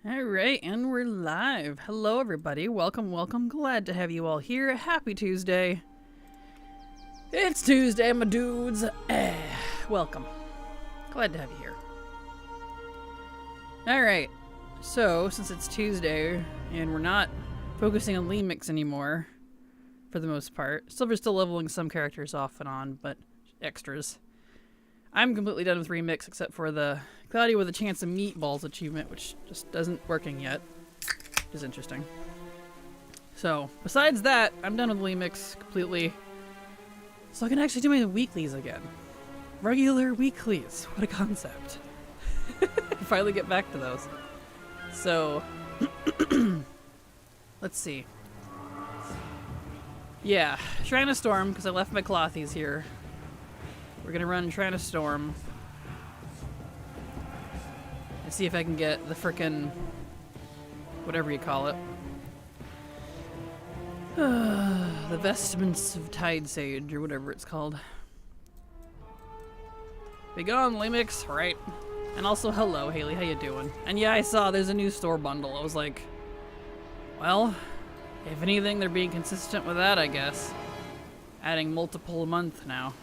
Alright, and we're live. Hello everybody, welcome, welcome. Glad to have you all here. Happy Tuesday. It's Tuesday, my dudes. Welcome. Glad to have you here. Alright, so since it's Tuesday, and we're not focusing on Lemix anymore, for the most part. Silver's still leveling some characters off and on, but extras. I'm completely done with Remix except for the Cloudy with a Chance of Meatballs achievement, which just isn't working yet, which is interesting. So, besides that, I'm done with Remix completely. So I can actually do my weeklies again. Regular weeklies. What a concept. Finally get back to those. So, let's see. Yeah, Shrine of Storm, because I left my clothies here. We're gonna run Shrine of Storm. And see if I can get the frickin' whatever you call it. The Vestments of Tide Sage, or whatever it's called. Be gone, Lemix, right? And also, hello, Haley, how you doing? And yeah, I saw there's a new store bundle. I was like, well, if anything, they're being consistent with that, I guess. Adding multiple a month now.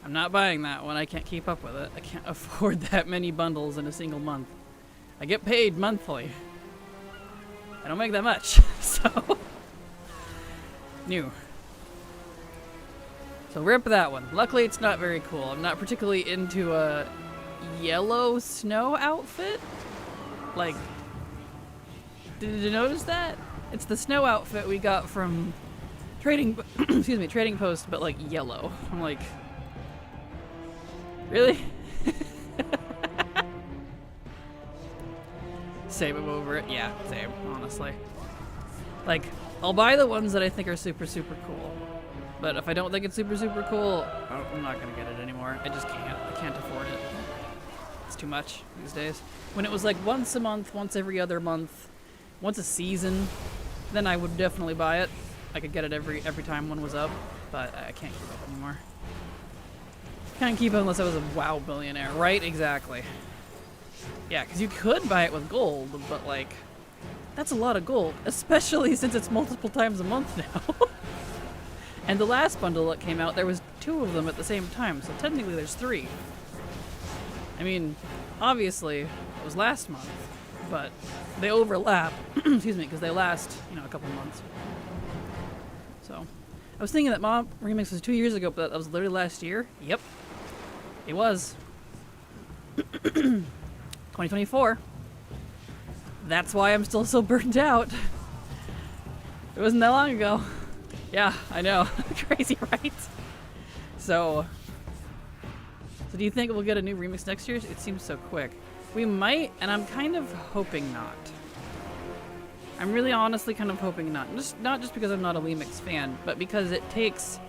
I'm not buying that one. I can't keep up with it. I can't afford that many bundles in a single month. I get paid monthly. I don't make that much, so... New. So rip that one. Luckily it's not very cool. I'm not particularly into a yellow snow outfit. Like, did you notice that? It's the snow outfit we got from Trading excuse me, Trading Post, but like yellow. I'm like, really? Same, I'm over it. Yeah, same, honestly. Like, I'll buy the ones that I think are super, super cool. But if I don't think it's super, super cool, I'm not gonna get it anymore. I just can't. I can't afford it. It's too much these days. When it was like once a month, once every other month, once a season, then I would definitely buy it. I could get it every time one was up, but I can't keep up anymore. Can't keep it unless I was a WoW billionaire, right? Exactly. Yeah, because you could buy it with gold, but like, that's a lot of gold, especially since it's multiple times a month now. And the last bundle that came out, there was 2 of them at the same time, so technically there's 3. I mean, obviously, it was last month, but they overlap, excuse me, because they last, you know, a couple months. So, I was thinking that Mob Remix was 2 years ago, but that was literally last year. Yep. It was. 2024. That's why I'm still so burnt out. It wasn't that long ago. Yeah, I know. Crazy, right? So do you think we'll get a new remix next year? It seems so quick. We might, and I'm kind of hoping not. I'm really honestly kind of hoping not. Not just because I'm not a Lemix fan, but because it takes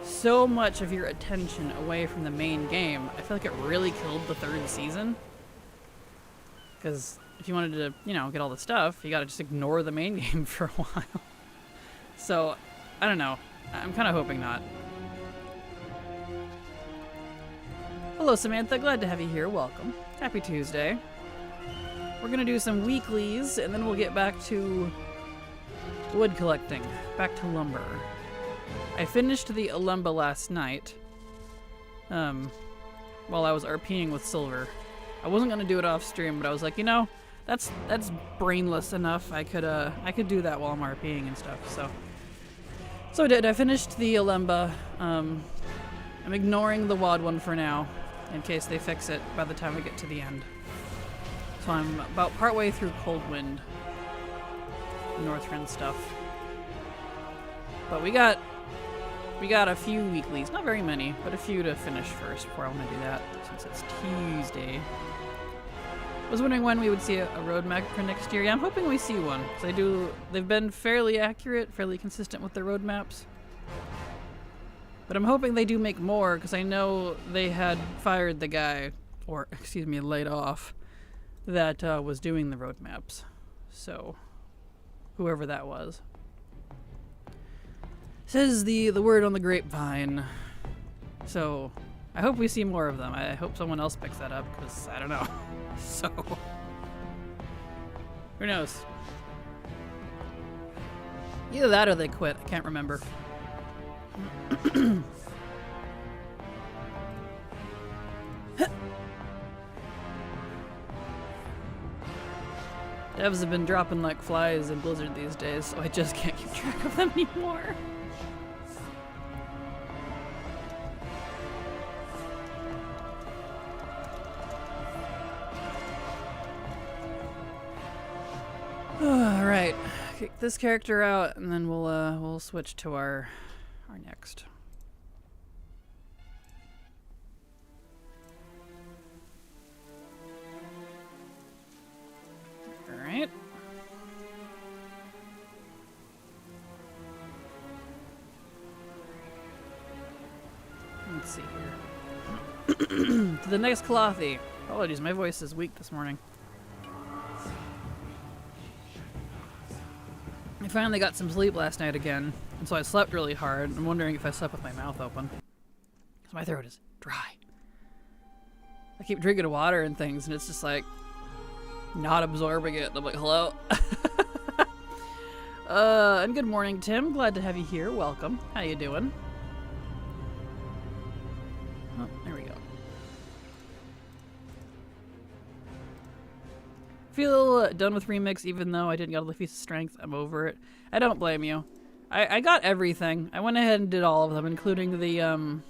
so much of your attention away from the main game. I feel like it really killed the 3rd season. Because if you wanted to, you know, get all the stuff, you gotta just ignore the main game for a while. So, I don't know. I'm kind of hoping not. Hello, Samantha. Glad to have you here. Welcome. Happy Tuesday. We're gonna do some weeklies, and then we'll get back to wood collecting. Back to lumber. I finished the Alemba last night. While I was RPing with Silver. I wasn't gonna do it off stream, but I was like, you know, that's brainless enough. I could do that while I'm RPing and stuff. So I did. I finished the Alemba. I'm ignoring the WOD one for now, in case they fix it by the time we get to the end. So I'm about partway through Coldwind, Northrend stuff. But we got a few weeklies, not very many, but a few to finish first before I want to do that, since it's Tuesday. I was wondering when we would see a roadmap for next year. Yeah, I'm hoping we see one, because they've been fairly accurate, fairly consistent with their roadmaps. But I'm hoping they do make more, because I know they had fired the guy, or, excuse me, laid off, that was doing the roadmaps. So, whoever that was. Says the word on the grapevine. So, I hope we see more of them. I hope someone else picks that up, because I don't know. So, Who knows? Either that or they quit. I can't remember. Devs have been dropping like flies in Blizzard these days, so I just can't keep track of them anymore. Alright, kick this character out and then we'll switch to our next. Alright. Let's see here. To the next Clothy. Apologies, my voice is weak this morning. I finally got some sleep last night again, and so I slept really hard. I'm wondering if I slept with my mouth open. Because my throat is dry. I keep drinking water and things, and it's just like not absorbing it. I'm like, hello? And good morning, Tim. Glad to have you here. Welcome. How you doing? Oh, there we go. Feel done with Remix, even though I didn't get all the Feast of Strength. I'm over it. I don't blame you. I got everything. I went ahead and did all of them, including the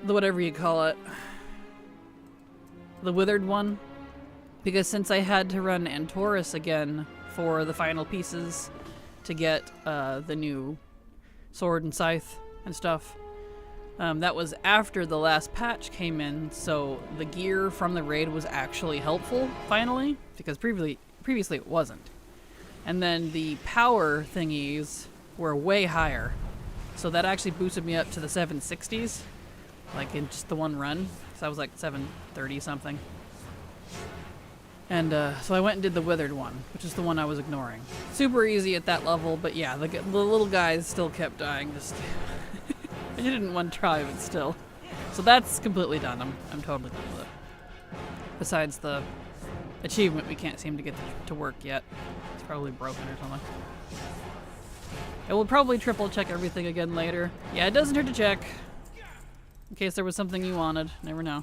whatever you call it. The Withered one. Because since I had to run Antorus again for the final pieces to get the new sword and scythe and stuff, that was after the last patch came in, so the gear from the raid was actually helpful, finally, because previously it wasn't. And then the power thingies were way higher, so that actually boosted me up to the 760s, like in just the one run, so I was like 730 something. And so I went and did the Withered one, which is the one I was ignoring. Super easy at that level, but yeah, the little guys still kept dying. Just I didn't one try, but still. So that's completely done. I'm totally done with it. Besides the achievement we can't seem to get to work yet. It's probably broken or something. I will probably triple check everything again later. Yeah, it doesn't hurt to check. In case there was something you wanted. Never know.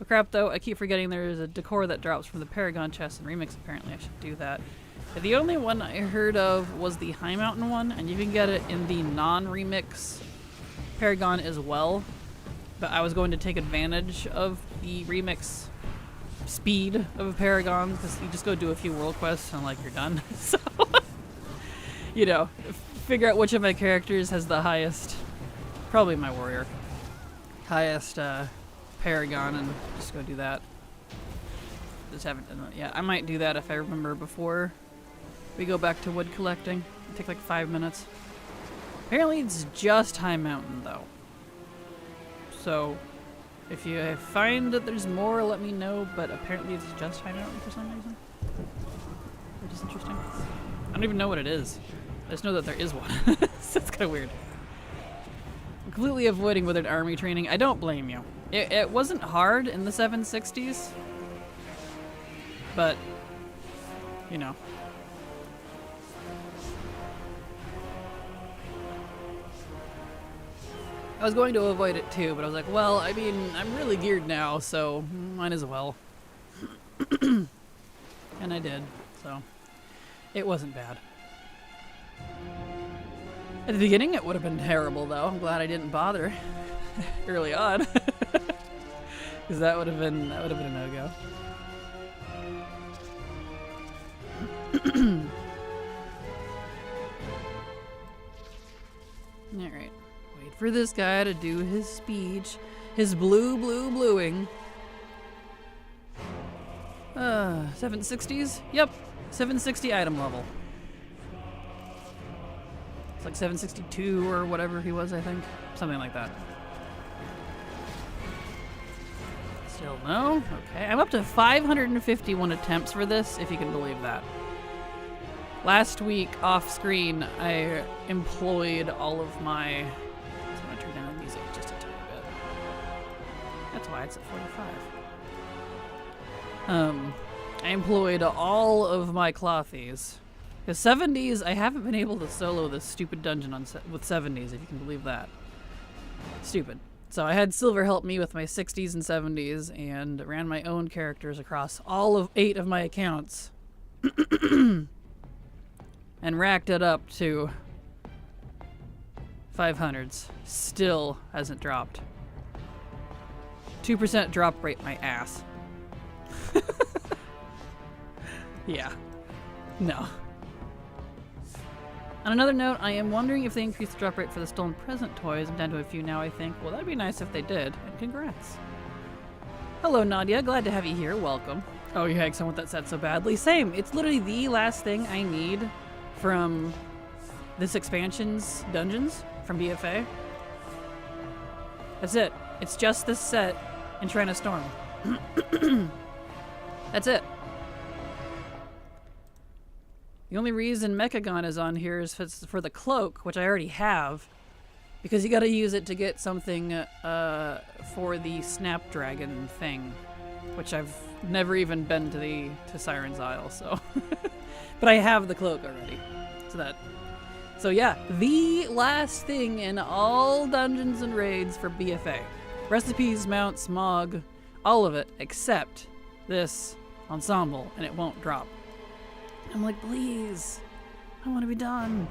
Oh crap though, I keep forgetting there's a decor that drops from the Paragon chest in Remix. Apparently I should do that. The only one I heard of was the High Mountain one, and you can get it in the non-Remix Paragon as well. But I was going to take advantage of the Remix speed of a Paragon, because you just go do a few world quests and like you're done. So, you know, figure out which of my characters has the highest, probably my warrior, highest Paragon, and just go do that. Just haven't done that yet. I might do that if I remember before we go back to wood collecting. It'll take like 5 minutes. Apparently it's just High Mountain though. So if you find that there's more, let me know, but apparently it's just High Mountain for some reason. Which is interesting. I don't even know what it is. I just know that there is one. So it's kind of weird. I'm completely avoiding Withered Army training. I don't blame you. It wasn't hard in the 760s, but, you know. I was going to avoid it too, but I was like, well, I mean, I'm really geared now, so might as well. And I did, so it wasn't bad. At the beginning, it would have been terrible, though. I'm glad I didn't bother early on, because that would have been a no-go. All right. Wait for this guy to do his speech. His bluing. 760s? Yep. 760 item level. It's like 762 or whatever he was, I think. Something like that. Still no? Okay. I'm up to 551 attempts for this, if you can believe that. Last week, off screen, I employed all of my... I'm going to turn down the music just a tiny bit. That's why it's at 45. I employed all of my clothies. Because 70s, I haven't been able to solo this stupid dungeon with 70s, if you can believe that. Stupid. So I had Silver help me with my 60s and 70s, and ran my own characters across all of 8 of my accounts. And racked it up to 500s. Still hasn't dropped. 2% drop rate, my ass. Yeah. No. On another note, I am wondering if they increased the drop rate for the stolen present toys. I'm down to a few now, I think. Well, that'd be nice if they did. And congrats. Hello, Nadia. Glad to have you here. Welcome. Oh, you heck, someone that set so badly. Same. It's literally the last thing I need from this expansion's dungeons from BFA. That's it. It's just this set and Shrine of Storm. That's it. The only reason Mechagon is on here is for the cloak, which I already have, because you gotta use it to get something for the Snapdragon thing, which I've never even been to Siren's Isle, so. But I have the cloak already, so yeah, the last thing in all dungeons and raids for BFA. Recipes, mounts, Mog, all of it, except this ensemble, and it won't drop. I'm like, please, I want to be done.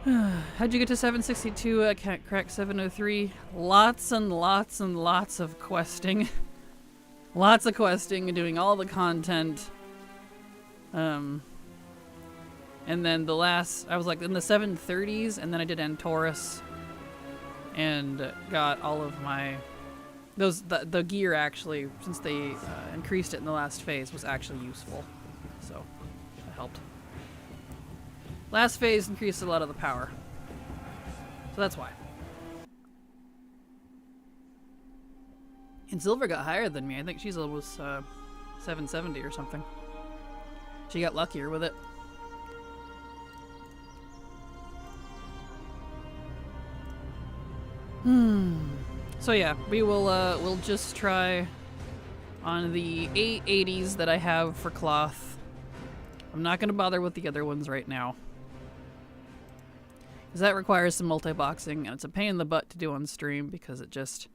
How'd you get to 762? I can't crack 703. Lots and lots and lots of questing. Lots of questing and doing all the content. And then the last, I was like in the 730s, and then I did Antorus and got all of my the gear actually, since they increased it in the last phase, was actually useful, so that helped. Last phase increased a lot of the power, so that's why. And Silver got higher than me. I think she's almost 770 or something. She got luckier with it. So yeah, we will we'll just try on the 880s that I have for cloth. I'm not gonna bother with the other ones right now, because that requires some multi-boxing, and it's a pain in the butt to do on stream because it just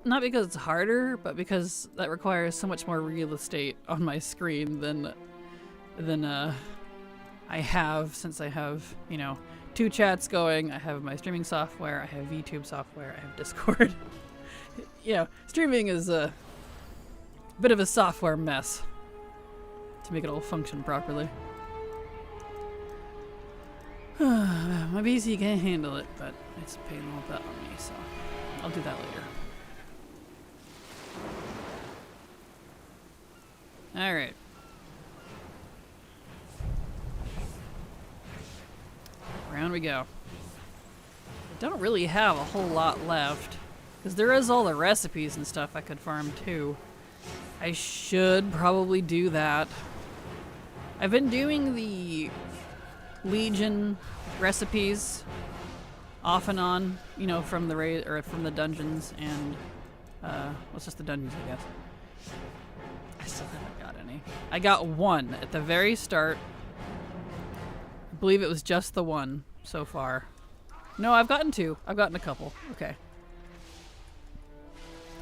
not because it's harder, but because that requires so much more real estate on my screen than I have, since I have, you know, 2 chats going. I have my streaming software, I have VTube software, I have Discord. You know, streaming is a bit of a software mess to make it all function properly. My PC can't handle it, but it's a pain a little bit on me, so I'll do that later. Alright. Round we go. I don't really have a whole lot left, because there is all the recipes and stuff I could farm too. I should probably do that. I've been doing the Legion recipes off and on, you know, from the raid or from the dungeons, and well, it's just the dungeons, I guess. I still haven't got any. I got one at the very start. I believe it was just the one so far. No, I've gotten 2. I've gotten a couple. Okay.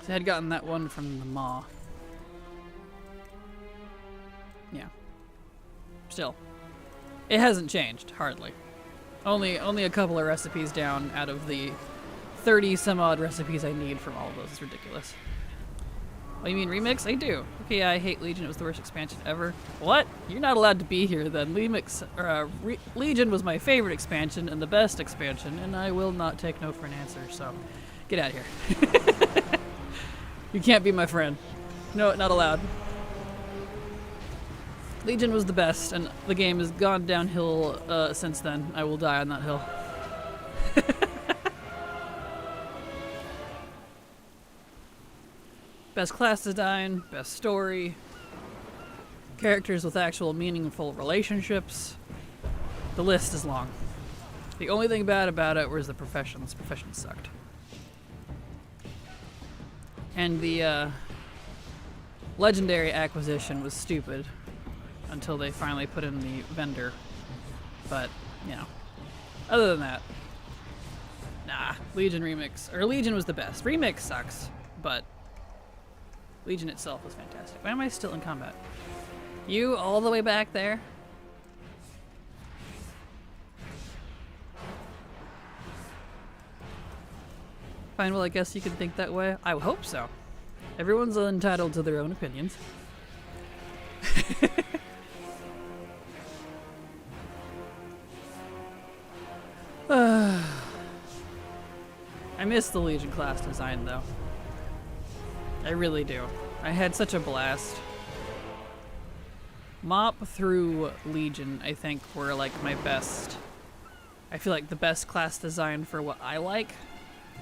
So I had gotten that one from the Maw. Yeah. Still. It hasn't changed, hardly. Only a couple of recipes down out of the 30 some odd recipes I need from all of those. It's ridiculous. Oh, you mean remix? I do. Okay, yeah, I hate Legion. It was the worst expansion ever. What? You're not allowed to be here then. Legion was my favorite expansion and the best expansion, and I will not take no for an answer, so get out of here. You can't be my friend. No, not allowed. Legion was the best, and the game has gone downhill since then. I will die on that hill. Best class design, best story, characters with actual meaningful relationships. The list is long. The only thing bad about it was the professions. Professions sucked. And the Legendary acquisition was stupid until they finally put in the vendor. But, you know, other than that, nah, Legion Remix, or Legion was the best. Remix sucks, but Legion itself was fantastic. Why am I still in combat? You all the way back there? Fine, well, I guess you can think that way. I hope so. Everyone's entitled to their own opinions. I miss the Legion class design, though. I really do. I had such a blast. Mop through Legion, I think, were like my best. I feel like the best class design for what I like.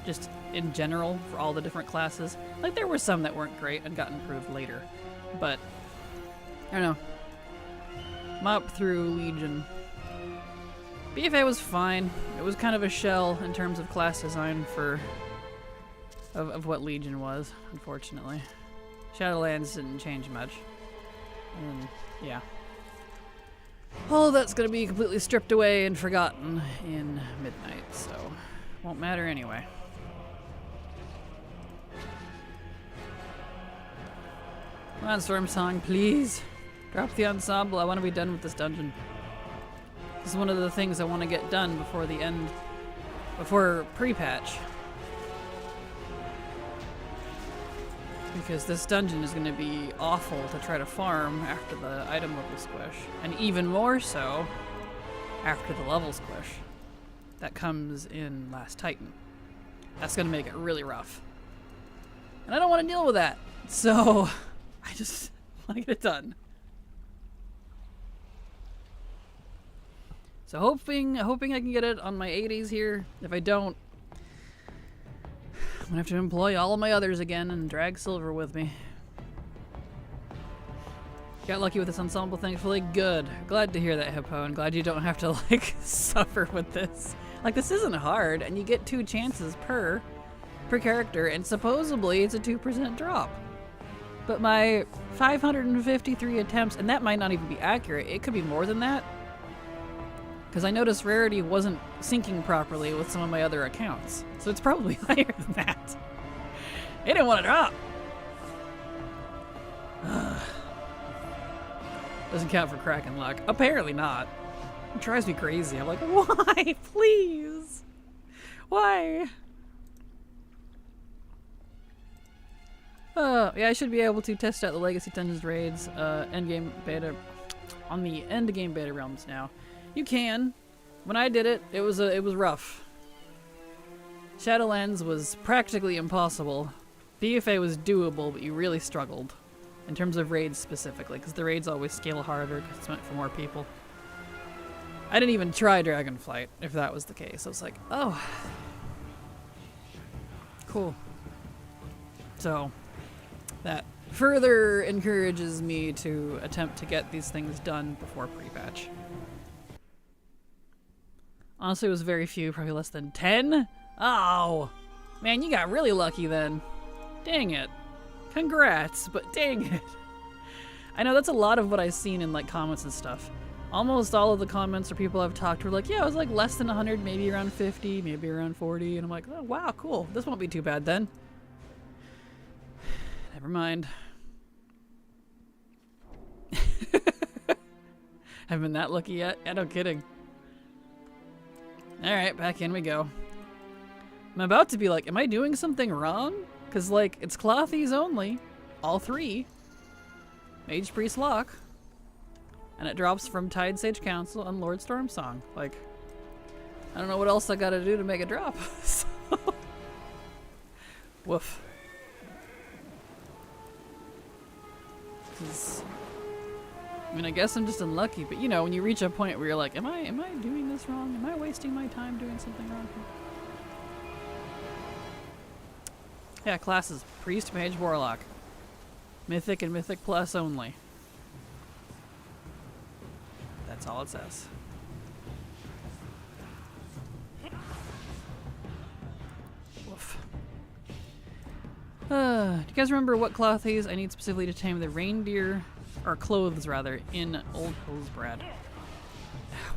Just in general, for all the different classes. Like, there were some that weren't great and got improved later. But, I don't know. Mop through Legion. BFA was fine. It was kind of a shell in terms of class design for of what Legion was, unfortunately. Shadowlands didn't change much. And, yeah. All that's gonna be completely stripped away and forgotten in Midnight, so won't matter anyway. Come on, Storm Song, please. Drop the ensemble. I want to be done with this dungeon. This is one of the things I want to get done before the end, before pre-patch. Because this dungeon is going to be awful to try to farm after the item level squish. And even more so after the level squish that comes in Last Titan. That's going to make it really rough. And I don't want to deal with that. So I just want to get it done. So hoping I can get it on my 80s here. If I don't, I'm gonna have to employ all of my others again and drag silver with me. Got lucky with this ensemble, thankfully. Good. Glad to hear that, Hippo, and glad you don't have to, like, suffer with this. Like, this isn't hard, and you get 2 chances per character, and supposedly it's a 2% drop. But my 553 attempts, and that might not even be accurate, it could be more than that. Because I noticed rarity wasn't syncing properly with some of my other accounts. So it's probably higher than that. It didn't want to drop. Doesn't count for Kraken luck. Apparently not. It drives me crazy. I'm like, why? Please. Why? Yeah, I should be able to test out the Legacy Dungeons raids endgame beta on the endgame beta realms now. You can. When I did it, it was rough. Shadowlands was practically impossible. BFA was doable, but you really struggled. In terms of raids specifically, because the raids always scale harder because it's meant for more people. I didn't even try Dragonflight, if that was the case. I was like, oh. Cool. So, that further encourages me to attempt to get these things done before pre-patch. Honestly, it was very few, probably less than 10? Oh! Man, you got really lucky then. Dang it. Congrats, but dang it. I know that's a lot of what I've seen in, like, comments and stuff. Almost all of the comments or people I've talked to were like, yeah, it was like less than 100, maybe around 50, maybe around 40, and I'm like, oh, wow, cool. This won't be too bad then. Never mind. Haven't been that lucky yet? Yeah, no kidding. Alright, back in we go. I'm about to be like, am I doing something wrong? Because, like, it's Clothies only. All 3. Mage Priest Lock. And it drops from Tide Sage Council and Lord Storm Song. Like, I don't know what else I gotta do to make it drop. So. Woof. I mean, I guess I'm just unlucky, but you know, when you reach a point where you're like, am I doing this wrong? Am I wasting my time doing something wrong here? Yeah, classes. Priest, Mage, Warlock. Mythic and Mythic Plus only. That's all it says. Woof. Do you guys remember what clothes I need specifically to tame the reindeer, or clothes rather, in Old Hillsbrad?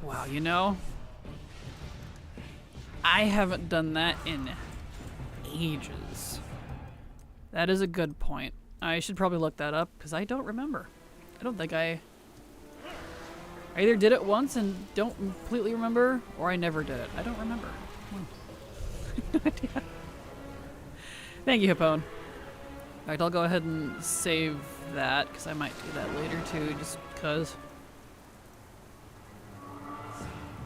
Wow, you know, I haven't done that in ages. That is a good point. I should probably look that up because I don't remember. I don't think I either did it once and don't completely remember, or I never did it. I don't remember. No idea. Thank you, Hippone. Alright, I'll go ahead and save that because I might do that later too, just because.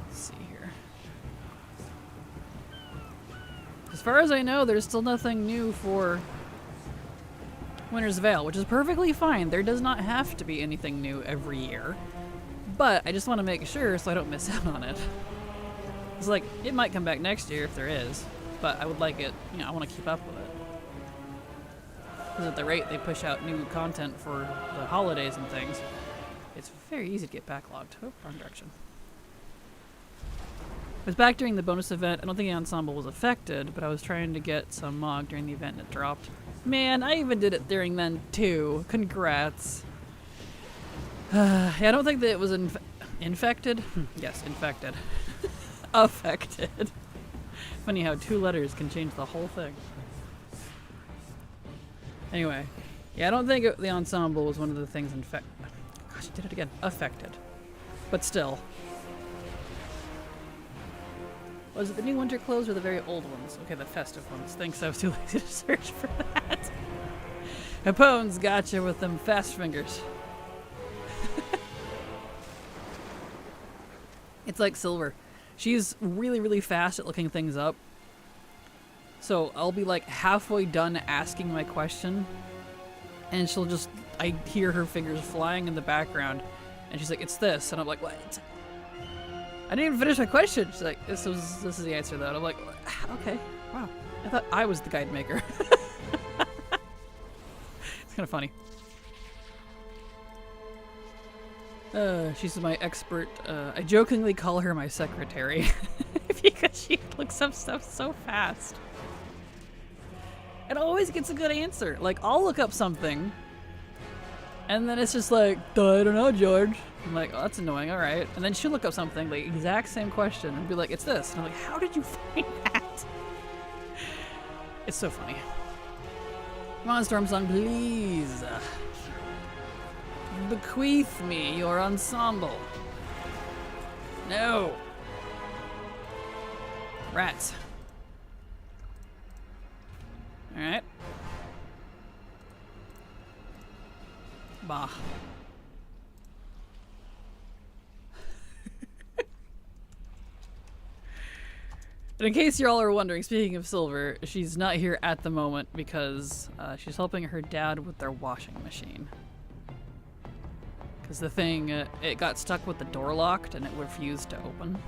Let's see here. As far as I know, there's still nothing new for Winter's Veil, which is perfectly fine. There does not have to be anything new every year. But I just want to make sure so I don't miss out on it. It's like, it might come back next year if there is, but I would like it, you know, I want to keep up with it. Because at the rate they push out new content for the holidays and things, it's very easy to get backlogged. Oh, wrong direction. I was back during the bonus event. I don't think the ensemble was affected, but I was trying to get some Mog during the event and it dropped. Man, I even did it during then too. Congrats. Yeah, I don't think that it was infected. Yes, infected. Affected. Funny how 2 letters can change the whole thing. Anyway, yeah, I don't think the ensemble was one of the things infected. Gosh, I did it again. Affected. But still. Was it the new winter clothes or the very old ones? Okay, the festive ones. Thanks, I was too lazy to search for that. Hippone's gotcha with them fast fingers. It's like Silver. She's really, really fast at looking things up. So I'll be like halfway done asking my question, and she'll just, I hear her fingers flying in the background, and she's like, it's this, and I'm like, what? I didn't even finish my question. She's like, this is the answer though. And I'm like, okay, wow. I thought I was the guide maker. It's kind of funny. She's my expert. I jokingly call her my secretary because she looks up stuff so fast. It always gets a good answer. Like, I'll look up something, and then it's just like, I don't know, George. I'm like, oh, that's annoying, alright. And then she'll look up something, like, exact same question, and be like, it's this. And I'm like, how did you find that? It's so funny. Come on, Storm Song, please. Bequeath me your ensemble. No. Rats. Alright. Bah. And in case you all are wondering, speaking of Silver, she's not here at the moment because she's helping her dad with their washing machine. Because the thing, it got stuck with the door locked and it refused to open.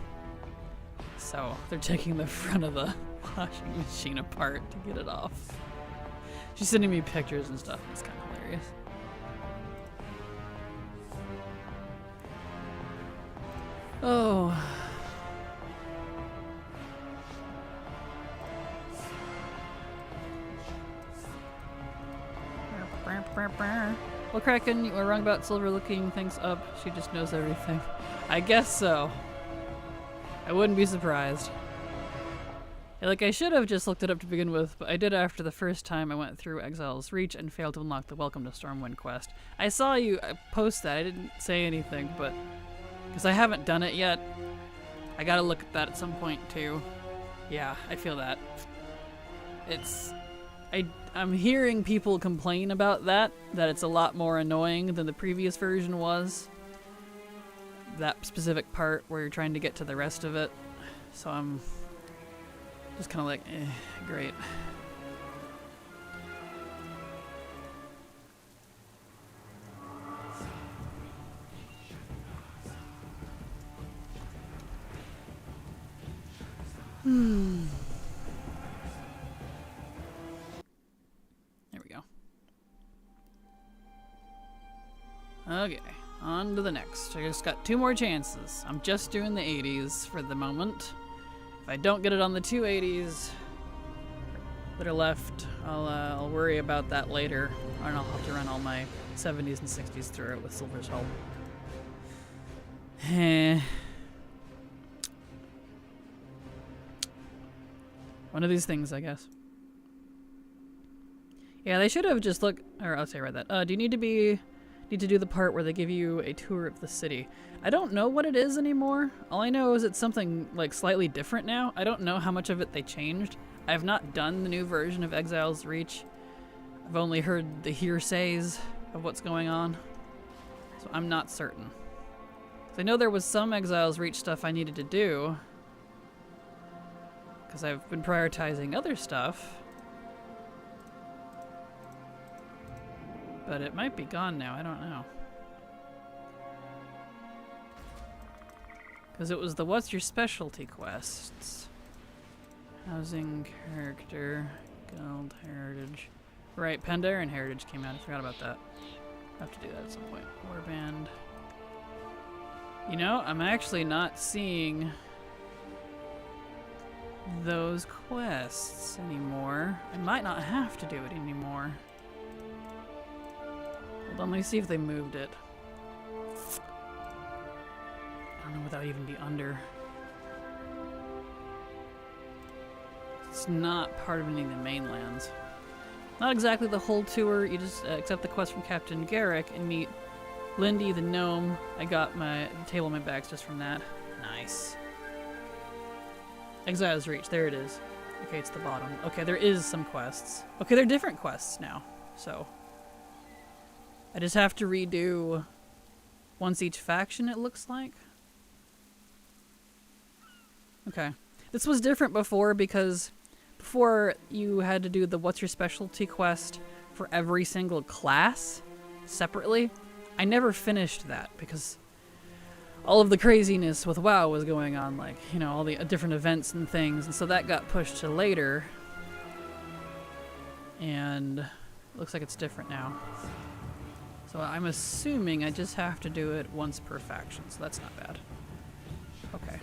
So they're taking the front of the washing machine apart to get it off. She's sending me pictures and stuff. It's kind of hilarious. Oh. Well, Kraken, you were wrong about Silver looking things up. She just knows everything. I guess so. I wouldn't be surprised. Yeah, like, I should have just looked it up to begin with, but I did after the first time I went through Exile's Reach and failed to unlock the Welcome to Stormwind quest. I saw you post that. I didn't say anything, but because I haven't done it yet, I gotta look at that at some point too. Yeah, I feel that. I'm hearing people complain about that it's a lot more annoying than the previous version was. That specific part where you're trying to get to the rest of it. So I'm just kind of like, great. There we go. Okay, on to the next. I just got 2 more chances. I'm just doing the 80s for the moment. If I don't get it on the 280s, that are left. I'll worry about that later, and I'll have to run all my 70s and 60s through it with Silver's help. One of these things, I guess. Yeah, they should have just looked. Or I'll say right that. Do you need to do the part where they give you a tour of the city? I don't know what it is anymore. All I know is it's something like slightly different now. I don't know how much of it they changed. I have not done the new version of Exile's Reach. I've only heard the hearsays of what's going on, so I'm not certain. I know there was some Exile's Reach stuff I needed to do, because I've been prioritizing other stuff. But it might be gone now, I don't know. Because it was the What's Your Specialty quests. Housing, character, guild, heritage. Right, Pandaren Heritage came out, I forgot about that. I'll have to do that at some point. Warband. You know, I'm actually not seeing those quests anymore. I might not have to do it anymore. Hold on, let me see if they moved it. I don't know without even be under. It's not part of any of the mainlands. Not exactly the whole tour, you just accept the quest from Captain Garrick and meet Lindy the gnome. I got the table in my bags just from that. Nice. Exile's Reach, there it is. Okay, it's the bottom. Okay, there is some quests. Okay, they're different quests now, so. I just have to redo once each faction, it looks like. Okay. This was different before because before you had to do the What's Your Specialty quest for every single class separately. I never finished that because all of the craziness with WoW was going on, like, you know, all the different events and things, and so that got pushed to later. And it looks like it's different now. So I'm assuming I just have to do it once per faction, so that's not bad. Okay.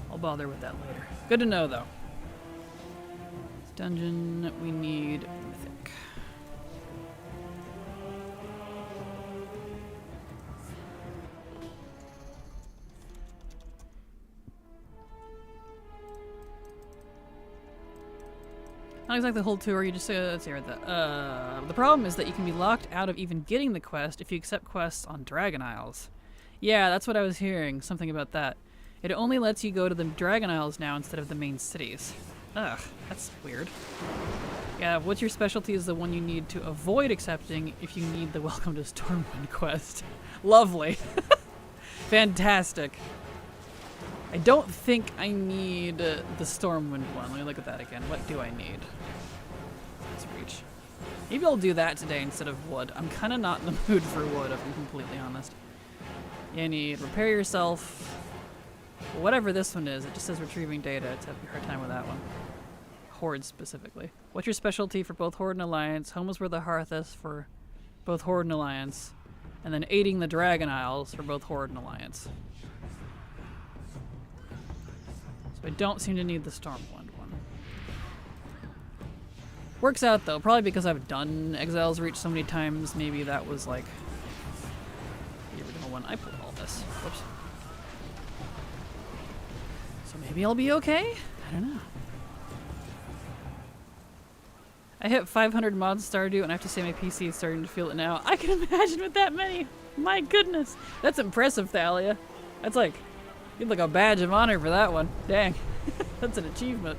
I'll bother with that later. Good to know, though. This dungeon, we need Mythic. Not exactly the whole tour, you just let's see right there. The problem is that you can be locked out of even getting the quest if you accept quests on Dragon Isles. Yeah, that's what I was hearing, something about that. It only lets you go to the Dragon Isles now instead of the main cities. Ugh, that's weird. Yeah, What's Your Specialty is the one you need to avoid accepting if you need the Welcome to Stormwind quest. Lovely. Fantastic. I don't think I need the Stormwind one. Let me look at that again. What do I need? Let's reach. Maybe I'll do that today instead of wood. I'm kind of not in the mood for wood, if I'm completely honest. You need Repair Yourself. Whatever this one is, it just says retrieving data. It's a hard time with that one. Horde specifically. What's Your Specialty for both Horde and Alliance? Home is where the hearth is for both Horde and Alliance. And then aiding the Dragon Isles for both Horde and Alliance. So I don't seem to need the Stormwind one. Works out though, probably because I've done Exile's Reach so many times, maybe that was like the original one. I pulled all this. Whoops. So maybe I'll be okay? I don't know. I hit 500 mods Stardew and I have to say my PC is starting to feel it now. I can imagine with that many. My goodness. That's impressive, Thalia. That's like, you'd like a badge of honor for that one. Dang. That's an achievement.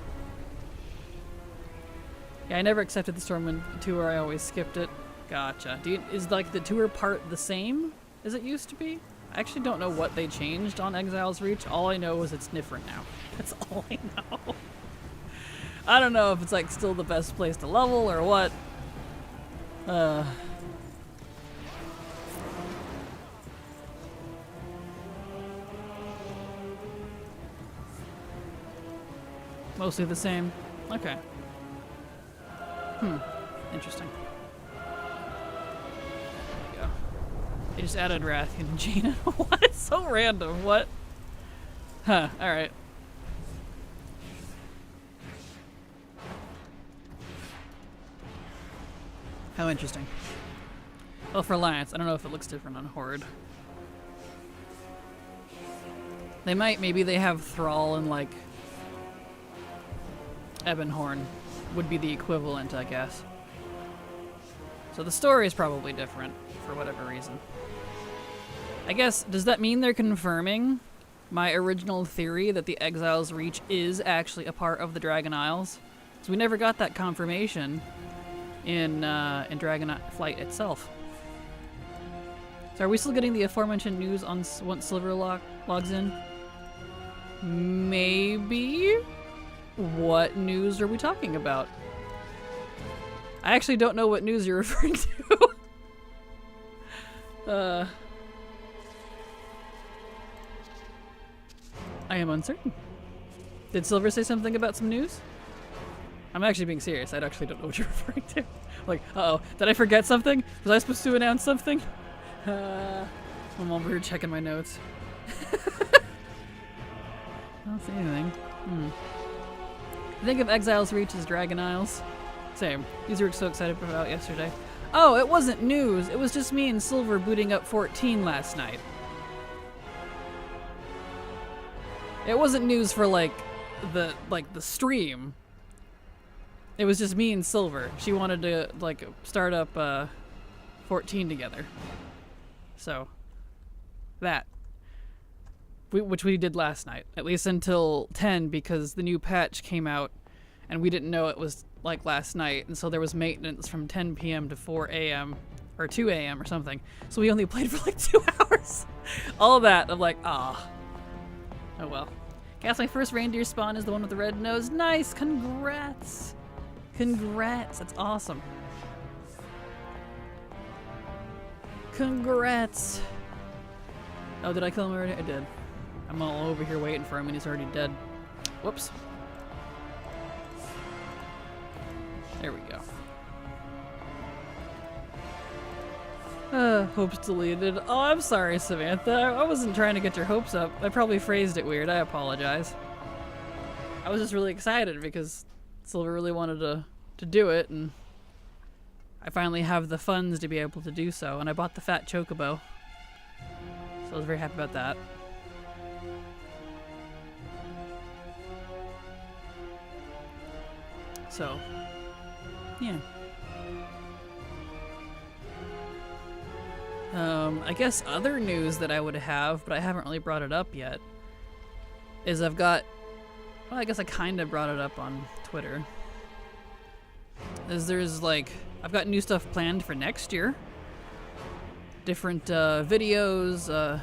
Yeah, I never accepted the Stormwind tour. I always skipped it. Gotcha. Is like the tour part the same as it used to be? I actually don't know what they changed on Exile's Reach. All I know is it's different now. That's all I know. I don't know if it's like still the best place to level or what. Mostly the same. Okay. Interesting. There you go. They just added Rathian and Jaina. What? It's so random. What? Huh. Alright. How interesting. Well, for Alliance, I don't know if it looks different on Horde. They might, maybe they have Thrall and like Ebonhorn would be the equivalent, I guess. So the story is probably different for whatever reason. I guess, does that mean they're confirming my original theory that the Exiles Reach is actually a part of the Dragon Isles? So we never got that confirmation in Dragonflight itself. So are we still getting the aforementioned news on once Silver logs in? Maybe? What news are we talking about? I actually don't know what news you're referring to. I am uncertain. Did Silver say something about some news? I'm actually being serious. I actually don't know what you're referring to. Like, uh-oh, did I forget something? Was I supposed to announce something? I'm over here checking my notes. I don't see anything. Think of Exiles Reach as Dragon Isles. Same. These were so excited about yesterday. Oh, it wasn't news. It was just me and Silver booting up 14 last night. It wasn't news for like the stream. It was just me and Silver. She wanted to like start up 14 together. So that. Which we did last night, at least until 10, because the new patch came out and we didn't know it was like last night, and so there was maintenance from 10 p.m. to 4 a.m. or 2 a.m. or something. So we only played for like 2 hours. All that, I'm like, ah. Oh well. Guess my first reindeer spawn is the one with the red nose. Nice, congrats. Congrats, that's awesome. Congrats. Oh, did I kill him already? I did. I'm all over here waiting for him and he's already dead. Whoops. There we go. Hopes deleted. Oh, I'm sorry, Samantha. I wasn't trying to get your hopes up. I probably phrased it weird. I apologize. I was just really excited because Silver really wanted to do it, and I finally have the funds to be able to do so, and I bought the fat chocobo. So I was very happy about that. So, yeah. I guess other news that I would have, but I haven't really brought it up yet, is I've got, well, I guess I kind of brought it up on Twitter. There's like, I've got new stuff planned for next year. Different videos, the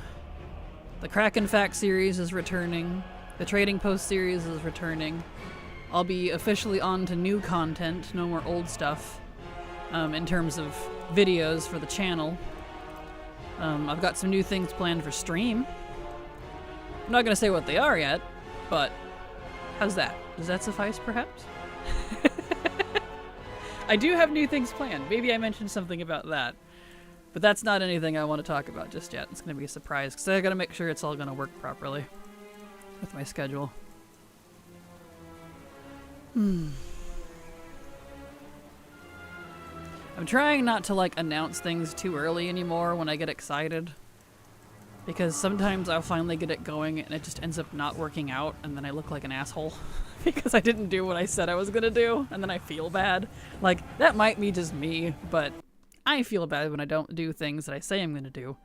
Kraken Fact series is returning, the Trading Post series is returning. I'll be officially on to new content, no more old stuff, in terms of videos for the channel. I've got some new things planned for stream. I'm not going to say what they are yet, but how's that? Does that suffice, perhaps? I do have new things planned. Maybe I mentioned something about that. But that's not anything I want to talk about just yet. It's going to be a surprise, because I got to make sure it's all going to work properly with my schedule. I'm trying not to like announce things too early anymore when I get excited, because sometimes I'll finally get it going and it just ends up not working out, and then I look like an asshole because I didn't do what I said I was gonna do, and then I feel bad. Like, that might be just me, but I feel bad when I don't do things that I say I'm gonna do.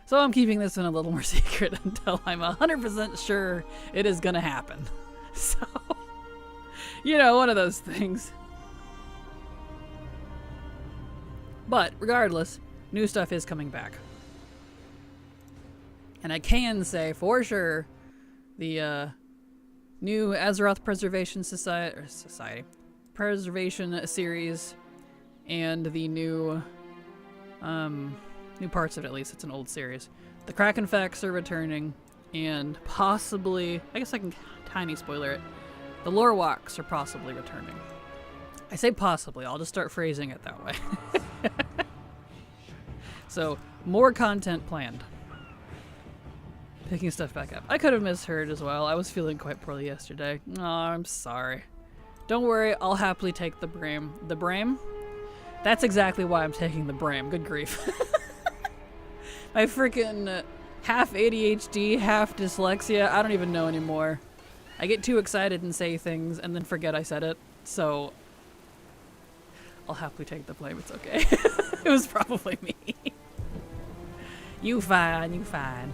So I'm keeping this one a little more secret until I'm 100% sure it is gonna happen. So, you know, one of those things. But regardless, new stuff is coming back. And I can say for sure the new Azeroth Preservation Society Preservation series and the new parts of it, at least it's an old series. The Kraken Facts are returning, and possibly, I guess I can tiny spoiler it, the lore walks are possibly returning. I say possibly, I'll just start phrasing it that way. So, more content planned. Picking stuff back up. I could have misheard as well. I was feeling quite poorly yesterday. Oh, I'm sorry. Don't worry, I'll happily take the blame. The blame? That's exactly why I'm taking the Bram. Good grief. My freaking half ADHD, half dyslexia. I don't even know anymore. I get too excited and say things and then forget I said it. So I'll happily take the blame. It's okay. It was probably me. You fine, you fine.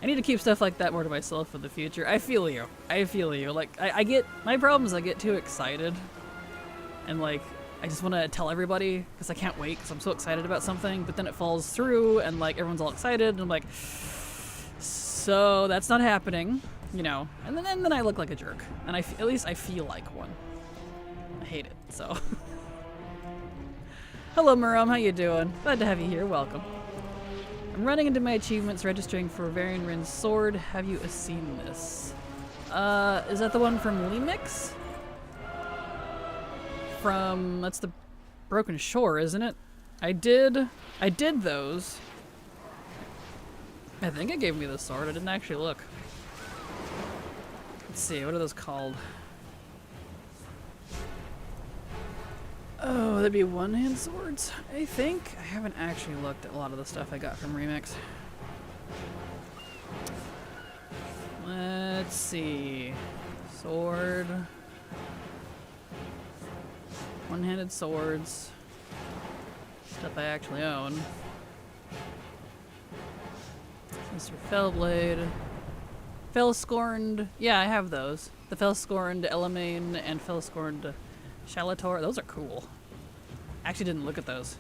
I need to keep stuff like that more to myself for the future. I feel you. I feel you. Like, I get, my problem is I get too excited. And like, I just want to tell everybody because I can't wait because I'm so excited about something. But then it falls through and like everyone's all excited. And I'm like, so that's not happening, you know. And then I look like a jerk. And at least I feel like one. I hate it, so. Hello, Maram. How you doing? Glad to have you here. Welcome. I'm running into my achievements registering for Varian Rin's sword. Have you seen this? Is that the one from Lemix? That's the Broken Shore, isn't it? I did those. I think it gave me the sword. I didn't actually look. Let's see, what are those called? Oh, that'd be one-hand swords, I think. I haven't actually looked at a lot of the stuff I got from Remix. Let's see. Sword. One-handed swords. Stuff I actually own. Mr. Fellblade. Fellscorned. Yeah, I have those. The Fellscorned Elamane and Fellscorned Shalator. Those are cool. I actually didn't look at those.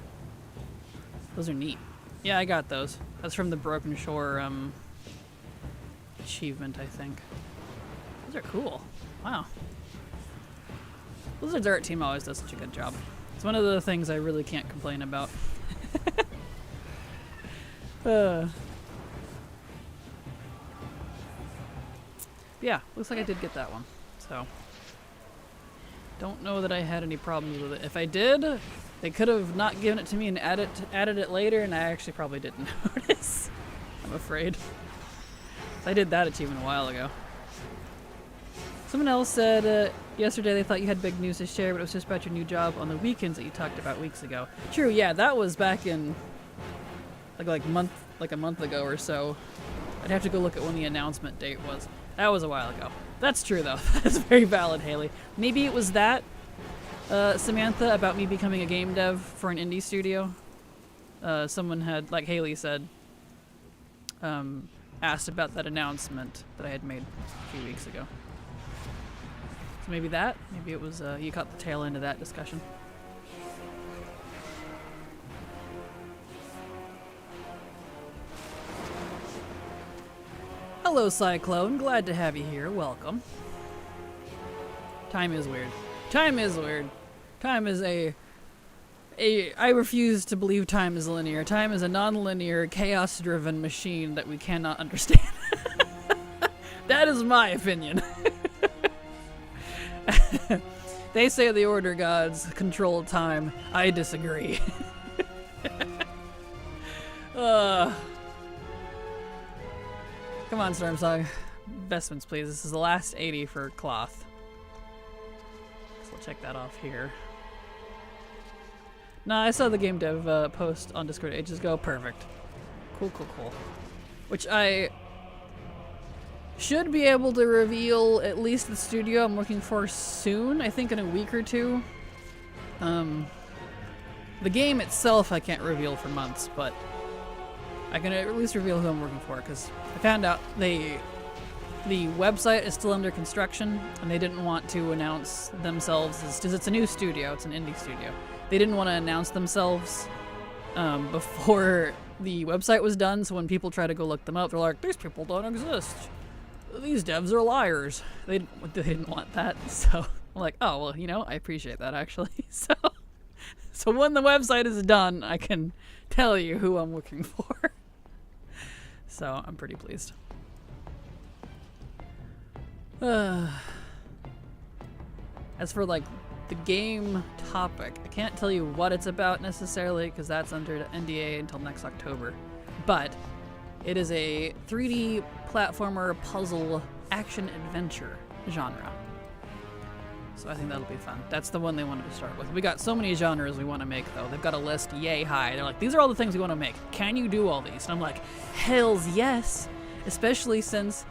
Those are neat. Yeah, I got those. That's from the Broken Shore achievement, I think. Those are cool. Wow. Blizzard's art team always does such a good job. It's one of the things I really can't complain about. Yeah, looks like I did get that one. So, don't know that I had any problems with it. If I did, they could have not given it to me and added it later, and I actually probably didn't notice. I'm afraid. I did that achievement a while ago. Someone else said yesterday they thought you had big news to share, but it was just about your new job on the weekends that you talked about weeks ago. True, yeah, that was back in like a month ago or so. I'd have to go look at when the announcement date was. That was a while ago. That's true though. That's very valid, Haley. Maybe it was that, Samantha, about me becoming a game dev for an indie studio. Someone had, like Haley said, asked about that announcement that I had made a few weeks ago. So maybe that. Maybe it was, you caught the tail end of that discussion. Hello, Cyclone. Glad to have you here. Welcome. Time is weird. Time is weird. Time is I refuse to believe time is linear. Time is a non-linear, chaos-driven machine that we cannot understand. That is my opinion. They say the Order Gods control time. I disagree. Come on, Stormsong. Investments, please. This is the last 80 for cloth. So we'll check that off here. Nah, I saw the game dev post on Discord ages ago. Perfect. Cool, cool, cool. Which I should be able to reveal at least the studio I'm looking for soon. I think in a week or two. The game itself I can't reveal for months, but I can at least reveal who I'm working for, because I found out the website is still under construction, and they didn't want to announce themselves, because it's a new studio, it's an indie studio. They didn't want to announce themselves before the website was done, so when people try to go look them up, they're like, these people don't exist. These devs are liars. They didn't want that, so I'm like, oh, well, you know, I appreciate that, actually. So when the website is done, I can tell you who I'm looking for. So I'm pretty pleased. As for like the game topic, I can't tell you what it's about necessarily because that's under the NDA until next October. But it is a 3D platformer puzzle action adventure genre. So I think that'll be fun. That's the one they wanted to start with. We got so many genres we want to make, though. They've got a list yay high. They're like, these are all the things we want to make. Can you do all these? And I'm like, hells yes. Especially since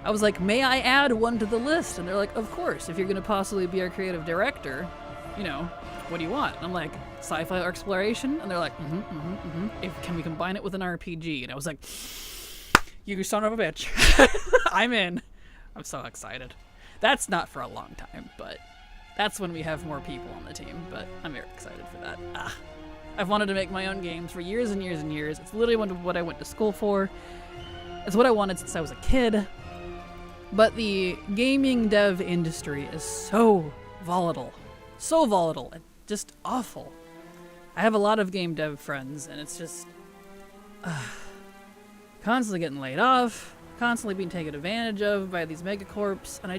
I was like, may I add one to the list? And they're like, of course. If you're going to possibly be our creative director, you know, what do you want? And I'm like, sci-fi or exploration? And they're like, Can we combine it with an RPG? And I was like, you son of a bitch. I'm in. I'm so excited. That's not for a long time, but that's when we have more people on the team. But I'm very excited for that. I've wanted to make my own games for years and years and years. It's literally what I went to school for. It's what I wanted since I was a kid. But the gaming dev industry is so volatile. So volatile and just awful. I have a lot of game dev friends, and it's just constantly getting laid off, constantly being taken advantage of by these megacorps, and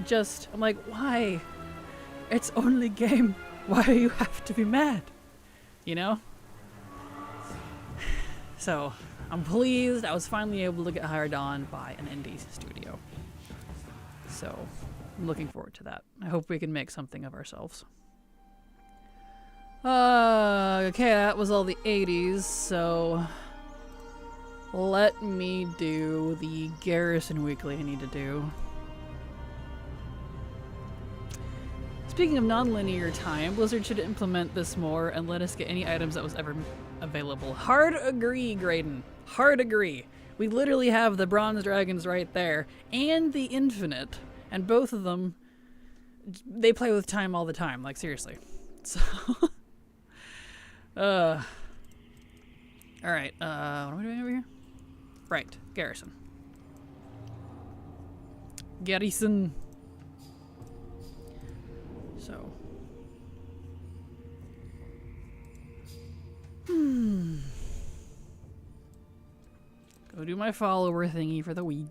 I'm like, why? It's only game. Why do you have to be mad? You know? So, I'm pleased I was finally able to get hired on by an indie studio. So, I'm looking forward to that. I hope we can make something of ourselves. Okay, that was all the 80s, so let me do the Garrison Weekly I need to do. Speaking of non-linear time, Blizzard should implement this more and let us get any items that was ever available. Hard agree, Graydon. Hard agree. We literally have the bronze dragons right there, and the infinite, and both of them, they play with time all the time, like seriously. So... Alright, what am I doing over here? Right, Garrison. Garrison. So. Go do my follower thingy for the week.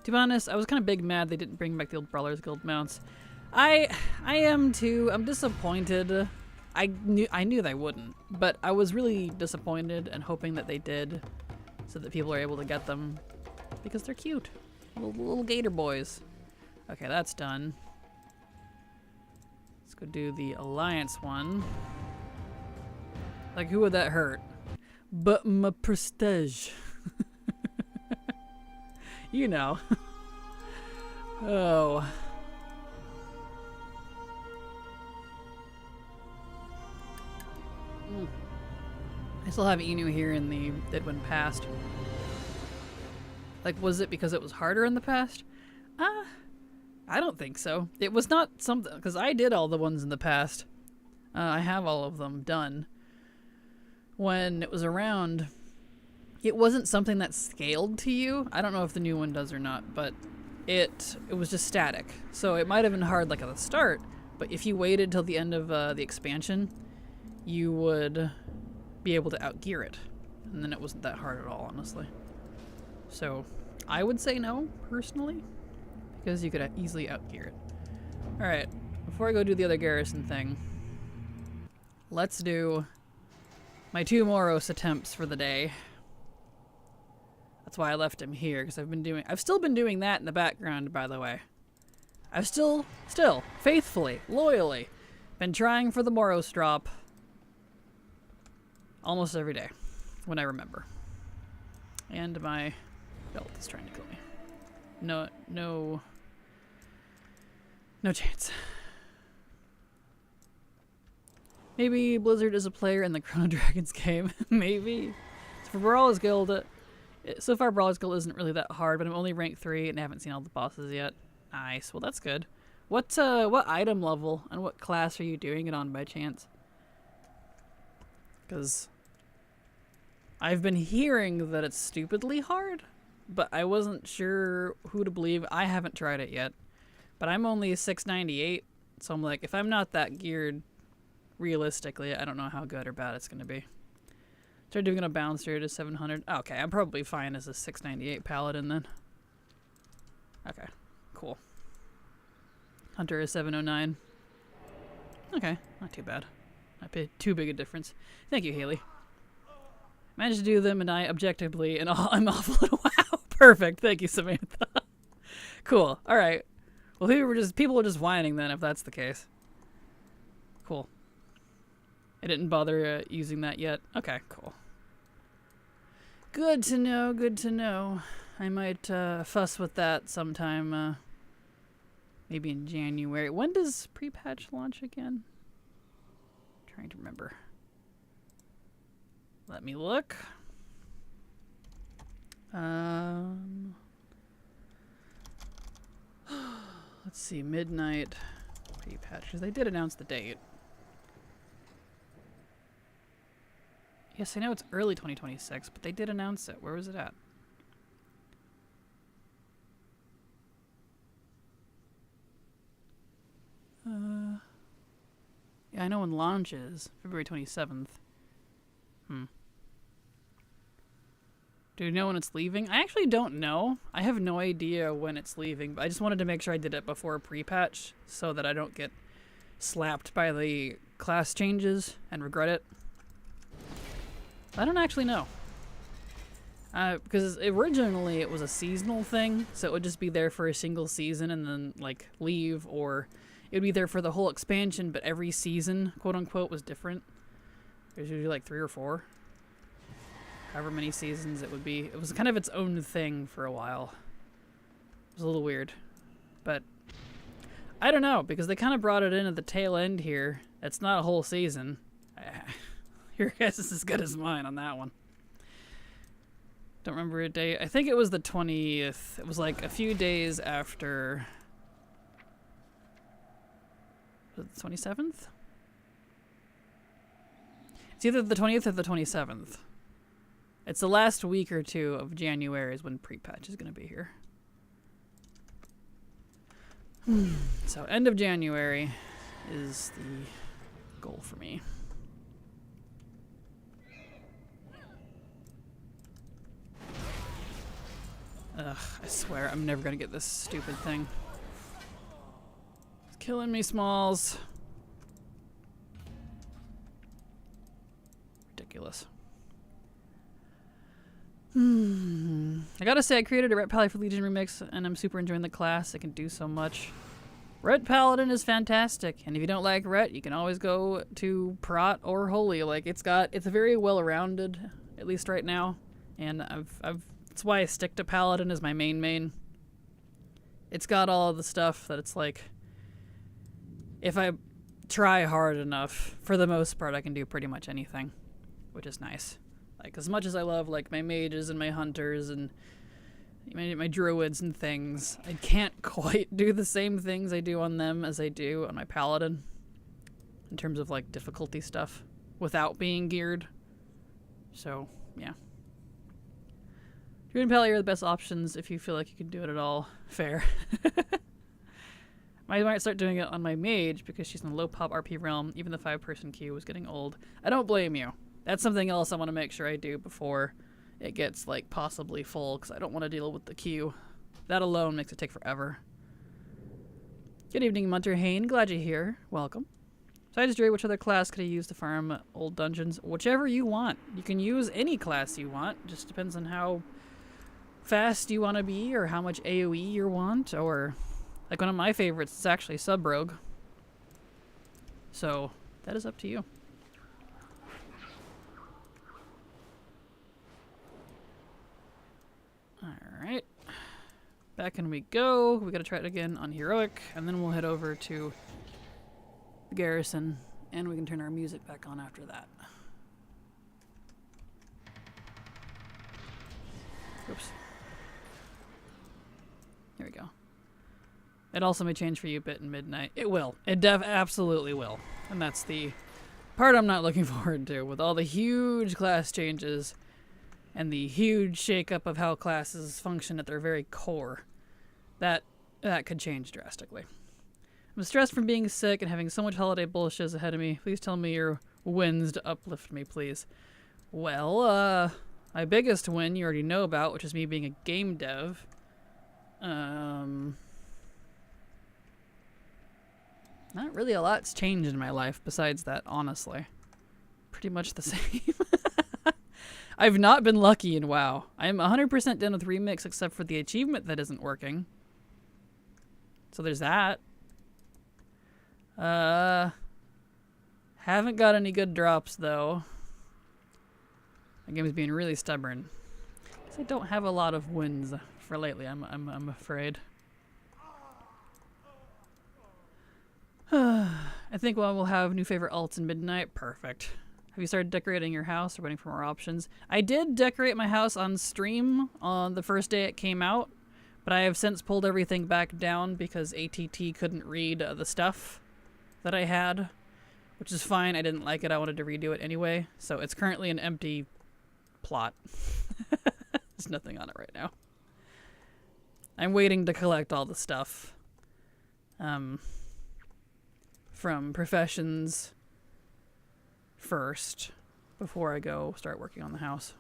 To be honest, I was kind of big mad they didn't bring back the old Brawlers Guild mounts. I am too. I'm disappointed. I knew they wouldn't, but I was really disappointed and hoping that they did so that people are able to get them because they're cute. Little gator boys. Okay, that's done. Let's go do the Alliance one. Like, who would that hurt? But my prestige. You know. Oh. I still have Inu here in the Deadwind past. Like, was it because it was harder in the past? I don't think so. It was not something, because I did all the ones in the past. I have all of them done. When it was around, it wasn't something that scaled to you. I don't know if the new one does or not, but it was just static. So it might have been hard like at the start, but if you waited till the end of the expansion, you would be able to outgear it. And then it wasn't that hard at all, honestly. So I would say no, personally, because you could easily outgear it. Alright, before I go do the other garrison thing, let's do my 2 Moros attempts for the day. That's why I left him here, because I've still been doing that in the background, by the way. I've still, faithfully, loyally, been trying for the Moros drop almost every day, when I remember. And my belt is trying to kill me. No chance. Maybe Blizzard is a player in the Chrono Dragons game. Maybe. So for Brawlers Guild, so far Brawlers Guild isn't really that hard, but I'm only rank 3 and I haven't seen all the bosses yet. Nice. Well, that's good. What item level and what class are you doing it on by chance? Because I've been hearing that it's stupidly hard, but I wasn't sure who to believe. I haven't tried it yet, but I'm only 698, so I'm like, if I'm not that geared, realistically, I don't know how good or bad it's going to be. Start doing a bouncer to 700. Okay, I'm probably fine as a 698 paladin then. Okay, cool. Hunter is 709. Okay, not too bad. Not too big a difference. Thank you, Haley. Managed to do them, and I objectively, and I'm off a little. Wow, perfect. Thank you, Samantha. Cool. All right. Well, people were just whining then, if that's the case. Cool. I didn't bother using that yet. Okay, cool. Good to know, good to know. I might fuss with that sometime, maybe in January. When does pre-patch launch again? I'm trying to remember. Let me look. Let's see, midnight pre-patch, because they did announce the date. Yes, I know it's early 2026, but they did announce it. Where was it at? Yeah, I know when launch is. February 27th. Do you know when it's leaving? I actually don't know. I have no idea when it's leaving, but I just wanted to make sure I did it before pre-patch so that I don't get slapped by the class changes and regret it. I don't actually know. Because originally it was a seasonal thing, so it would just be there for a single season and then, like, leave, or it would be there for the whole expansion, but every season, quote-unquote, was different. There's usually, like, 3 or 4. However many seasons it would be. It was kind of its own thing for a while. It was a little weird. But I don't know, because they kind of brought it in at the tail end here. It's not a whole season. Your guess is as good as mine on that one. Don't remember a date. I think it was the 20th. It was like a few days after... Was it the 27th? It's either the 20th or the 27th. It's the last week or two of January is when pre-patch is going to be here. So end of January is the goal for me. Ugh, I swear I'm never going to get this stupid thing. It's killing me, Smalls. Ridiculous. I gotta say, I created a Ret Paladin for Legion remix, and I'm super enjoying the class. It can do so much. Ret Paladin is fantastic, and if you don't like Ret, you can always go to Prot or Holy. Like, it's a very well-rounded, at least right now, and that's why I stick to Paladin as my main. It's got all of the stuff that it's like, if I try hard enough, for the most part, I can do pretty much anything, which is nice. Like, as much as I love, like, my mages and my hunters and my druids and things, I can't quite do the same things I do on them as I do on my paladin in terms of, like, difficulty stuff without being geared. So, yeah. Druid and Pally are the best options if you feel like you can do it at all. Fair. I might start doing it on my mage because she's in a low pop RP realm. Even the 5-person queue was getting old. I don't blame you. That's something else I want to make sure I do before it gets, like, possibly full, because I don't want to deal with the queue. That alone makes it take forever. Good evening, Munter Hain. Glad you're here. Welcome. Besides Druid, which other class could I use to farm old dungeons? Whichever you want. You can use any class you want. Just depends on how fast you want to be, or how much AoE you want, or... Like, one of my favorites is actually Sub-Rogue. So, that is up to you. Alright. Back in we go. We gotta try it again on Heroic, and then we'll head over to the Garrison, and we can turn our music back on after that. Oops. There we go. It also may change for you a bit in midnight. It will. It absolutely will. And that's the part I'm not looking forward to, with all the huge class changes and the huge shakeup of how classes function at their very core. That could change drastically. I'm stressed from being sick and having so much holiday bullshit ahead of me. Please tell me your wins to uplift me, please. Well, my biggest win you already know about, which is me being a game dev. Not really a lot's changed in my life besides that, honestly. Pretty much the same. I've not been lucky in WoW. I'm 100% done with Remix except for the achievement that isn't working. So there's that. Haven't got any good drops though. The game is being really stubborn. I don't have a lot of wins for lately, I'm afraid. I think we'll have new favorite alts in midnight. Perfect. Have you started decorating your house or waiting for more options? I did decorate my house on stream on the first day it came out, but I have since pulled everything back down because ATT couldn't read the stuff that I had, which is fine. I didn't like it. I wanted to redo it anyway. So it's currently an empty plot. There's nothing on it right now. I'm waiting to collect all the stuff from professions first before I go start working on the house.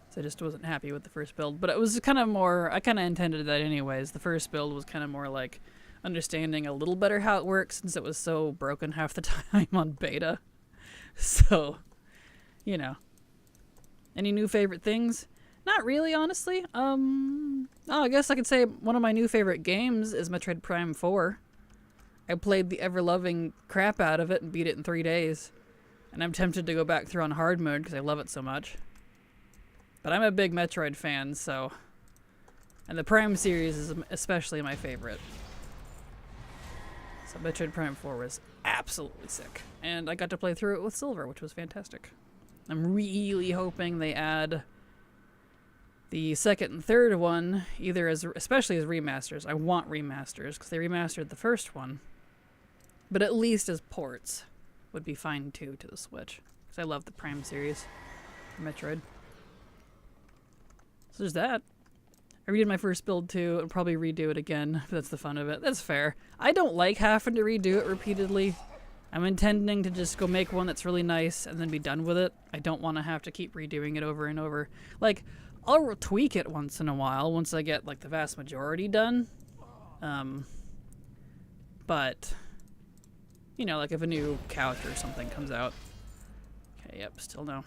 So I just wasn't happy with the first build, but it was kind of more, I kind of intended that anyways. The first build was kind of more like understanding a little better how it works since it was so broken half the time on beta. So, you know. Any new favorite things? Not really, honestly. I guess I could say one of my new favorite games is Metroid Prime 4. I played the ever-loving crap out of it and beat it in 3 days. And I'm tempted to go back through on hard mode because I love it so much. But I'm a big Metroid fan, so... And the Prime series is especially my favorite. So Metroid Prime 4 was absolutely sick. And I got to play through it with Silver, which was fantastic. I'm really hoping they add the second and third one, either especially as remasters. I want remasters because they remastered the first one, but at least as ports would be fine too to the Switch because I love the Prime series for Metroid. So there's that. I redid my first build too and probably redo it again. But that's the fun of it. That's fair. I don't like having to redo it repeatedly. I'm intending to just go make one that's really nice and then be done with it. I don't want to have to keep redoing it over and over. Like, I'll tweak it once in a while once I get, like, the vast majority done. But, you know, like if a new couch or something comes out. Okay, yep, still no.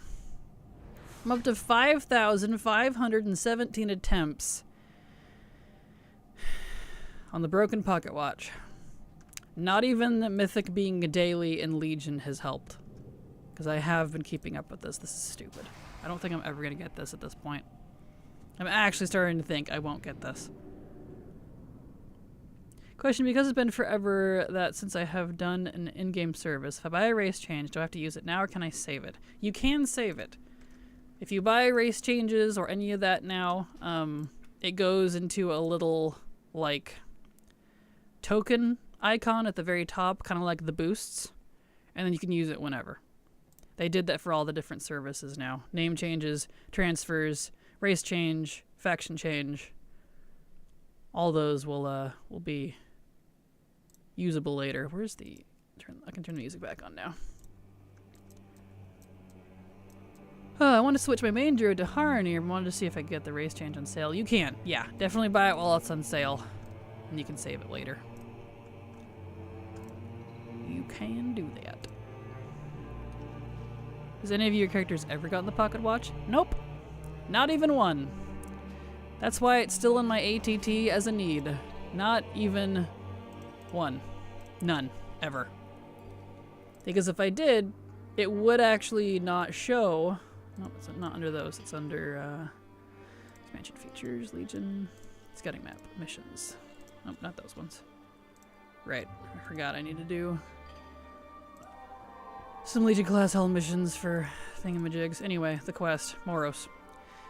I'm up to 5,517 attempts on the broken pocket watch. Not even the Mythic being a daily in Legion has helped. Because I have been keeping up with this. This is stupid. I don't think I'm ever going to get this at this point. I'm actually starting to think I won't get this. Question, because it's been forever that since I have done an in-game service, if I buy a race change, do I have to use it now or can I save it? You can save it. If you buy race changes or any of that now, it goes into a little, like, token icon at the very top, kind of like the boosts, and then you can use it whenever. They did that for all the different services now. Name changes, transfers, race change, faction change. All those will be usable later. Where's the... I can turn the music back on now. I want to switch my main druid to Harney. I wanted to see if I could get the race change on sale. You can. Yeah, definitely buy it while it's on sale. And you can save it later. You can do that. Has any of your characters ever gotten the pocket watch? Nope. Not even one. That's why it's still in my ATT as a need. Not even one. None. Ever. Because if I did, it would actually not show... No, it's not under those. It's under expansion features, Legion, scouting map, missions. Nope, not those ones. Right, I forgot I need to do some Legion class hell missions for thingamajigs. Anyway, the quest, Moros.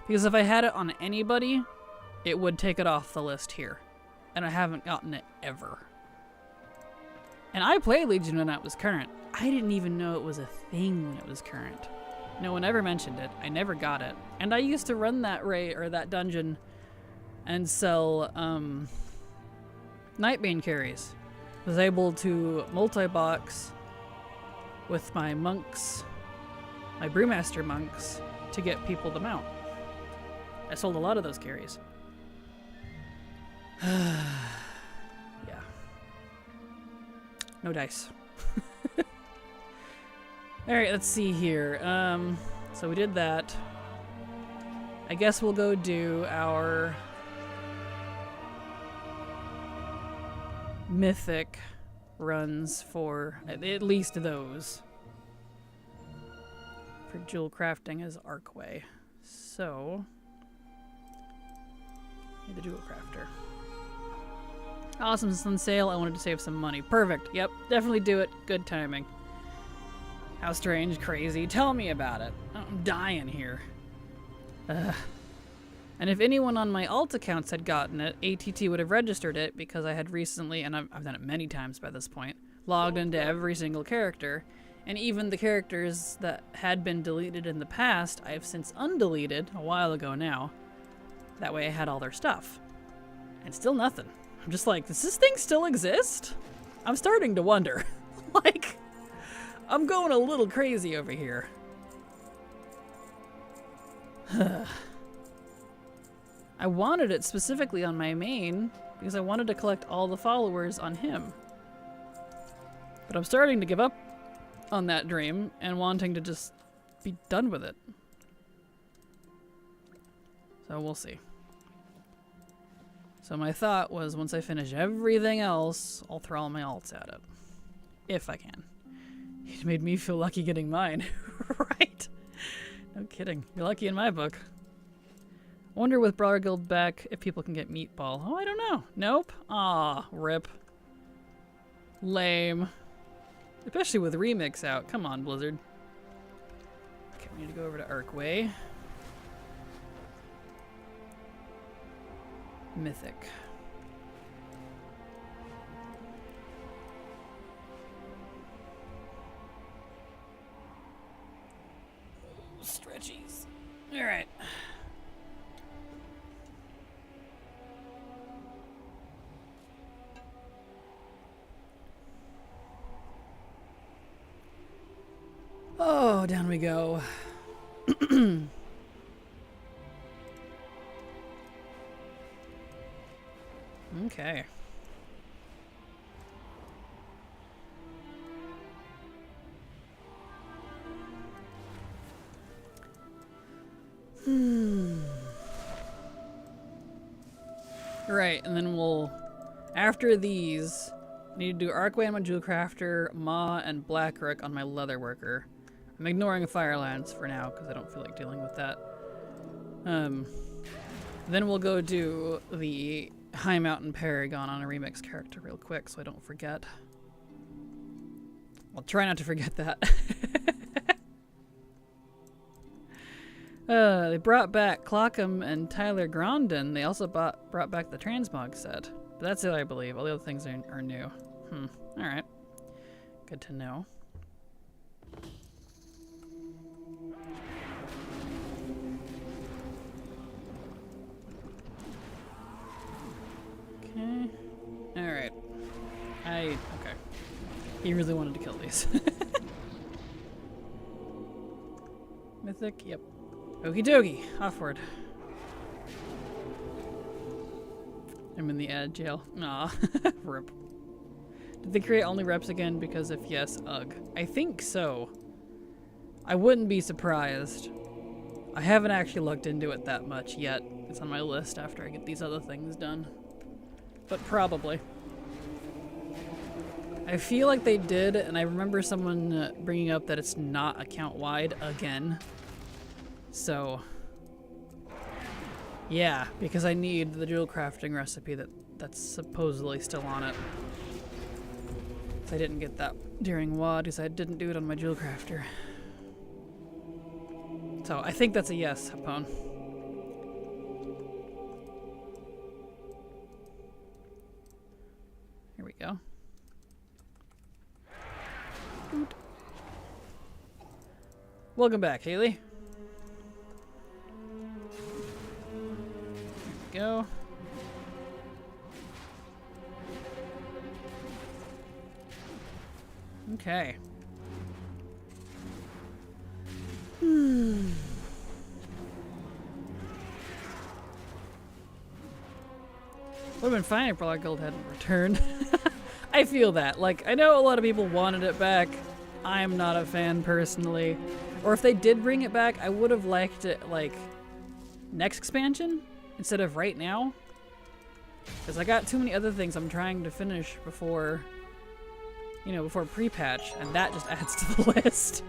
Because if I had it on anybody, it would take it off the list here. And I haven't gotten it ever. And I played Legion when it was current. I didn't even know it was a thing when it was current. No one ever mentioned it. I never got it. And I used to run that raid or that dungeon and sell Nightbane carries. Was able to multi-box with my monks, my Brewmaster monks, to get people to mount. I sold a lot of those carries. Yeah. No dice. Alright, let's see here. So we did that. I guess we'll go do our mythic runs for at least those. For jewel crafting as Arcway. So, need the jewel crafter. Awesome, it's on sale. I wanted to save some money. Perfect. Yep, definitely do it. Good timing. How strange, crazy. Tell me about it. I'm dying here. Ugh. And if anyone on my alt accounts had gotten it, ATT would have registered it because I had recently, and I've done it many times by this point, logged into every single character. And even the characters that had been deleted in the past, I have since undeleted a while ago now. That way I had all their stuff. And still nothing. I'm just like, does this thing still exist? I'm starting to wonder. Like, I'm going a little crazy over here. I wanted it specifically on my main because I wanted to collect all the followers on him. But I'm starting to give up on that dream and wanting to just be done with it. So we'll see. So my thought was once I finish everything else, I'll throw all my alts at it. If I can. It made me feel lucky getting mine. Right? No kidding. You're lucky in my book. I wonder with Brawler Guild back if people can get Meatball. Oh, I don't know. Nope. Aw, rip. Lame. Especially with Remix out. Come on, Blizzard. Okay, we need to go over to Arcway. Mythic. Stretchies. Alright. Oh, down we go. Okay. Right, and then we'll, after these, I need to do Arcway on my Jewel Crafter, Ma, and Blackrook on my Leather Worker. I'm ignoring Firelands for now because I don't feel like dealing with that. Then we'll go do the High Mountain Paragon on a Remix character real quick so I don't forget. I'll try not to forget that. They brought back Clockham and Tyler Grondin. They also brought back the Transmog set. But that's it, I believe. All the other things are new. Alright. Good to know. Okay. Alright. Okay. He really wanted to kill these. Mythic? Yep. Okie dokie. Offward. I'm in the ad jail. Aw. Rip. Did they create only reps again? Because if yes, ugh. I think so. I wouldn't be surprised. I haven't actually looked into it that much yet. It's on my list after I get these other things done. But probably. I feel like they did, and I remember someone bringing up that it's not account-wide again. So, yeah, because I need the jewel crafting recipe that's supposedly still on it. So I didn't get that during WOD because I didn't do it on my jewel crafter. So I think that's a yes, Hapone. Here we go. Oot. Welcome back, Haley. Go. Okay. Would have been fine if Brawler Guild hadn't returned. I feel that. Like, I know a lot of people wanted it back. I'm not a fan personally. Or if they did bring it back, I would have liked it, like, next expansion instead of right now. Because I got too many other things I'm trying to finish before, you know, before pre-patch, and that just adds to the list.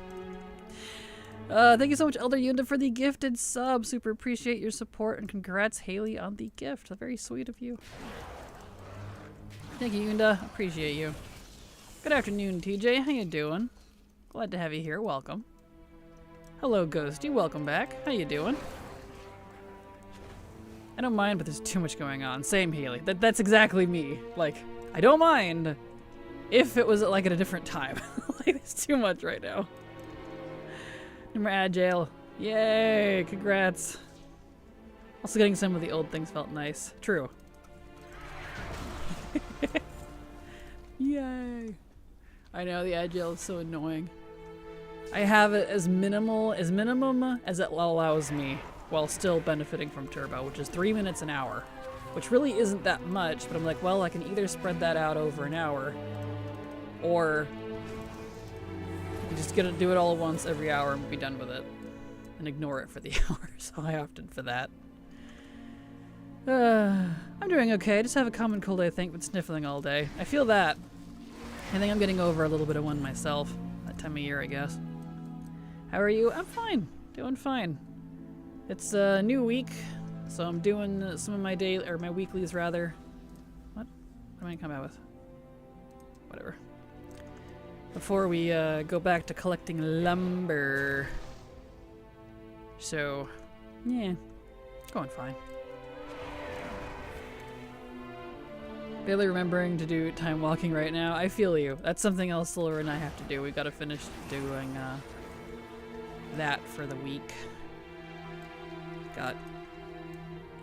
Thank you so much, Elder Yunda, for the gifted sub. Super appreciate your support, and congrats, Haley, on the gift. That's very sweet of you. Thank you, Yunda. Appreciate you. Good afternoon, TJ. How you doing? Glad to have you here. Welcome. Hello, Ghosty. Welcome back. How you doing? I don't mind, but there's too much going on. Same, Haley. That's exactly me. Like, I don't mind if it was like at a different time. Like, there's too much right now. Number Agile. Yay! Congrats. Also, getting some of the old things felt nice. True. Yay! I know the Agile is so annoying. I have it as minimum as it allows me, while still benefiting from Turbo, which is 3 minutes an hour, which really isn't that much, but I'm like, well, I can either spread that out over an hour, or you just gotta do it all at once every hour and be done with it, and ignore it for the hour, so I opted for that. I'm doing okay. I just have a common cold, I think, but sniffling all day. I feel that. I think I'm getting over a little bit of one myself, that time of year, I guess. How are you? I'm fine. Doing fine. It's a new week, so I'm doing some of my daily, or my weeklies rather. What am I coming out with? Whatever. Before we go back to collecting lumber. So, yeah, going fine. Barely remembering to do time walking right now. I feel you. That's something else Silver and I have to do. We gotta finish doing that for the week. Got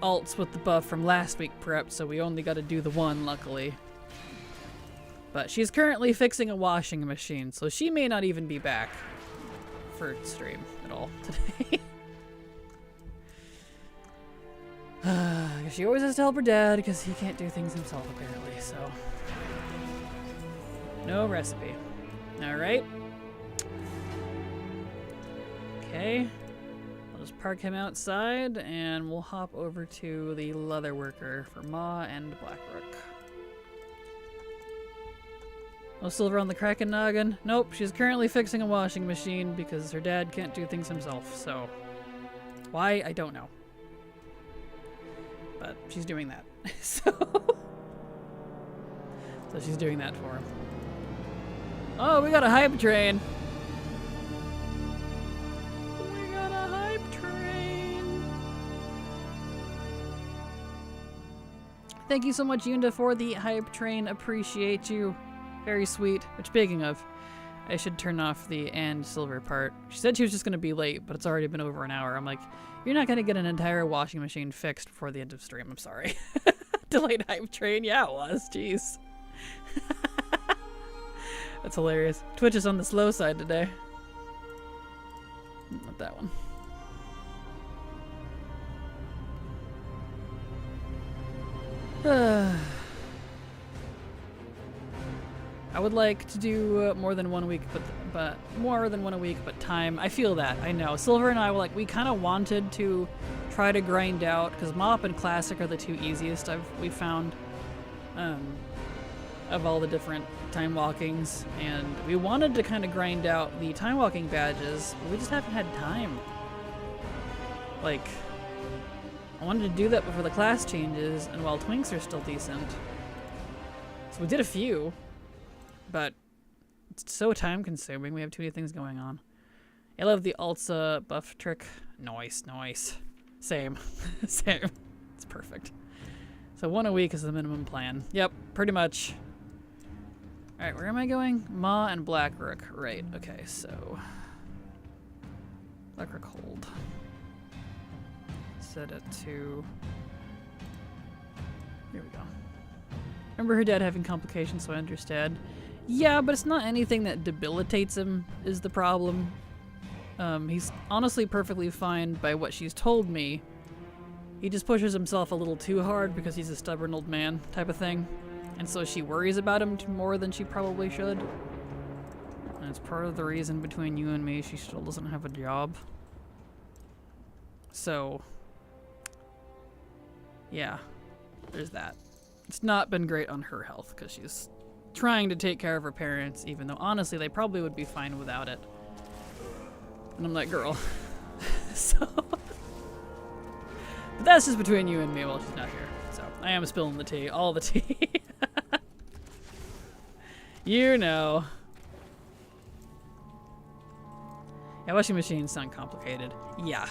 alts with the buff from last week prepped, so we only got to do the one, luckily. But she's currently fixing a washing machine, so she may not even be back for stream at all today. She always has to help her dad because he can't do things himself apparently, so. No recipe. Alright. Okay. I'll just park him outside and we'll hop over to the leather worker for Ma and Blackrook. No silver on the Kraken noggin? Nope, she's currently fixing a washing machine because her dad can't do things himself, so. Why? I don't know. But she's doing that. So she's doing that for him. Oh, we got a hype train. We got a hype train. Thank you so much, Yunda, for the hype train. Appreciate you. Very sweet. Which, speaking of, I should turn off the and silver part. She said she was just going to be late, but it's already been over an hour. I'm like, you're not going to get an entire washing machine fixed before the end of stream. I'm sorry. Delayed hype train. Yeah, it was. Jeez. That's hilarious. Twitch is on the slow side today. Not that one. I would like to do more than 1 week, but more than one a week, but time. I feel that. I know. Silver and I were like, we kind of wanted to try to grind out, because Mop and Classic are the two easiest we found of all the different time walkings, and we wanted to kind of grind out the time walking badges, but we just haven't had time. Like, I wanted to do that before the class changes, and while Twinks are still decent. So we did a few. But it's so time consuming. We have too many things going on. I love the Alza buff trick. Nice, nice. Same. Same. It's perfect. So 1 a week is the minimum plan. Yep, pretty much. Alright, where am I going? Ma and Blackrook. Right, okay, so. Blackrook hold. Set it to. Here we go. Remember her dad having complications, so I understand. Yeah, but it's not anything that debilitates him is the problem. He's honestly perfectly fine by what she's told me. He just pushes himself a little too hard because he's a stubborn old man type of thing. And so she worries about him more than she probably should. And it's part of the reason between you and me she still doesn't have a job. So, yeah, there's that. it's not been great on her health because she's trying to take care of her parents, even though honestly they probably would be fine without it. And I'm like, girl. So, but that's just between you and me while she's not here. So I am spilling the tea, all the tea. You know. Yeah, washing machines sound complicated. Yeah,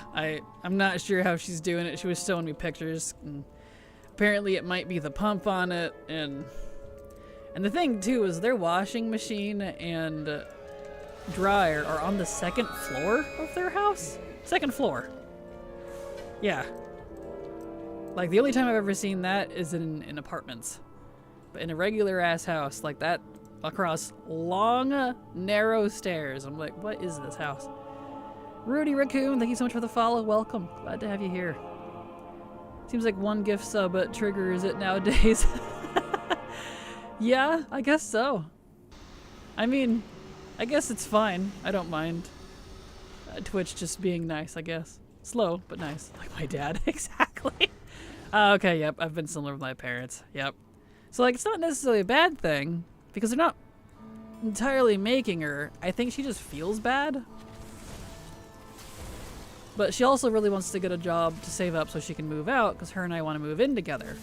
I'm not sure how she's doing it. She was showing me pictures, and apparently it might be the pump on it, and the thing too is their washing machine and dryer are on the second floor of their house. Second floor. Yeah. Like the only time I've ever seen that is in apartments. But in a regular ass house like that, across long, narrow stairs, I'm like, what is this house? Rudy Raccoon, thank you so much for the follow. Welcome. Glad to have you here. Seems like one gift sub triggers it nowadays. Yeah, I guess so. I mean, I guess it's fine. I don't mind. Twitch just being nice, I guess. Slow, but nice. Like my dad. Exactly. Okay, yep. I've been similar with my parents. Yep. So, like, it's not necessarily a bad thing, because they're not entirely making her. I think she just feels bad. But she also really wants to get a job to save up so she can move out, because her and I want to move in together.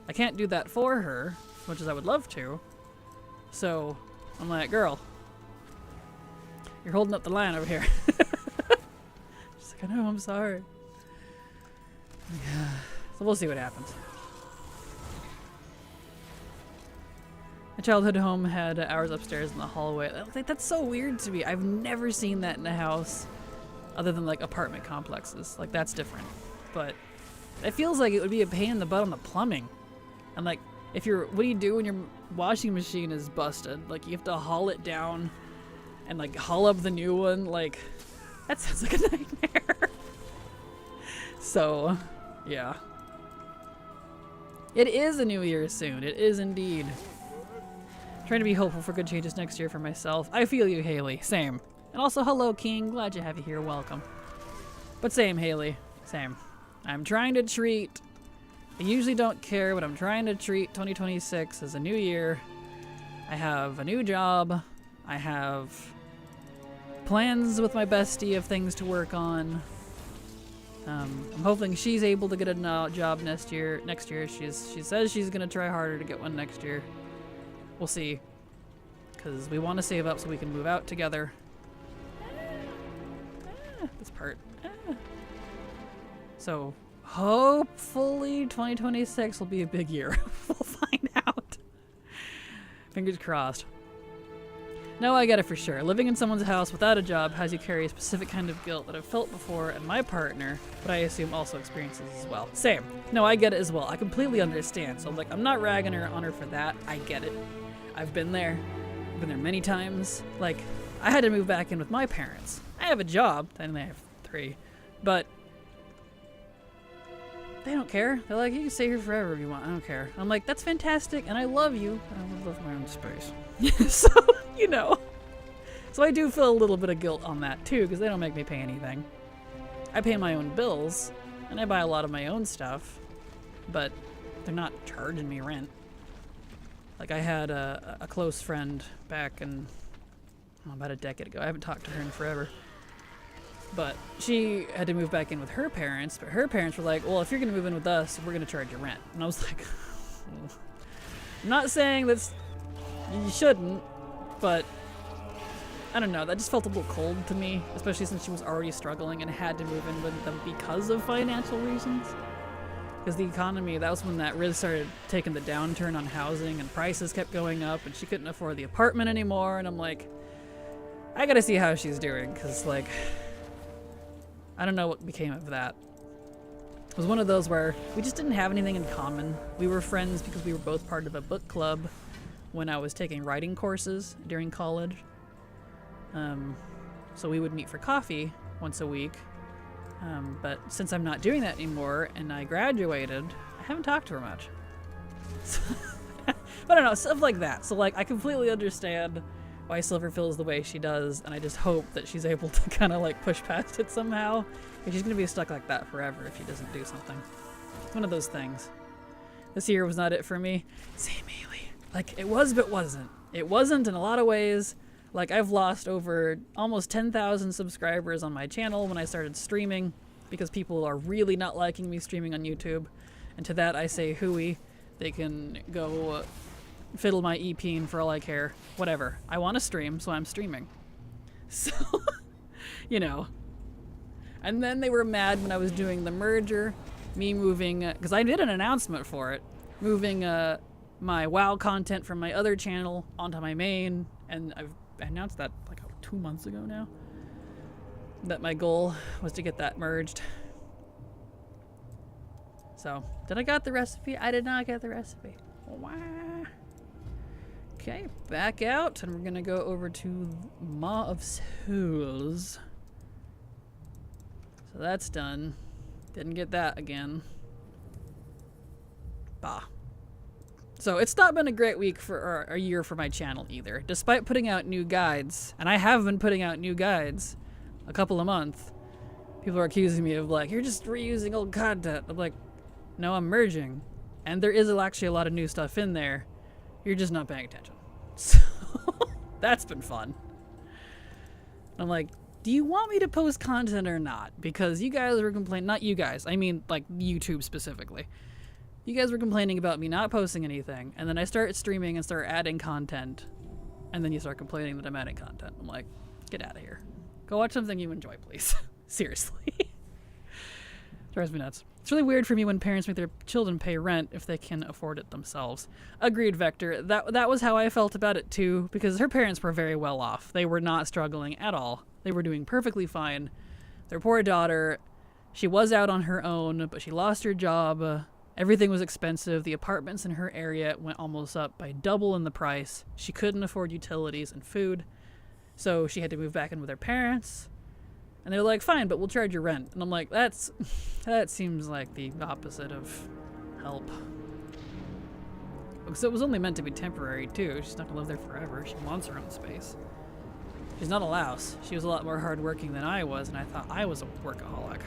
I can't do that for her, as much as I would love to. So, I'm like, girl, you're holding up the line over here. She's like, I know, I'm sorry. Yeah. So we'll see what happens. My childhood home had hours upstairs in the hallway. Like, that's so weird to me. I've never seen that in a house other than like apartment complexes. Like, that's different. But it feels like it would be a pain in the butt on the plumbing. And like, what do you do when your washing machine is busted? Like, you have to haul it down and like haul up the new one. Like, that sounds like a nightmare. So, yeah. It is a new year soon. It is indeed. Trying to be hopeful for good changes next year for myself. I feel you, Haley. Same. And also, hello, King. Glad to have you here. Welcome. But same, Haley. Same. I'm trying to treat... I usually don't care, but I'm trying to treat 2026 as a new year. I have a new job. I have plans with my bestie of things to work on. I'm hoping she's able to get a job next year. She says she's going to try harder to get one next year. We'll see. Because we want to save up so we can move out together. This part. So, hopefully 2026 will be a big year. We'll find out. Fingers crossed. No, I get it for sure. Living in someone's house without a job has you carry a specific kind of guilt that I've felt before, and my partner, but I assume also experiences as well. Same. No, I get it as well. I completely understand. So, like, I'm not ragging on her for that. I get it. I've been there. I've been there many times. Like, I had to move back in with my parents. I have a job, and I have 3, but they don't care. They're like, you can stay here forever if you want. I don't care. I'm like, that's fantastic, and I love you, but I would love my own space. So, you know. So I do feel a little bit of guilt on that, too, because they don't make me pay anything. I pay my own bills, and I buy a lot of my own stuff, but they're not charging me rent. Like, I had a close friend back in, about a decade ago. I haven't talked to her in forever. But she had to move back in with her parents, but her parents were like, well, if you're going to move in with us, we're going to charge you rent. And I was like, I'm not saying that you shouldn't, but I don't know. That just felt a little cold to me, especially since she was already struggling and had to move in with them because of financial reasons. Because the economy, that was when that really started taking the downturn on housing and prices kept going up and she couldn't afford the apartment anymore. And I'm like, I got to see how she's doing because, like, I don't know what became of that. It was one of those where we just didn't have anything in common. We were friends because we were both part of a book club when I was taking writing courses during college. So we would meet for coffee once a week. But since I'm not doing that anymore and I graduated, I haven't talked to her much. But I don't know, stuff like that. So, like, I completely understand why Silver feels the way she does, and I just hope that she's able to kind of like push past it somehow. Because she's going to be stuck like that forever if she doesn't do something. It's one of those things. This year was not it for me. Same, Haley. Like, it was, but wasn't. It wasn't in a lot of ways. Like, I've lost over almost 10,000 subscribers on my channel when I started streaming because people are really not liking me streaming on YouTube. And to that I say hooey. They can go fiddle my EP for all I care. Whatever. I want to stream, so I'm streaming. So, you know. And then they were mad when I was doing the merger. Me moving, because I did an announcement for it. Moving my WoW content from my other channel onto my main. And I announced that like 2 months ago now. That my goal was to get that merged. So, did I get the recipe? I did not get the recipe. Wow. Okay, back out, and we're gonna go over to Maw of Souls. So that's done. Didn't get that again. Bah. So it's not been a great week or a year for my channel either. Despite putting out new guides, and I have been putting out new guides a couple a month, people are accusing me of like, you're just reusing old content. I'm like, no, I'm merging. And there is actually a lot of new stuff in there. You're just not paying attention. So that's been fun. I'm like, do you want me to post content or not? Because you guys were complaining, not you guys, I mean like YouTube specifically. You guys were complaining about me not posting anything, and then I start streaming and start adding content, and then you start complaining that I'm adding content. I'm like, get out of here. Go watch something you enjoy, please. Seriously. Drives me nuts. It's really weird for me when parents make their children pay rent if they can afford it themselves. Agreed, Vector. That was how I felt about it too, because her parents were very well off. They were not struggling at all. They were doing perfectly fine. Their poor daughter, she was out on her own, but she lost her job. Everything was expensive. The apartments in her area went almost up by double in the price. She couldn't afford utilities and food, so she had to move back in with her parents. And they're like, fine, but we'll charge your rent. And I'm like, that seems like the opposite of help. So it was only meant to be temporary, too. She's not going to live there forever. She wants her own space. She's not a louse. She was a lot more hardworking than I was, and I thought I was a workaholic.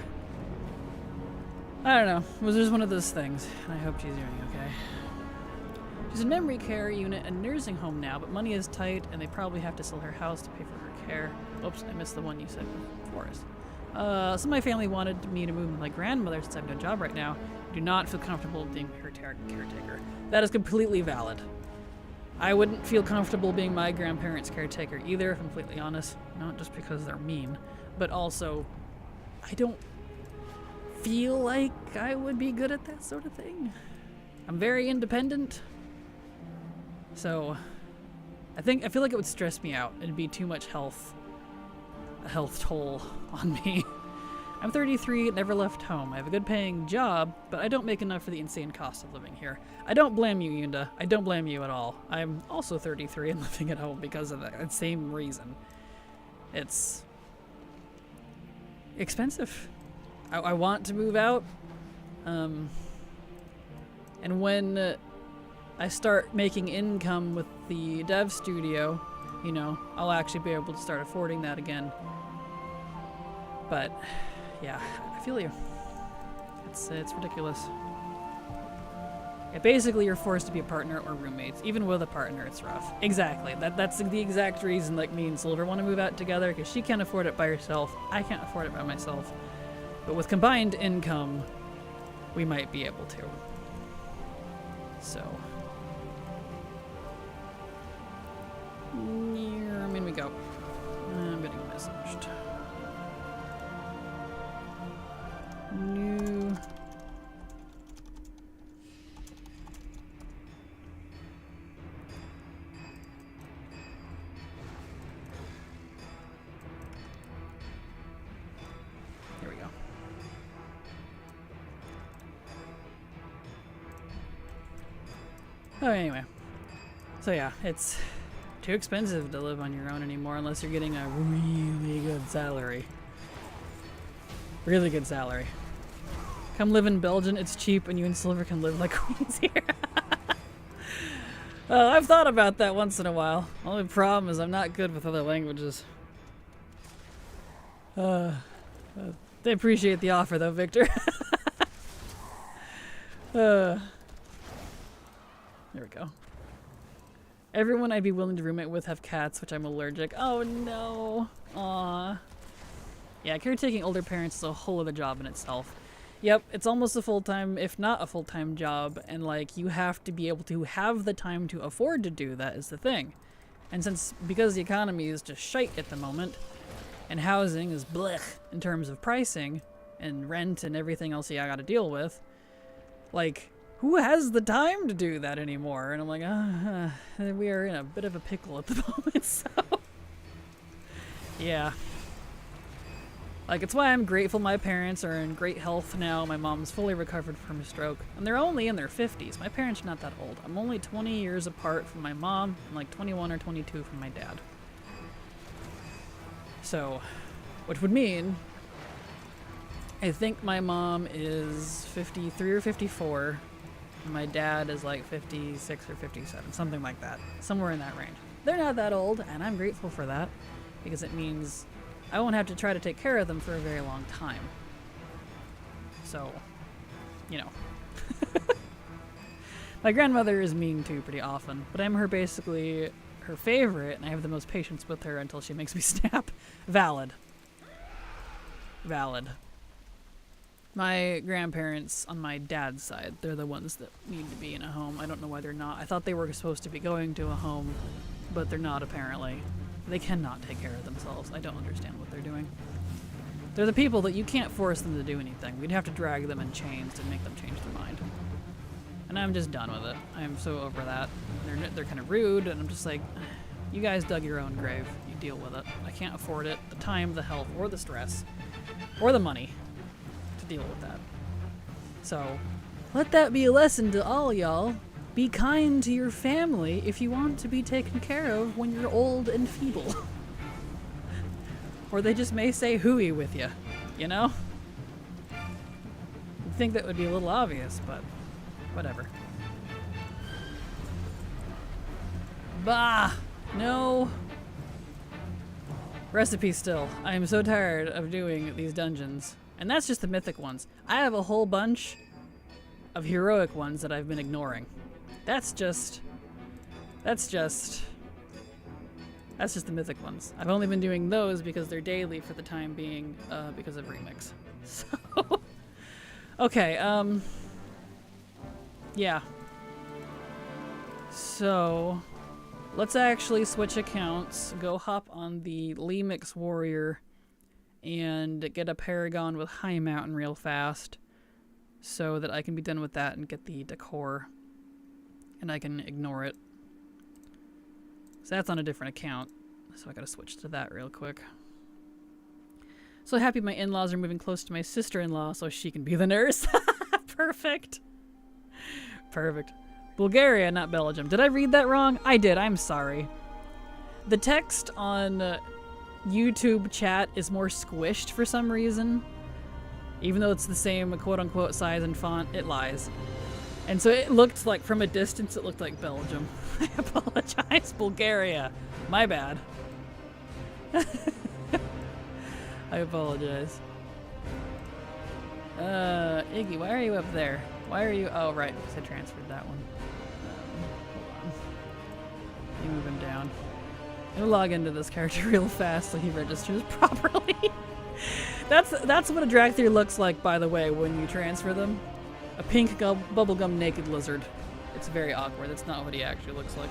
I don't know. It was just one of those things, and I hope she's doing okay. She's in memory care unit and nursing home now, but money is tight, and they probably have to sell her house to pay for her care. Oops, I missed the one you said before us. Some of my family wanted me to move with my grandmother since I have no job right now. I do not feel comfortable being her caretaker. That is completely valid. I wouldn't feel comfortable being my grandparents' caretaker either, if I'm completely honest. Not just because they're mean, but also I don't feel like I would be good at that sort of thing. I'm very independent, so I feel like it would stress me out. It'd be too much a health toll on me. I'm 33, never left home. I have a good paying job, but I don't make enough for the insane cost of living here. I don't blame you, Yunda. I don't blame you at all. I'm also 33 and living at home because of that same reason. It's expensive. I want to move out. And when I start making income with the dev studio, you know, I'll actually be able to start affording that again. But yeah, I feel you. It's ridiculous. Yeah, basically you're forced to be a partner or roommates. Even with a partner, it's rough. Exactly. That's the exact reason like me and Silver want to move out together, because she can't afford it by herself. I can't afford it by myself. But with combined income, we might be able to. So. In we go. I'm getting messaged. New. Here we go. Oh, anyway. So yeah, it's too expensive to live on your own anymore unless you're getting a really good salary. Really good salary. Come live in Belgium, it's cheap, and you and Silver can live like queens here. I've thought about that once in a while. Only problem is I'm not good with other languages. They appreciate the offer though, Victor. There we go. Everyone I'd be willing to roommate with have cats, which I'm allergic. Oh no. Aww. Yeah, caretaking older parents is a whole other job in itself. Yep, it's almost a full-time, if not a full-time job, and like you have to be able to have the time to afford to do that is the thing. And because the economy is just shite at the moment, and housing is blech in terms of pricing, and rent and everything else you gotta deal with, like, who has the time to do that anymore? And I'm like, we are in a bit of a pickle at the moment, so. Yeah. Like, it's why I'm grateful my parents are in great health now. My mom's fully recovered from a stroke. And they're only in their 50s. My parents are not that old. I'm only 20 years apart from my mom and like 21 or 22 from my dad. So, which would mean, I think my mom is 53 or 54. And my dad is like 56 or 57, something like that. Somewhere in that range. They're not that old, and I'm grateful for that. Because it means I won't have to try to take care of them for a very long time. So, you know. My grandmother is mean too pretty often, but I'm basically her favorite, and I have the most patience with her until she makes me snap. Valid. Valid. My grandparents on my dad's side, they're the ones that need to be in a home. I don't know why they're not. I thought they were supposed to be going to a home, but they're not apparently. They cannot take care of themselves. I don't understand what they're doing. They're the people that you can't force them to do anything. We'd have to drag them in chains to make them change their mind. And I'm just done with it. I'm so over that. They're kind of rude, and I'm just like, you guys dug your own grave. You deal with it. I can't afford it. The time, the health, or the stress, or the money to deal with that. So, let that be a lesson to all y'all. Be kind to your family if you want to be taken care of when you're old and feeble. Or they just may say hooey with you, you know? You'd think that would be a little obvious, but whatever. Bah! No! Recipe still. I am so tired of doing these dungeons. And that's just the mythic ones. I have a whole bunch of heroic ones that I've been ignoring. That's just the mythic ones. I've only been doing those because they're daily for the time being, because of remix. So, okay, yeah. So, let's actually switch accounts, go hop on the Lemix Warrior, and get a Paragon with High Mountain real fast, so that I can be done with that and get the decor. And I can ignore it. So that's on a different account. So I gotta switch to that real quick. So happy my in-laws are moving close to my sister-in-law so she can be the nurse. Perfect. Perfect. Bulgaria, not Belgium. Did I read that wrong? I did. I'm sorry. The text on YouTube chat is more squished for some reason. Even though it's the same quote-unquote size and font, it lies. And so it looked like, from a distance, it looked like Belgium. I apologize, Bulgaria. My bad. I apologize. Iggy, why are you up there? Why are you... Oh, right, because I transferred that one. Hold on. Let me move him down. I'm gonna log into this character real fast so he registers properly. That's what a drag through looks like, by the way, when you transfer them. A pink bubblegum naked lizard. It's very awkward. That's not what he actually looks like.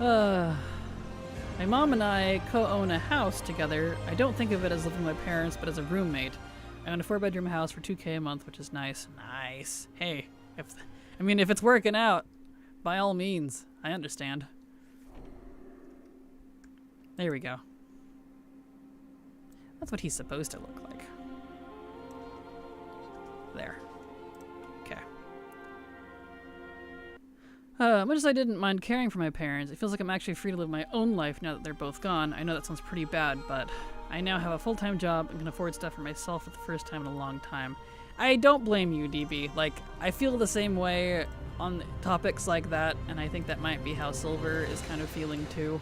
My mom and I co-own a house together. I don't think of it as living with my parents, but as a roommate. I own a 4-bedroom house for $2K a month, which is nice. Nice. Hey, if it's working out, by all means, I understand. There we go. That's what he's supposed to look like. There. Okay. Much as I didn't mind caring for my parents, it feels like I'm actually free to live my own life now that they're both gone. I know that sounds pretty bad, but I now have a full-time job and can afford stuff for myself for the first time in a long time. I don't blame you, DB. Like, I feel the same way on topics like that, and I think that might be how Silver is kind of feeling too.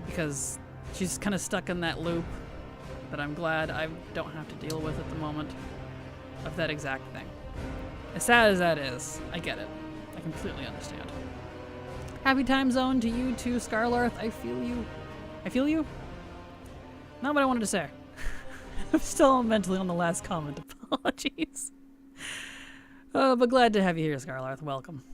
Because she's kind of stuck in that loop that I'm glad I don't have to deal with at the moment. of that exact thing. As sad as that is, I get it. I completely understand. Happy time zone to you too, Scarlarth. I feel you. I feel you? Not what I wanted to say. I'm still mentally on the last comment. Apologies. But glad to have you here, Scarlarth. Welcome.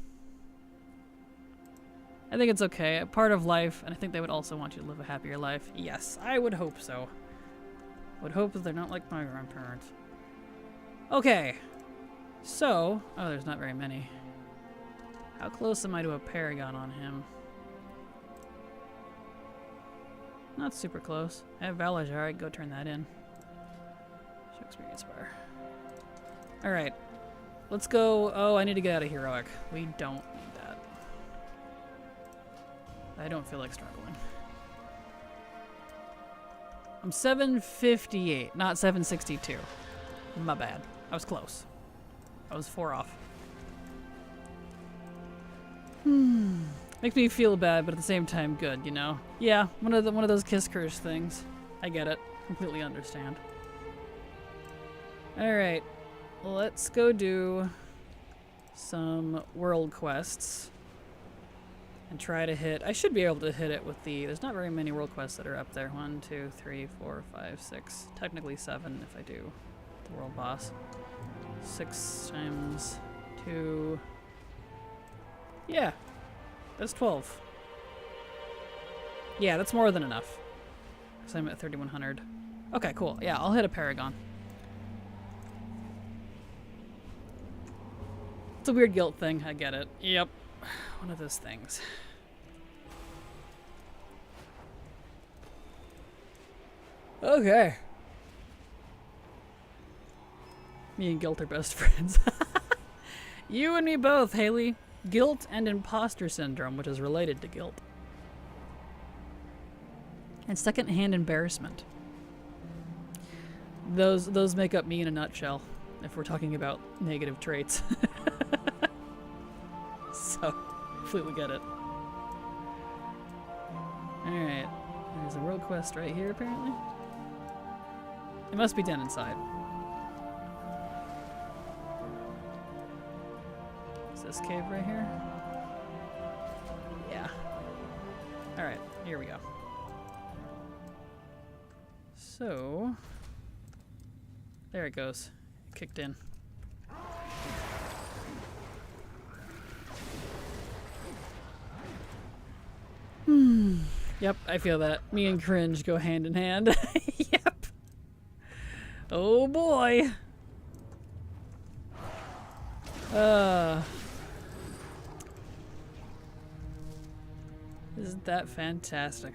I think it's okay. A part of life, and I think they would also want you to live a happier life. Yes, I would hope so. Would hope that they're not like my grandparents. Okay. So, oh, there's not very many. How close am I to a Paragon on him? Not super close. I have Valajar. I can go turn that in. Show experience bar. Alright. Let's go. Oh, I need to get out of Heroic. We don't need that. I don't feel like struggling. I'm 758, not 762. My bad. I was close. I was 4 off. Makes me feel bad, but at the same time good, you know? Yeah, one of those kiss curse things. I get it. Completely understand. Alright. Let's go do some world quests. And try to hit... I should be able to hit it with the... There's not very many world quests that are up there. 1, 2, 3, 4, 5, 6. Technically 7 if I do the world boss. 6 times 2... Yeah. That's 12. Yeah, that's more than enough. So I'm at 3100. Okay, cool. Yeah, I'll hit a Paragon. It's a weird guilt thing. I get it. Yep. One of those things. Okay. Me and Guilt are best friends. You and me both, Haley. Guilt and imposter syndrome, which is related to guilt. And secondhand embarrassment. Those make up me in a nutshell, if we're talking about negative traits. So, completely get it. Alright. There's a world quest right here, apparently. It must be done inside. Is this cave right here? Yeah. Alright, here we go. So... There it goes. It kicked in. Yep, I feel that. Me and cringe go hand in hand. Yep. Oh boy. Isn't that fantastic?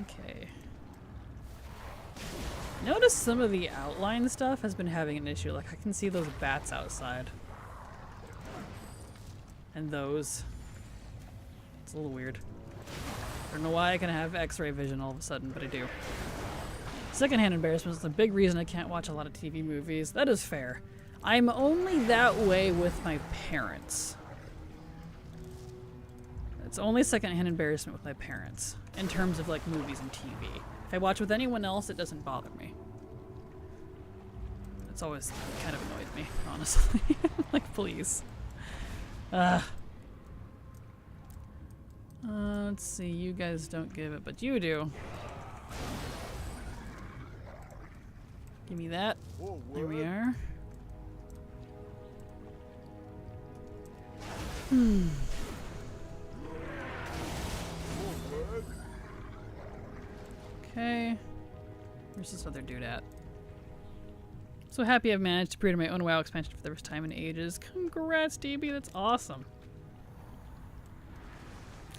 Okay. Notice some of the outline stuff has been having an issue. Like I can see those bats outside. And those. It's a little weird. I don't know why I can have X-ray vision all of a sudden, but I do. Secondhand embarrassment is the big reason I can't watch a lot of TV movies. That is fair. I'm only that way with my parents. It's only secondhand embarrassment with my parents in terms of like movies and TV. If I watch with anyone else, it doesn't bother me. It's always kind of annoyed me, honestly. Like, please. Let's see, you guys don't give it, but you do. Give me that. There we are. Okay. Where's this other dude at? So happy I've managed to pre-order my own WoW expansion for the first time in ages. Congrats, DB, that's awesome.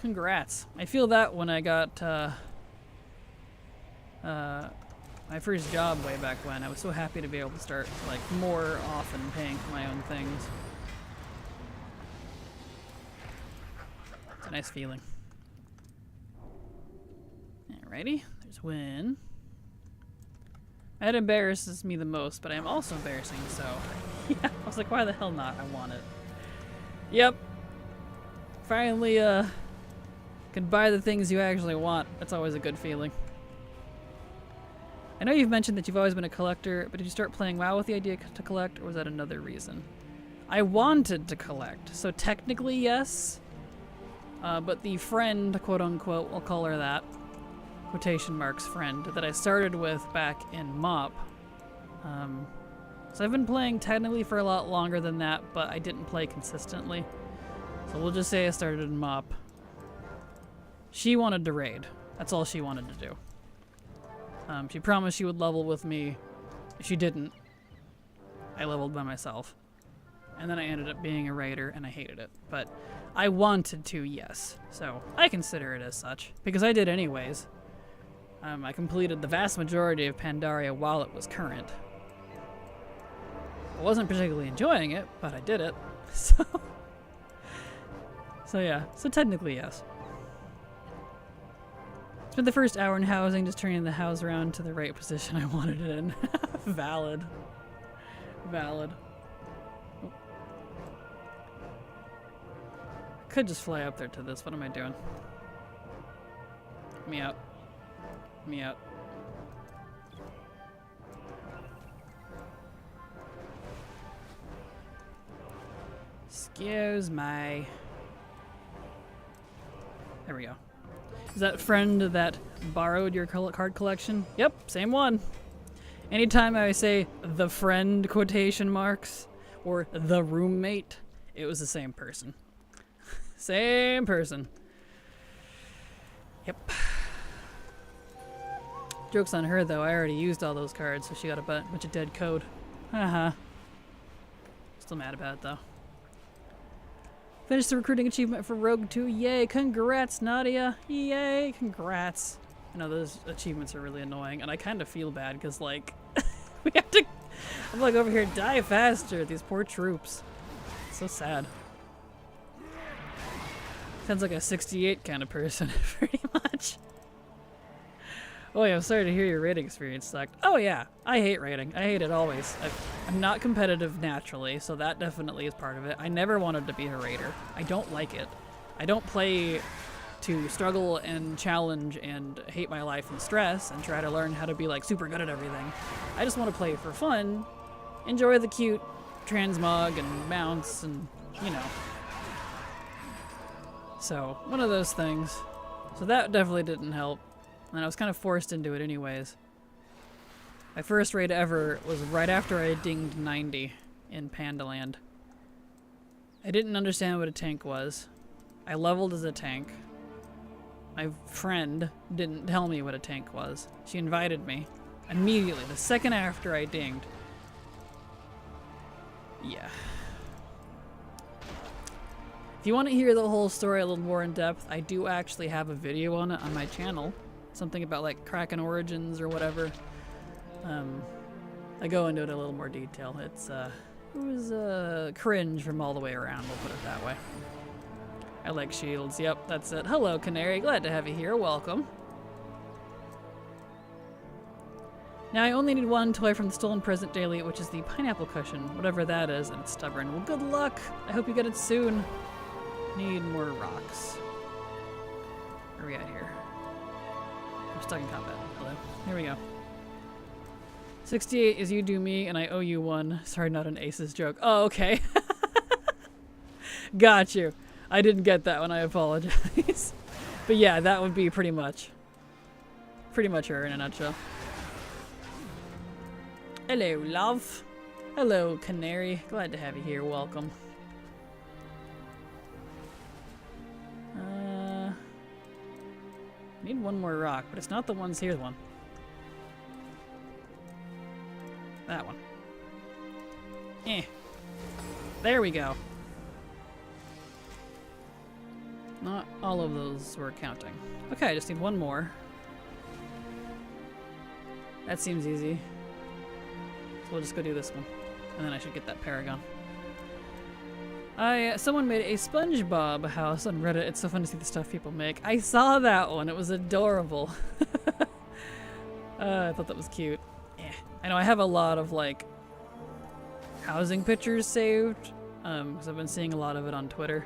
Congrats. I feel that when I got my first job way back when. I was so happy to be able to start like more often paying for my own things. It's a nice feeling. Alrighty, there's Win. That embarrasses me the most, but I'm also embarrassing, so yeah, I was like, why the hell not? I want it. Yep. Finally, can buy the things you actually want. That's always a good feeling. I know you've mentioned that you've always been a collector, but did you start playing WoW with the idea to collect, or was that another reason? I wanted to collect, so technically yes. But the friend, quote unquote, we'll call her that, quotation marks friend, that I started with back in MOP. So I've been playing technically for a lot longer than that, but I didn't play consistently. So we'll just say I started in MOP. She wanted to raid. That's all she wanted to do. She promised she would level with me. She didn't. I leveled by myself. And then I ended up being a raider, and I hated it. But I wanted to, yes. So I consider it as such, because I did anyways. I completed the vast majority of Pandaria while it was current. I wasn't particularly enjoying it, but I did it. So yeah, so technically yes. Spent the first hour in housing just turning the house around to the right position I wanted it in. Valid. Valid. Oh. Could just fly up there to this. What am I doing? Me out. Me out. Excuse me. There we go. Is that friend that borrowed your card collection? Yep, same one. Anytime I say the friend quotation marks or the roommate, it was the same person. Same person. Yep. Joke's on her though, I already used all those cards, so she got a bunch of dead code. Haha. Still mad about it though. Finished the recruiting achievement for Rogue 2. Yay, congrats, Nadia. Yay, congrats. I know those achievements are really annoying, and I kind of feel bad because, like, we have to, I'm like over here, die faster, these poor troops. It's so sad. Sounds like a 68 kind of person, pretty much. Oh yeah, I'm sorry to hear your raiding experience sucked. Oh yeah, I hate raiding. I hate it always. I'm not competitive naturally, so that definitely is part of it. I never wanted to be a raider. I don't like it. I don't play to struggle and challenge and hate my life and stress and try to learn how to be like super good at everything. I just want to play for fun, enjoy the cute transmog and mounts and, you know. So, one of those things. So that definitely didn't help. And I was kind of forced into it anyways. My first raid ever was right after I dinged 90 in Pandaland. I didn't understand what a tank was. I leveled as a tank. My friend didn't tell me what a tank was. She invited me immediately, the second after I dinged. Yeah. If you want to hear the whole story a little more in depth, I do actually have a video on it on my channel. Something about like Kraken origins or whatever. I go into it in a little more detail. It was cringe from all the way around, we'll put it that way. I like shields. Yep, that's it. Hello, Canary. Glad to have you here. Welcome. Now I only need one toy from the Stolen Present Daily, which is the pineapple cushion, whatever that is, and it's stubborn. Well, good luck. I hope you get it soon. Need more rocks. Where are we at here? I'm stuck in combat. Hello. Here we go. 68 is you do me, and I owe you one. Sorry, not an aces joke. Oh, okay. Got you. I didn't get that one. I apologize. But yeah, that would be pretty much her in a nutshell. Hello, love. Hello, Canary. Glad to have you here. Welcome. Need one more rock, but it's not the ones here. One. That one. Eh. There we go. Not all of those were counting. Okay, I just need one more. That seems easy. So we'll just go do this one. And then I should get that Paragon. Someone made a SpongeBob house on Reddit. It's so fun to see the stuff people make. I saw that one. It was adorable. I thought that was cute. Yeah. I know I have a lot of like housing pictures saved because I've been seeing a lot of it on Twitter.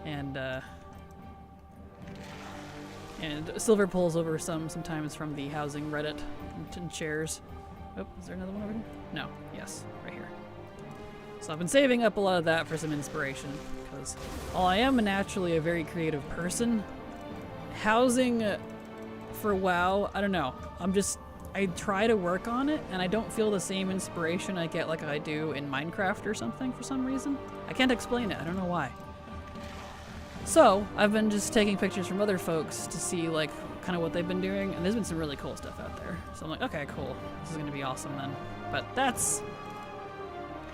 And And silver pulls over sometimes from the housing Reddit and shares. Oh, is there another one over here? No. Yes, right here. So I've been saving up a lot of that for some inspiration, because while I am naturally a very creative person, housing for WoW, I don't know. I try to work on it, and I don't feel the same inspiration I get like I do in Minecraft or something for some reason. I can't explain it. I don't know why. So I've been just taking pictures from other folks to see like kind of what they've been doing, and there's been some really cool stuff out there. So I'm like, okay, cool. This is gonna be awesome then. But that's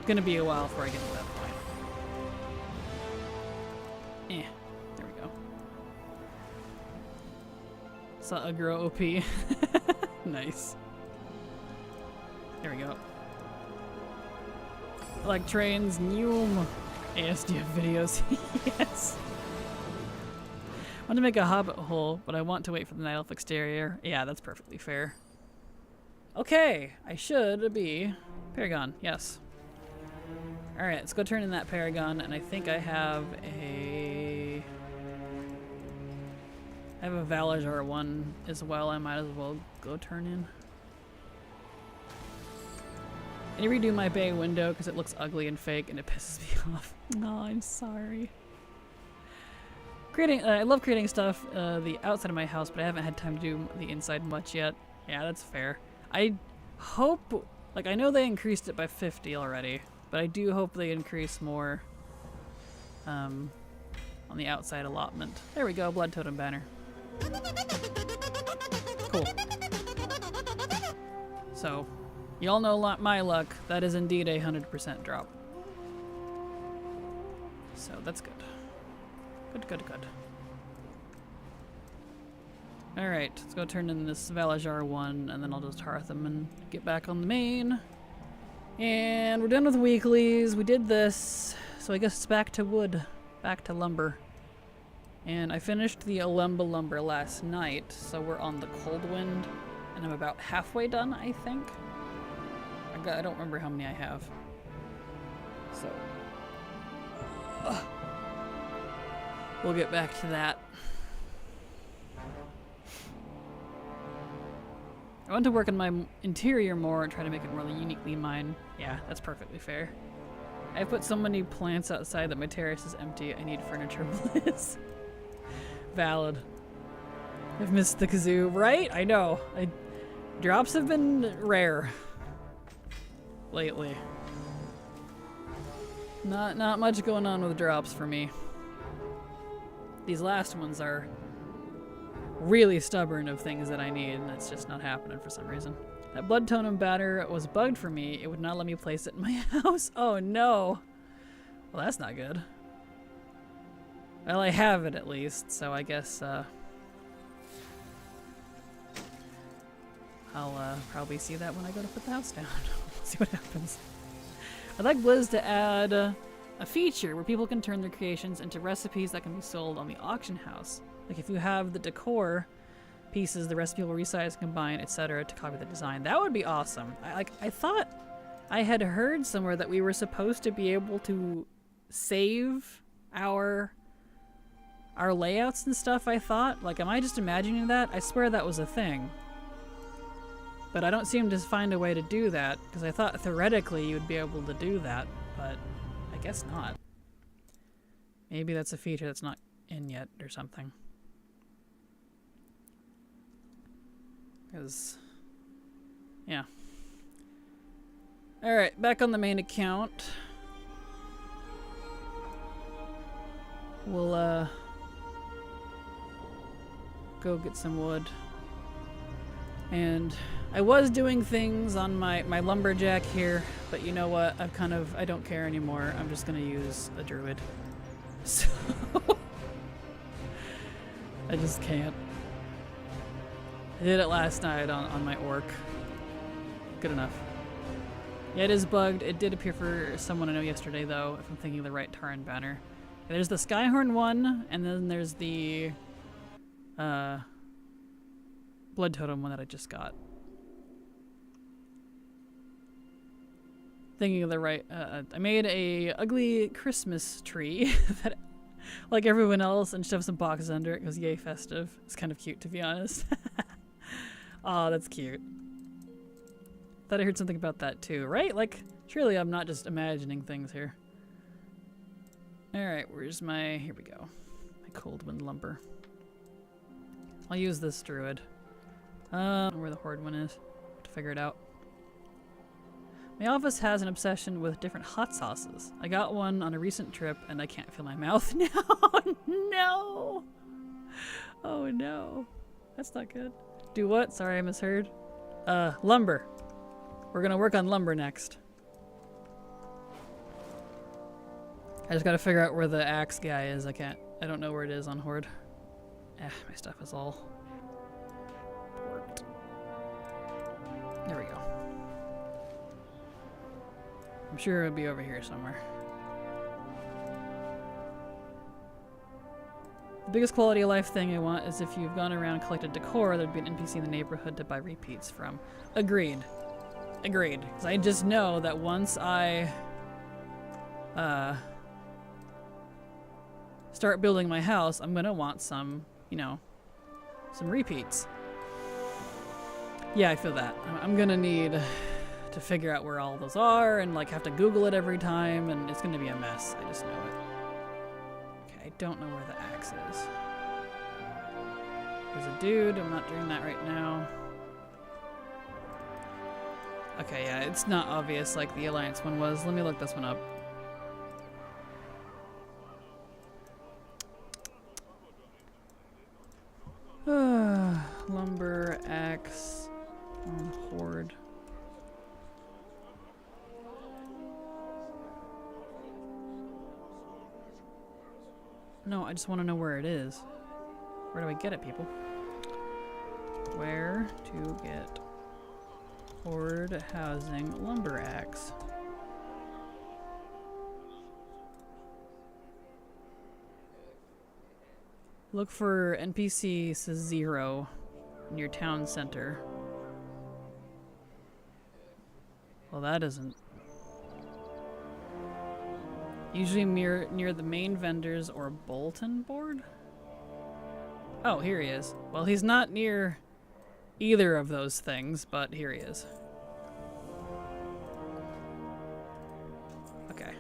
gonna be a while before I get to that point. There we go. Saw a grow OP. Nice. There we go. I like trains, Noom. ASDF videos. Yes. I want to make a hobbit hole, but I want to wait for the night elf exterior. Yeah, that's perfectly fair. Okay, I should be Paragon, yes. Alright, let's go turn in that Paragon, and I think I have a Valajar one as well. I might as well go turn in. I need to redo my bay window because it looks ugly and fake and it pisses me off. Oh, I'm sorry. I love creating stuff the outside of my house, but I haven't had time to do the inside much yet. Yeah, that's fair. I hope, like, I know they increased it by 50 already, but I do hope they increase more on the outside allotment. There we go, Blood Totem banner. Cool. So, y'all know my luck. That is indeed a 100% drop. So that's good. Good. Alright, let's go turn in this Valajar one, and then I'll just hearth them and get back on the main. And we're done with weeklies. We did this, so I guess it's back to wood. Back to lumber. And I finished the Alemba lumber last night, so we're on the Coldwind, and I'm about halfway done, I think. I don't remember how many I have. So... we'll get back to that. I want to work on my interior more and try to make it more uniquely mine. Yeah, that's perfectly fair. I've put so many plants outside that my terrace is empty. I need furniture bliss. Valid. I've missed the kazoo, right? I know. Drops have been rare lately. Not much going on with drops for me. These last ones are really stubborn of things that I need, and it's just not happening for some reason. That blood totem banner was bugged for me. It would not let me place it in my house. Oh no. Well, that's not good. Well, I have it at least, so I guess I'll probably see that when I go to put the house down. See what happens. I'd like Blizz to add a feature where people can turn their creations into recipes that can be sold on the auction house. Like if you have the decor pieces, the recipe will resize, combine, etc. to copy the design. That would be awesome. I thought I had heard somewhere that we were supposed to be able to save our layouts and stuff, I thought. Like, am I just imagining that? I swear that was a thing. But I don't seem to find a way to do that, because I thought theoretically you would be able to do that, but I guess not. Maybe that's a feature that's not in yet or something. Because, yeah. Alright, back on the main account. We'll, go get some wood. And I was doing things on my lumberjack here, but you know what? I don't care anymore. I'm just gonna use a druid. So I just can't. I did it last night on my orc. Good enough. Yeah, it is bugged. It did appear for someone I know yesterday, though, if I'm thinking of the right Taran banner. There's the Skyhorn one, and then there's the Blood Totem one that I just got. Thinking of the right... I made a ugly Christmas tree that like everyone else and shove some boxes under it because yay festive. It's kind of cute, to be honest. Oh, that's cute. Thought I heard something about that too, right? Like, surely I'm not just imagining things here. Alright, where's my... here we go. My Coldwind lumber. I'll use this druid. Where the horde one is. To figure it out. My office has an obsession with different hot sauces. I got one on a recent trip and I can't feel my mouth now. No! Oh no. That's not good. Do what? Sorry, I misheard. Lumber. We're gonna work on lumber next. I just gotta figure out where the axe guy is. I don't know where it is on Horde. My stuff is all warped. There we go. I'm sure it'll be over here somewhere. The biggest quality of life thing I want is if you've gone around and collected decor, there'd be an NPC in the neighborhood to buy repeats from. Agreed. Agreed. Because I just know that once I start building my house, I'm gonna want some, you know, some repeats. Yeah, I feel that. I'm gonna need to figure out where all those are and like have to Google it every time, and it's gonna be a mess. I just know it. Okay, I don't know where the axe is. There's a dude. I'm not doing that right now. Okay, yeah, it's not obvious like the Alliance one was. Let me look this one up. Lumber, axe, horde. No, I just want to know where it is. Where do I get it, people? Where to get horde housing lumber axe? Look for NPC says 0 near town center. Well, that isn't. Usually near the main vendors or bulletin board? Oh, here he is. Well, he's not near either of those things, but here he is. Okay.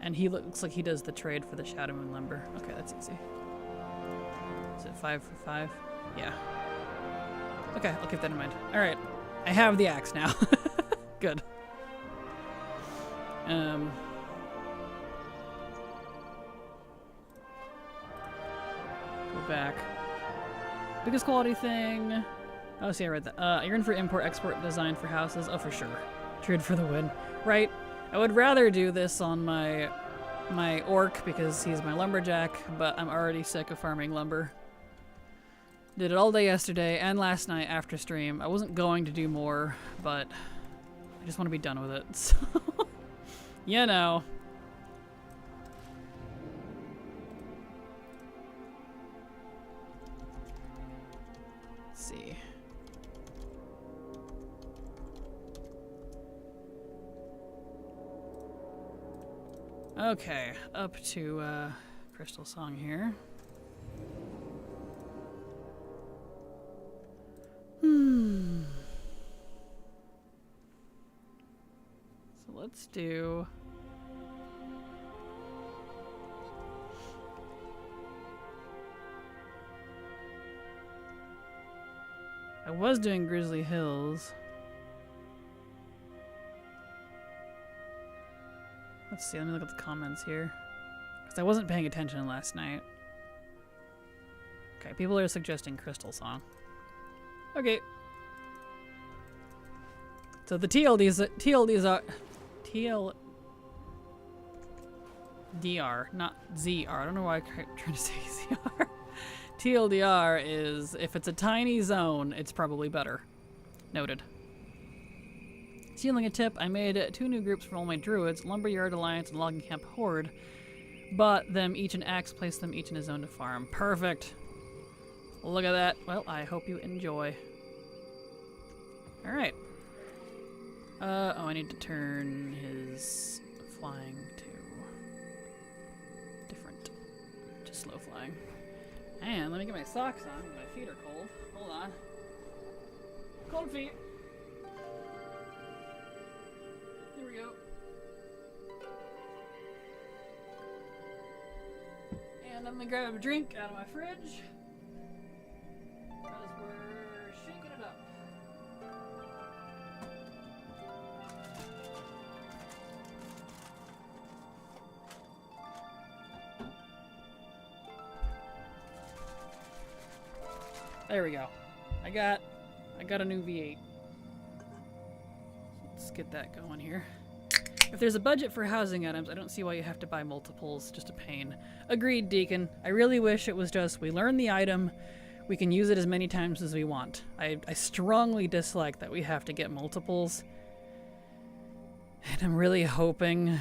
And he looks like he does the trade for the Shadow Moon lumber. Okay, that's easy. Is it 5 for 5? Yeah. Okay, I'll keep that in mind. Alright. I have the axe now. Good. Go back. Biggest quality thing. Oh, see, I read that. You're in for import-export design for houses. Oh, for sure. Trade for the win. Right. I would rather do this on my orc because he's my lumberjack, but I'm already sick of farming lumber. Did it all day yesterday and last night after stream. I wasn't going to do more, but I just want to be done with it. So, you know. Let's see. Okay, up to Crystal Song here. So let's do... I was doing Grizzly Hills. Let's see, let me look at the comments here. Because I wasn't paying attention last night. Okay, people are suggesting Crystal Song. Okay. So the TLDs are TLDR, not ZR. I don't know why I'm trying to say ZR. TLDR is if it's a tiny zone, it's probably better. Noted. Stealing a tip, I made 2 new groups for all my druids, Lumberyard Alliance and Logging Camp Horde. Bought them each an axe, placed them each in a zone to farm. Perfect. Look at that. Well, I hope you enjoy. Alright. Oh, I need to turn his flying to different. slow flying. And let me get my socks on. My feet are cold. Hold on. Cold feet. Here we go. And I'm gonna grab a drink out of my fridge. Because we're shaking it up. There we go. I got a new V8. Let's get that going here. If there's a budget for housing items, I don't see why you have to buy multiples. Just a pain. Agreed, Deacon. I really wish it was just we learn the item, we can use it as many times as we want. I strongly dislike that we have to get multiples. And I'm really hoping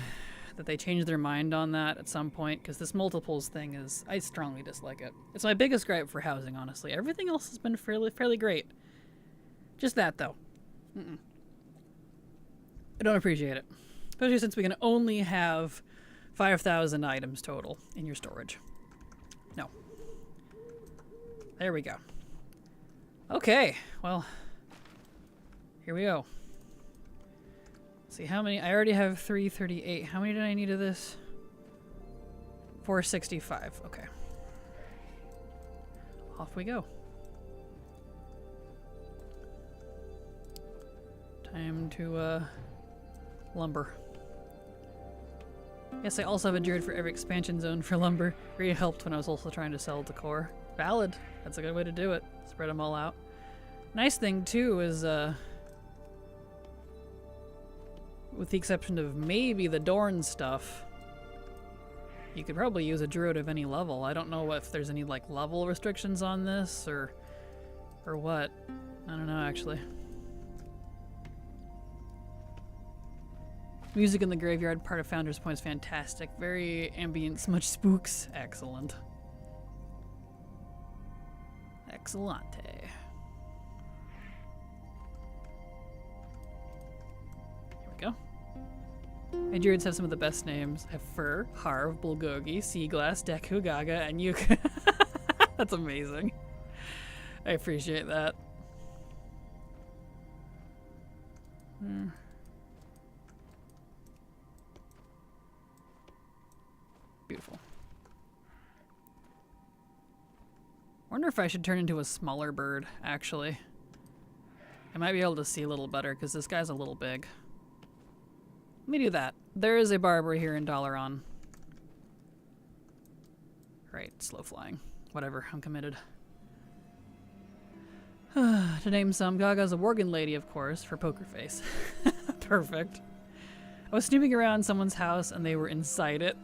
that they change their mind on that at some point, because this multiples thing is, I strongly dislike it. It's my biggest gripe for housing, honestly. Everything else has been fairly great. Just that, though. I don't appreciate it. Especially since we can only have 5,000 items total in your storage. No. There we go. Okay, well, here we go. See how many, I already have 338. How many did I need of this? 465, okay. Off we go. Time to, lumber. Yes, I also have a druid for every expansion zone for lumber. Really helped when I was also trying to sell decor. Valid. That's a good way to do it. Spread them all out. Nice thing, too, is, with the exception of maybe the Dorn stuff, you could probably use a druid of any level. I don't know if there's any, like, level restrictions on this, or what. I don't know, actually. Music in the graveyard, part of Founder's Point, is fantastic. Very ambient, much spooks. Excellent. Excellente. Here we go. My druids have some of the best names. I have Fur, Harv, Bulgogi, Seaglass, Deku, Gaga, and Yuka. That's amazing. I appreciate that. Beautiful. Wonder if I should turn into a smaller bird, actually. I might be able to see a little better, because this guy's a little big. Let me do that. There is a barber here in Dalaran. Right, slow flying. Whatever, I'm committed. To name some, Gaga's a Worgen lady, of course, for Poker Face. Perfect. I was snooping around someone's house and they were inside it.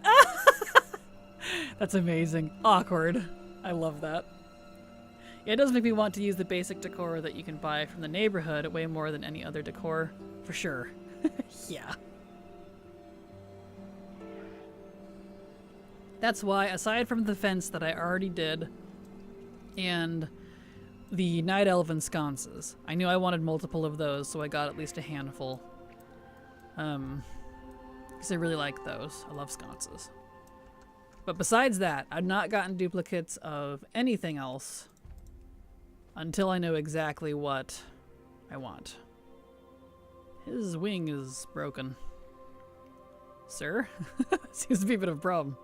That's amazing. Awkward. I love that. Yeah, it does make me want to use the basic decor that you can buy from the neighborhood way more than any other decor. For sure. Yeah. That's why, aside from the fence that I already did, and the Night Elven sconces, I knew I wanted multiple of those, so I got at least a handful. Because I really like those. I love sconces. But besides that, I've not gotten duplicates of anything else until I know exactly what I want. His wing is broken. Sir? Seems to be a bit of a problem.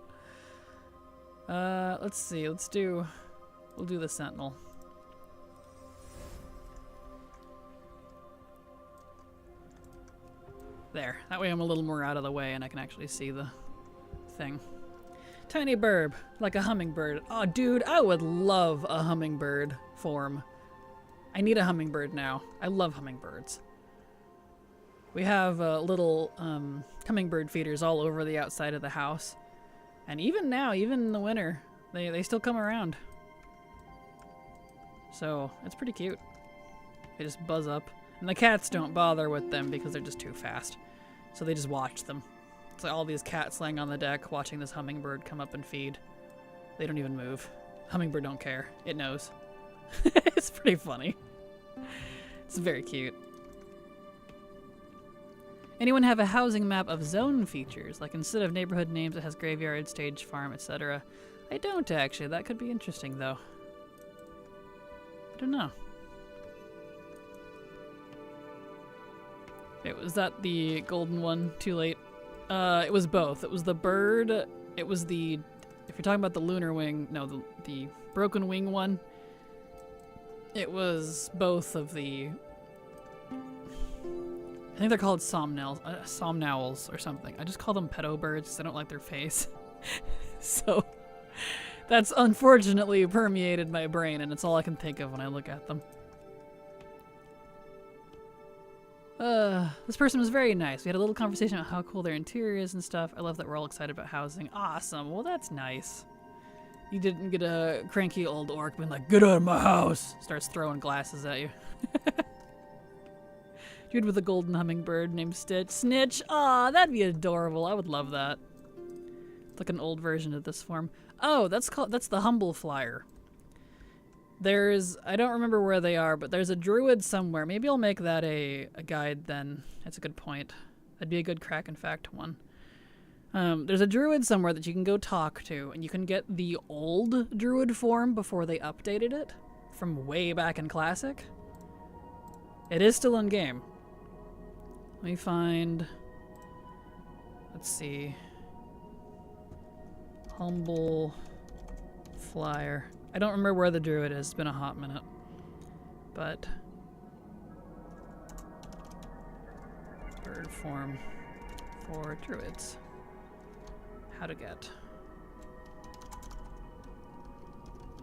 Let's see. We'll do the Sentinel. There. That way I'm a little more out of the way and I can actually see the thing. Tiny burb, like a hummingbird. Oh, dude, I would love a hummingbird form. I need a hummingbird now. I love hummingbirds. We have little hummingbird feeders all over the outside of the house. And even now, even in the winter, they still come around. So, it's pretty cute. They just buzz up. And the cats don't bother with them because they're just too fast. So they just watch them. It's like all these cats laying on the deck watching this hummingbird come up and feed. They don't even move. Hummingbird don't care. It knows. It's pretty funny. It's very cute. Anyone have a housing map of zone features? Like instead of neighborhood names, it has graveyard, stage, farm, etc. I don't actually. That could be interesting though. I don't know. Wait, was that the golden one? Too late. It was both. It was the bird. It was the, if you're talking about the lunar wing, no, the broken wing one. It was both of the, I think they're called somnowls or something. I just call them pedo birds because I don't like their face. So that's unfortunately permeated my brain, and it's all I can think of when I look at them. This person was very nice. We had a little conversation about how cool their interior is and stuff. I love that we're all excited about housing. Awesome. Well, that's nice. You didn't get a cranky old orc being like, get out of my house! Starts throwing glasses at you. Dude with a golden hummingbird named Stitch. Snitch! Aw, that'd be adorable. I would love that. It's like an old version of this form. Oh, that's the Humble Flyer. There's, I don't remember where they are, but there's a druid somewhere. Maybe I'll make that a guide then. That's a good point. That'd be a good Kraken fact one. There's a druid somewhere that you can go talk to, and you can get the old druid form before they updated it from way back in Classic. It is still in game. Let me find, let's see, Humble Flyer. I don't remember where the druid is. It's been a hot minute. But bird form for druids. How to get.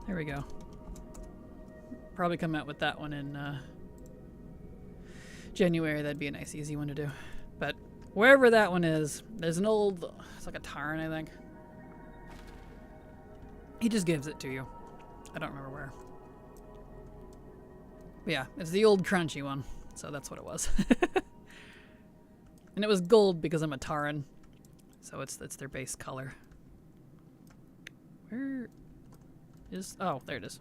There we go. Probably come out with that one in January. That'd be a nice easy one to do. But wherever that one is, there's an old, it's like a Tarn, I think. He just gives it to you. I don't remember where. But yeah, it's the old crunchy one. So that's what it was. And it was gold because I'm a Tauren. So it's their base color. Where is, oh, there it is.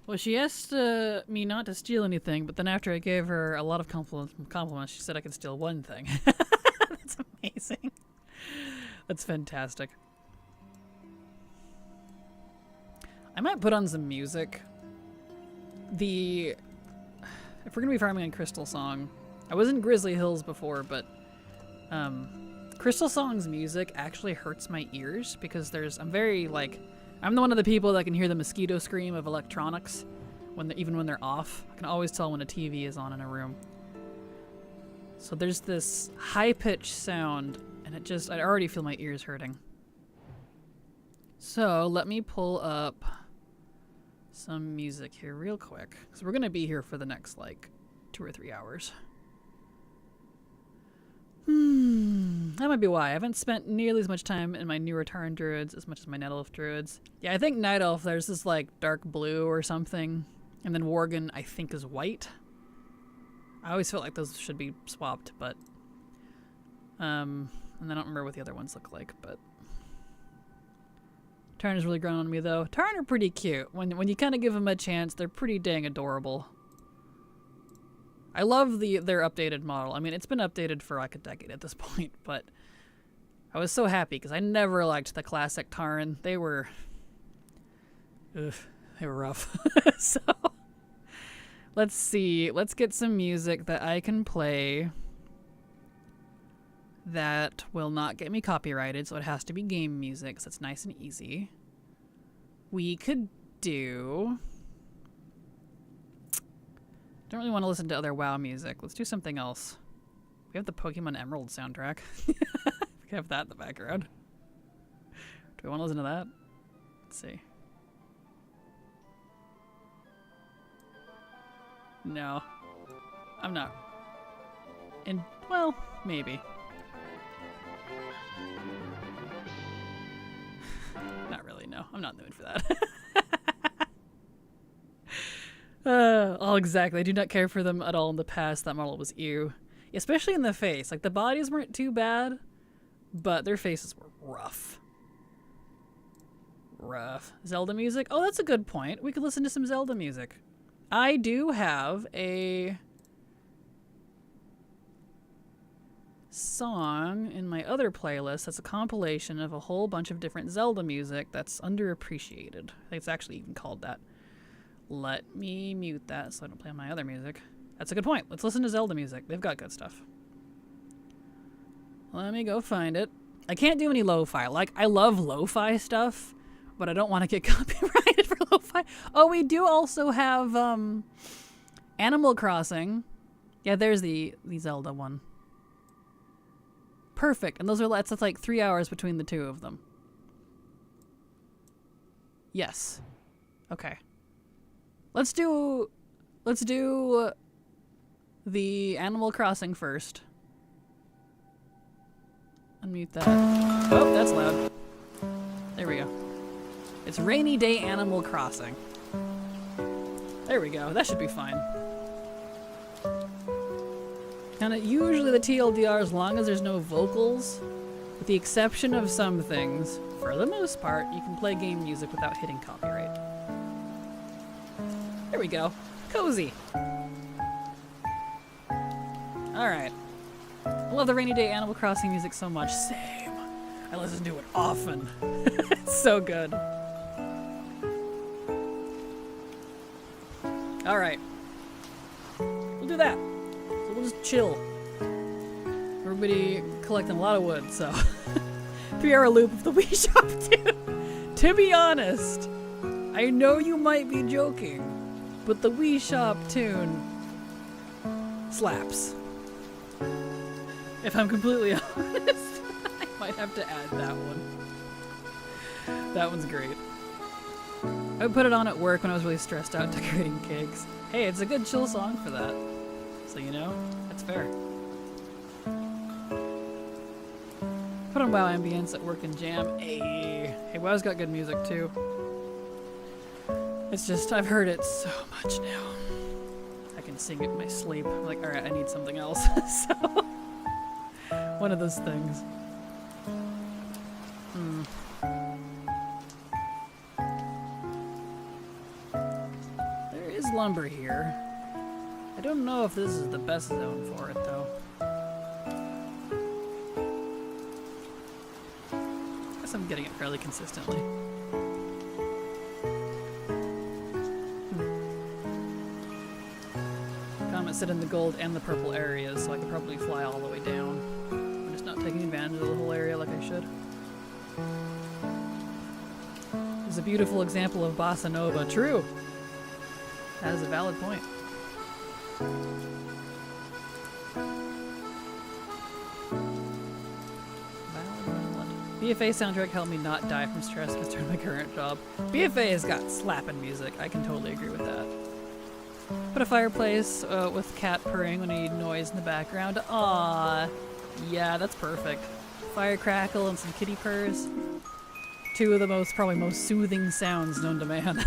Well, she asked me not to steal anything, but then after I gave her a lot of compliments, she said I could steal one thing. That's amazing. That's fantastic. I might put on some music. If we're gonna be farming on Crystal Song, I was in Grizzly Hills before, but Crystal Song's music actually hurts my ears because I'm the one of the people that can hear the mosquito scream of electronics even when they're off. I can always tell when a TV is on in a room. So there's this high-pitched sound, and I already feel my ears hurting. So let me pull up some music here real quick, because we're gonna be here for the next 2 or 3 hours. That might be why I haven't spent nearly as much time in my newer Tarn druids as much as my Night Elf druids. Yeah, I think Night Elf, there's this dark blue or something, and then Worgen I think is white. I always felt like those should be swapped, but and I don't remember what the other ones look like, but Tarn has really grown on me though. Tarn are pretty cute. When you kind of give them a chance, they're pretty dang adorable. I love their updated model. I mean, it's been updated for like a decade at this point, but I was so happy because I never liked the classic Tarn. They were rough. So let's see. Let's get some music that I can play that will not get me copyrighted, so it has to be game music, so it's nice and easy. We could do... Don't really want to listen to other WoW music. Let's do something else. We have the Pokemon Emerald soundtrack. We can have that in the background. Do we want to listen to that? Let's see. No. I'm not. Well, maybe. Not really, no. I'm not in the mood for that. Oh, exactly. I do not care for them at all in the past. That model was ew. Especially in the face. Like, the bodies weren't too bad, but their faces were rough. Rough. Zelda music? Oh, that's a good point. We could listen to some Zelda music. I do have a song in my other playlist that's a compilation of a whole bunch of different Zelda music that's underappreciated. I think it's actually even called that. Let me mute that so I don't play my other music. That's a good point. Let's listen to Zelda music. They've got good stuff. Let me go find it. I can't do any lo-fi. Like, I love lo-fi stuff, but I don't want to get copyrighted for lo-fi. Oh, we do also have Animal Crossing. Yeah, there's the Zelda one. Perfect. And those are that's like 3 hours between the two of them. Yes. Okay. Let's do the Animal Crossing first. Unmute that. Oh, that's loud. There we go. It's Rainy Day Animal Crossing. There we go. That should be fine. And usually the TLDR, as long as there's no vocals, with the exception of some things, for the most part, you can play game music without hitting copyright. There we go. Cozy. Alright. I love the Rainy Day Animal Crossing music so much. Same. I listen to it often. It's so good. Alright. We'll do that. So we'll just chill. Everybody collecting a lot of wood, so. 3-hour loop of the Wii Shop tune. To be honest, I know you might be joking, but the Wii Shop tune slaps. If I'm completely honest, I might have to add that one. That one's great. I would put it on at work when I was really stressed out decorating cakes. Hey, it's a good chill song for that. So you know, that's fair. Put on WoW ambience at work and jam. Hey, WoW's got good music too. It's just, I've heard it so much now. I can sing it in my sleep. I'm like, alright, I need something else. So, one of those things. There is lumber here. I don't know if this is the best zone for it, though. I guess I'm getting it fairly consistently. Comet sit in the gold and the purple areas, so I could probably fly all the way down. I'm just not taking advantage of the whole area like I should. It's a beautiful example of bossa nova. True! That is a valid point. BFA soundtrack helped me not die from stress during my current job. BFA has got slapping music. I can totally agree with that. Put a fireplace with cat purring when I need noise in the background. Aww. Yeah, that's perfect. Fire crackle and some kitty purrs. Two of the probably most soothing sounds known to man.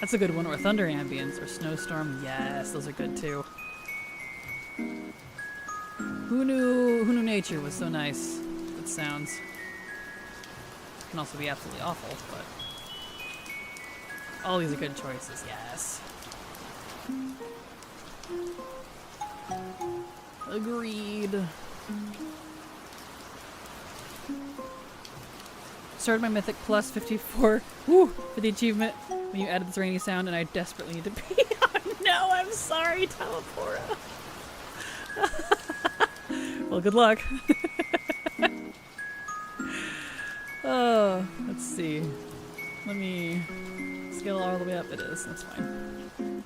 That's a good one. Or thunder ambience or snowstorm. Yes, those are good too. Who knew nature was so nice? It sounds. It can also be absolutely awful, but all these are good choices. Yes. Agreed. Started my Mythic plus 54 for the achievement when you added this rainy sound, and I desperately need to pee. Oh no, I'm sorry, Telepora. Well, good luck. Oh, let's see. Let me scale all the way up. It is. That's fine.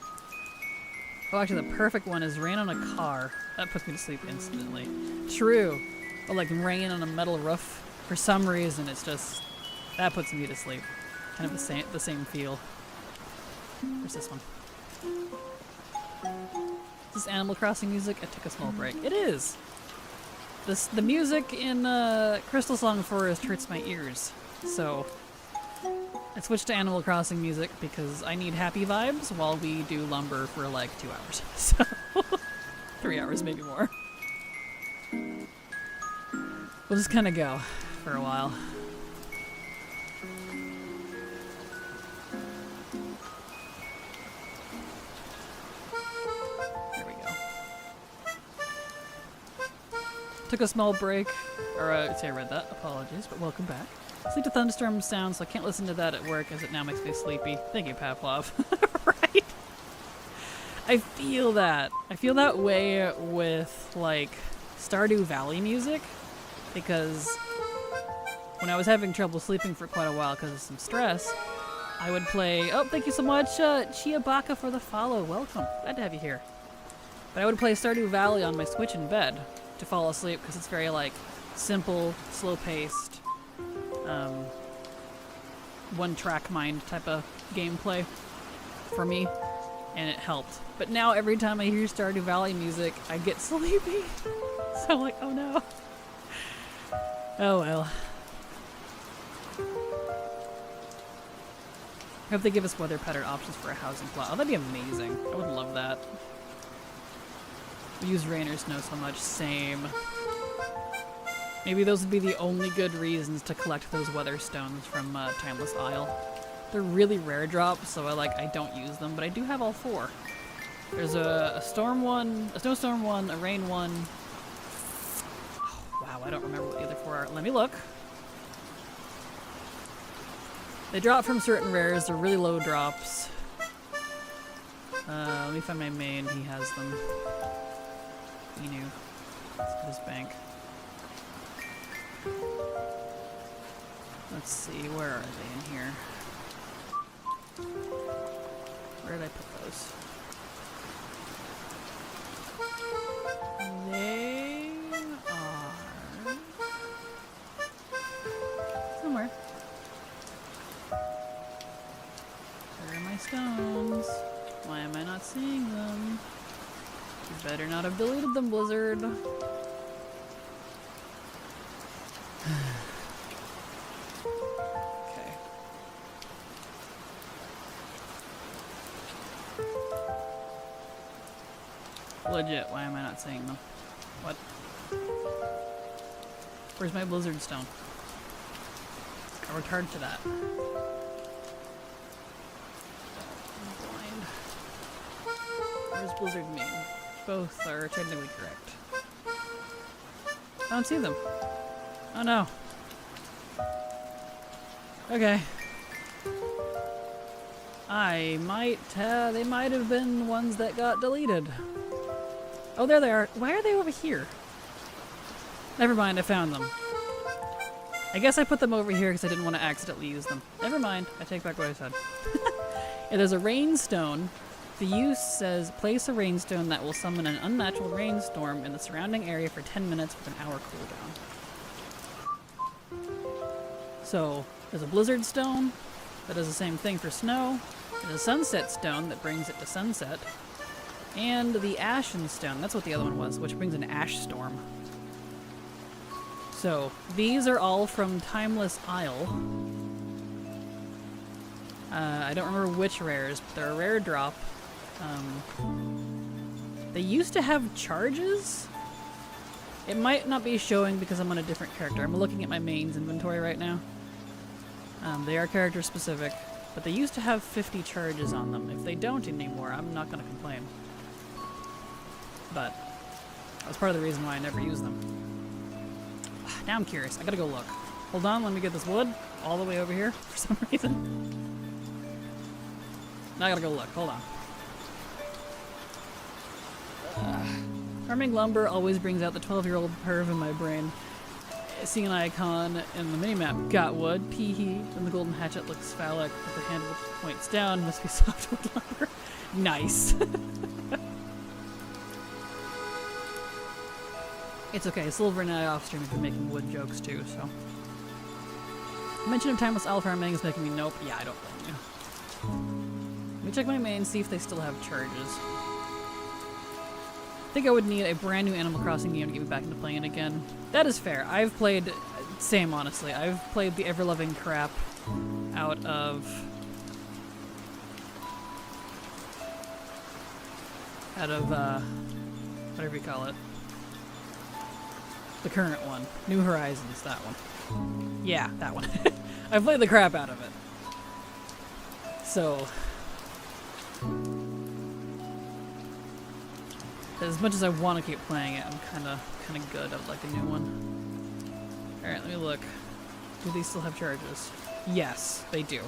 Oh, actually, the perfect one is rain on a car. That puts me to sleep instantly. True. Or like rain on a metal roof. For some reason, it's just that puts me to sleep. Kind of the same feel. Where's this one? Is this Animal Crossing music? I took a small break. It is. The music in Crystal Song Forest hurts my ears, so I switched to Animal Crossing music because I need happy vibes while we do lumber for like 2 hours. So 3 hours, maybe more. We'll just kind of go for a while. There we go. took a small break, or say I read that, apologies, but welcome back. Sleep to thunderstorm sound, so I can't listen to that at work as it now makes me sleepy. Thank you, Pavlov. Right? I feel that. I feel that way with, like, Stardew Valley music, because when I was having trouble sleeping for quite a while because of some stress, I would play... Oh, thank you so much, Chiabaka, for the follow. Welcome. Glad to have you here. But I would play Stardew Valley on my Switch in bed to fall asleep because it's very, like, simple, slow-paced, one-track mind type of gameplay for me, and it helped. But now every time I hear Stardew Valley music, I get sleepy. So I'm like, oh no. Oh well. I hope they give us weather pattern options for a housing plot. Oh, that'd be amazing. I would love that. We use rain or snow so much. Same. Maybe those would be the only good reasons to collect those weather stones from Timeless Isle. They're really rare drops, so I don't use them, but I do have all 4. There's a storm one, a snowstorm one, a rain one. Oh, wow, I don't remember what the other 4 are. Let me look. They drop from certain rares. They're really low drops. Let me find my main. He has them. He knew. Let's get his bank. Let's see, where are they in here? Where did I put those? They are somewhere. Where are my stones? Why am I not seeing them? You better not have deleted them, Blizzard. Okay. Legit, why am I not seeing them? What? Where's my Blizzard stone? I'll return to that. I'm blind. Where's Blizzard mean? Both are technically correct. I don't see them. Oh no. Okay. They might have been ones that got deleted. Oh, there they are. Why are they over here? Never mind, I found them. I guess I put them over here because I didn't want to accidentally use them. Never mind, I take back what I said. Yeah, there's a rainstone. The use says, place a rainstone that will summon an unnatural rainstorm in the surrounding area for 10 minutes with an hour cooldown. So, there's a blizzard stone that does the same thing for snow. There's a sunset stone that brings it to sunset. And the ashen stone, that's what the other one was, which brings an ash storm. So, these are all from Timeless Isle. I don't remember which rares, but they're a rare drop. They used to have charges? It might not be showing because I'm on a different character. I'm looking at my mains inventory right now. They are character specific, but they used to have 50 charges on them. If they don't anymore, I'm not going to complain. But that was part of the reason why I never use them. Now I'm curious. I gotta go look. Hold on, let me get this wood all the way over here for some reason. Now I gotta go look. Hold on. Farming lumber always brings out the 12-year-old perv in my brain. Seeing an icon in the minimap. Got wood. Pee-hee. And the golden hatchet looks phallic with the handle which points down. Must be softwood lumber. Nice. It's okay. Silver and I off stream have been making wood jokes too, so. Mention of timeless owl farming is making me nope. Yeah, I don't blame you. Let me check my main, see if they still have charges. I think I would need a brand new Animal Crossing game to get me back into playing it again. That is fair. I've played, same honestly, I've played the ever-loving crap out of whatever you call it. The current one. New Horizons, that one. Yeah, that one. I've played the crap out of it. So. As much as I want to keep playing it, I'm kind of good. I'd like a new one. All right, let me look. Do these still have charges? Yes, they do.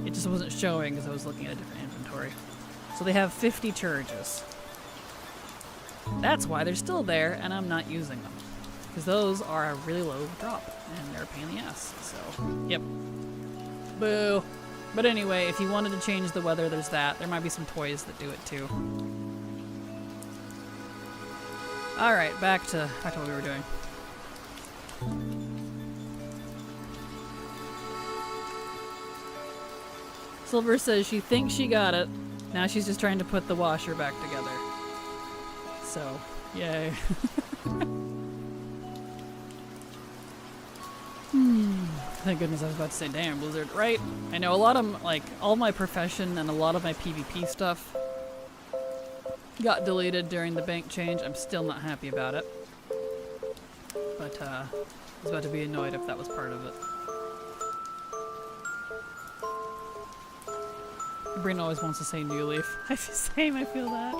It just wasn't showing because I was looking at a different inventory. So they have 50 charges. That's why they're still there, and I'm not using them. Because those are a really low drop, and they're a pain in the ass. So, yep. Boo. But anyway, if you wanted to change the weather, there's that. There might be some toys that do it too. Alright, back to what we were doing. Silver says she thinks she got it. Now she's just trying to put the washer back together. So, yay. Thank goodness I was about to say damn Blizzard, right? I know a lot of, like, all my profession and a lot of my PvP stuff got deleted during the bank change. I'm still not happy about it. But, I was about to be annoyed if that was part of it. My brain always wants to say New Leaf. Same, I feel that.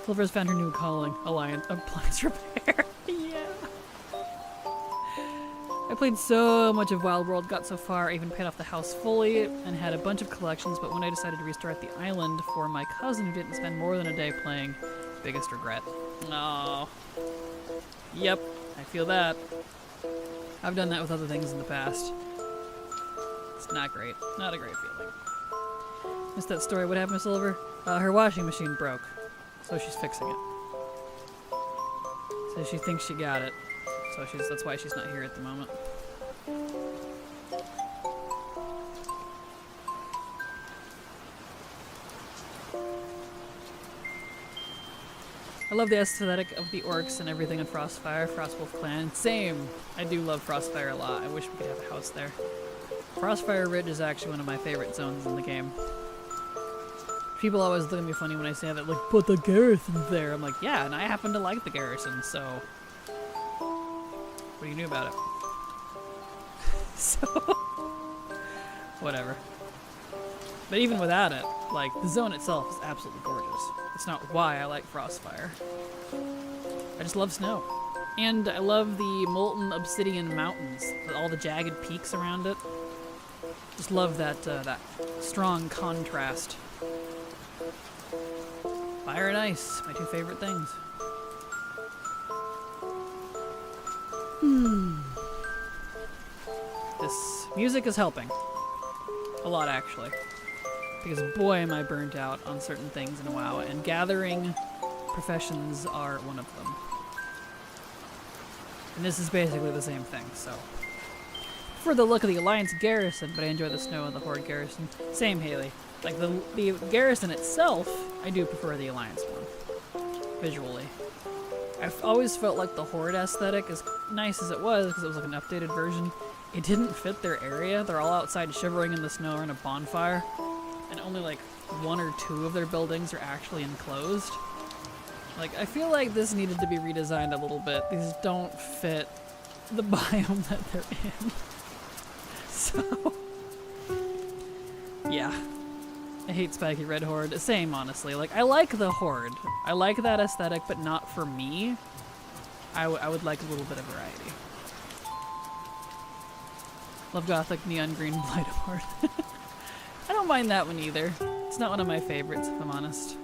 Silver's found her new calling, appliance repair. Yeah. I played so much of Wild World, got so far, even paid off the house fully, and had a bunch of collections, but when I decided to restart the island for my cousin who didn't spend more than a day playing, biggest regret. Oh. Yep, I feel that. I've done that with other things in the past. It's not great. Not a great feeling. Missed that story. What happened to Silver? Her washing machine broke, so she's fixing it. So she thinks she got it. So that's why she's not here at the moment. I love the aesthetic of the orcs and everything in Frostfire, Frostwolf Clan. Same! I do love Frostfire a lot. I wish we could have a house there. Frostfire Ridge is actually one of my favorite zones in the game. People always look at me funny when I say that, like, but the garrison's there. I'm like, yeah, and I happen to like the garrison, so what do you do about it? So, whatever. But even without it, like, the zone itself is absolutely gorgeous. It's not why I like Frostfire. I just love snow. And I love the molten obsidian mountains, all the jagged peaks around it. Just love that, that strong contrast. Fire and ice, my two favorite things. This music is helping. A lot, actually. Because boy am I burnt out on certain things in WoW, and gathering professions are one of them. And this is basically the same thing, so. For the look of the Alliance garrison, but I enjoy the snow of the Horde garrison. Same, Haley. Like, the garrison itself, I do prefer the Alliance one. Visually. I've always felt like the Horde aesthetic, as nice as it was, because it was like an updated version, it didn't fit their area. They're all outside shivering in the snow or in a bonfire, and only like 1 or 2 of their buildings are actually enclosed. Like, I feel like this needed to be redesigned a little bit. These don't fit the biome that they're in. So, yeah. I hate Spiky Red Horde. Same, honestly. Like, I like the Horde. I like that aesthetic, but not for me. I would like a little bit of variety. Love Gothic Neon Green Blight Horde. I don't mind that one either. It's not one of my favorites, if I'm honest.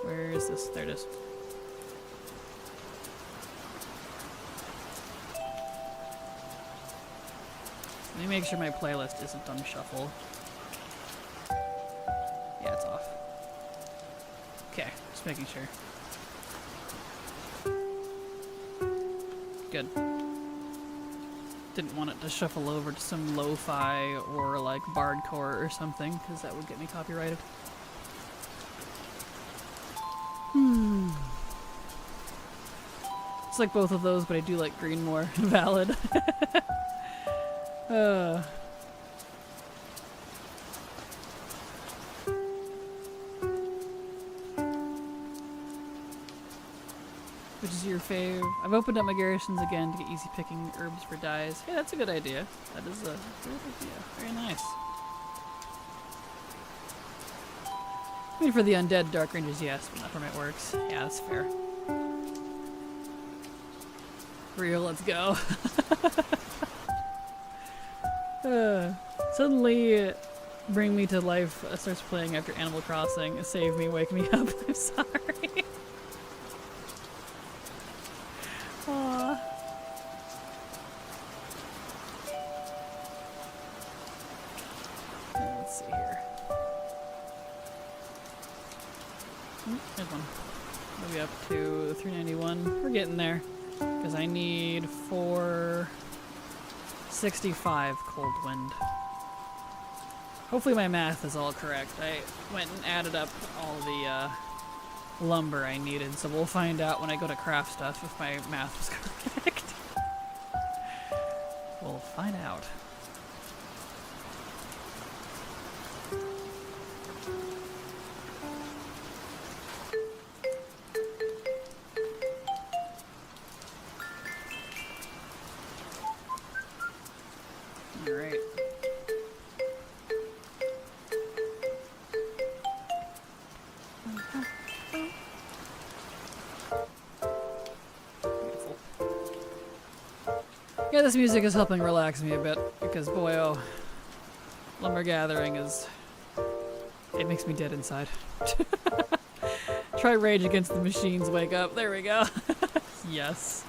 Where is this? There it is. Let me make sure my playlist isn't on shuffle. Yeah, it's off. Okay, just making sure. Good. Didn't want it to shuffle over to some lo-fi or like bardcore or something, because that would get me copyrighted. It's like both of those, but I do like green more. Valid. Which is your fave? I've opened up my garrisons again to get easy picking herbs for dyes. Hey, that's a good idea. That is a good idea. Very nice. I mean, for the undead Dark Rangers, yes, but not for my orcs. Yeah, that's fair. Real, let's go. Suddenly, Bring Me to Life starts playing after Animal Crossing. Save me, wake me up. I'm sorry. Aww. Let's see here. There's one. Maybe up to 391. We're getting there. Because I need 465 Coldwind. Hopefully my math is all correct. I went and added up all the lumber I needed, so we'll find out when I go to craft stuff if my math was correct. We'll find out. Alright. Yeah, this music is helping relax me a bit, because boy oh, lumber gathering is... it makes me dead inside. Try Rage Against the Machines, wake up. There we go. Yes.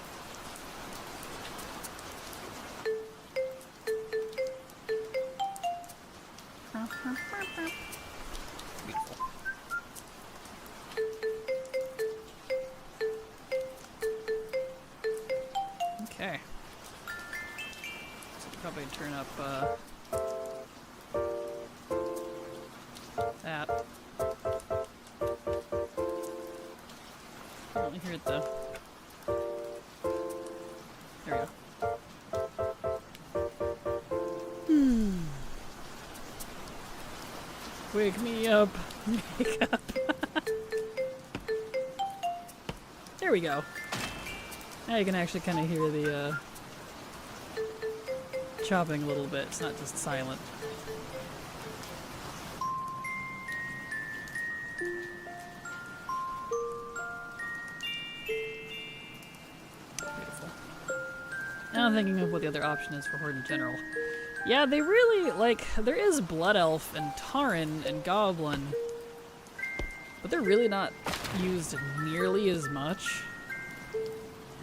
Beautiful. Okay. So probably turn up that. I don't hear it though. There we go. Wake me up. Wake up. There we go. Now you can actually kind of hear the chopping a little bit. It's not just silent. Beautiful. Now I'm thinking of what the other option is for Horde in general. Yeah, they really, like, there is Blood Elf and Tauren and Goblin, but they're really not used nearly as much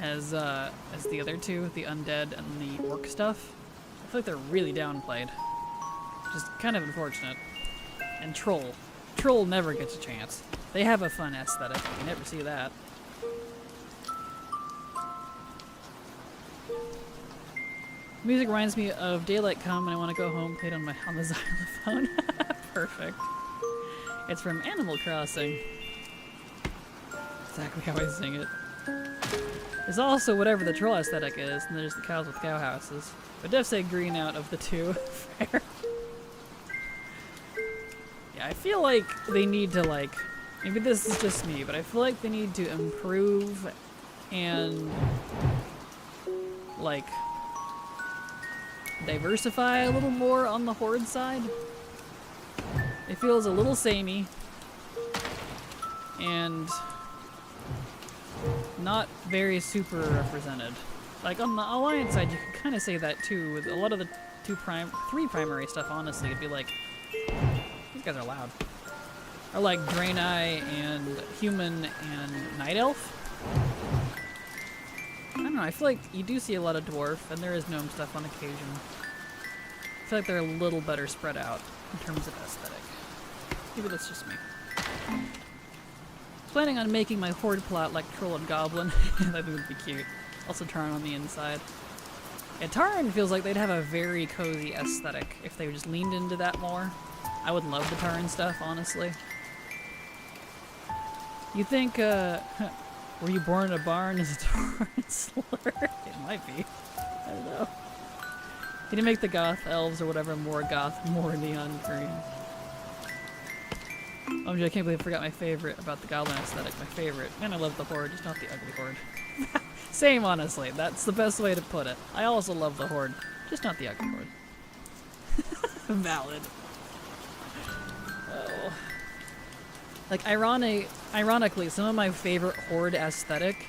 as the other two, the Undead and the Orc stuff. I feel like they're really downplayed, which is kind of unfortunate. And Troll. Troll never gets a chance. They have a fun aesthetic, you never see that. Music reminds me of Daylight Come and I Want to Go Home, played on the xylophone. Perfect. It's from Animal Crossing. Exactly how I sing it. There's also whatever the troll aesthetic is, and there's the cows with cow houses. But def say green out of the two. Fair. Yeah, I feel like they need to, like, maybe this is just me, but I feel like they need to improve and, like, diversify a little more on the Horde side. It feels a little samey and not very super represented. Like on the Alliance side, you can kind of say that too. With a lot of the three primary stuff, honestly, it'd be like, these guys are loud. Or like Draenei and Human and Night Elf. I don't know, I feel like you do see a lot of Dwarf, and there is Gnome stuff on occasion. I feel like they're a little better spread out in terms of aesthetic. Maybe that's just me. Planning on making my Horde plot like Troll and Goblin. That would be cute. Also Tauren on the inside. Yeah, Tauren feels like they'd have a very cozy aesthetic if they just leaned into that more. I would love the Tauren stuff, honestly. You think, were you born in a barn as a Tauren slur? It might be. I don't know. Can you make the goth elves or whatever more goth, more neon green? I can't believe I forgot my favorite about the Goblin aesthetic. My favorite. Man, I love the Horde, just not the ugly Horde. Same, honestly. That's the best way to put it. I also love the Horde, just not the ugly Horde. Valid. Oh. Like, ironically, some of my favorite Horde aesthetic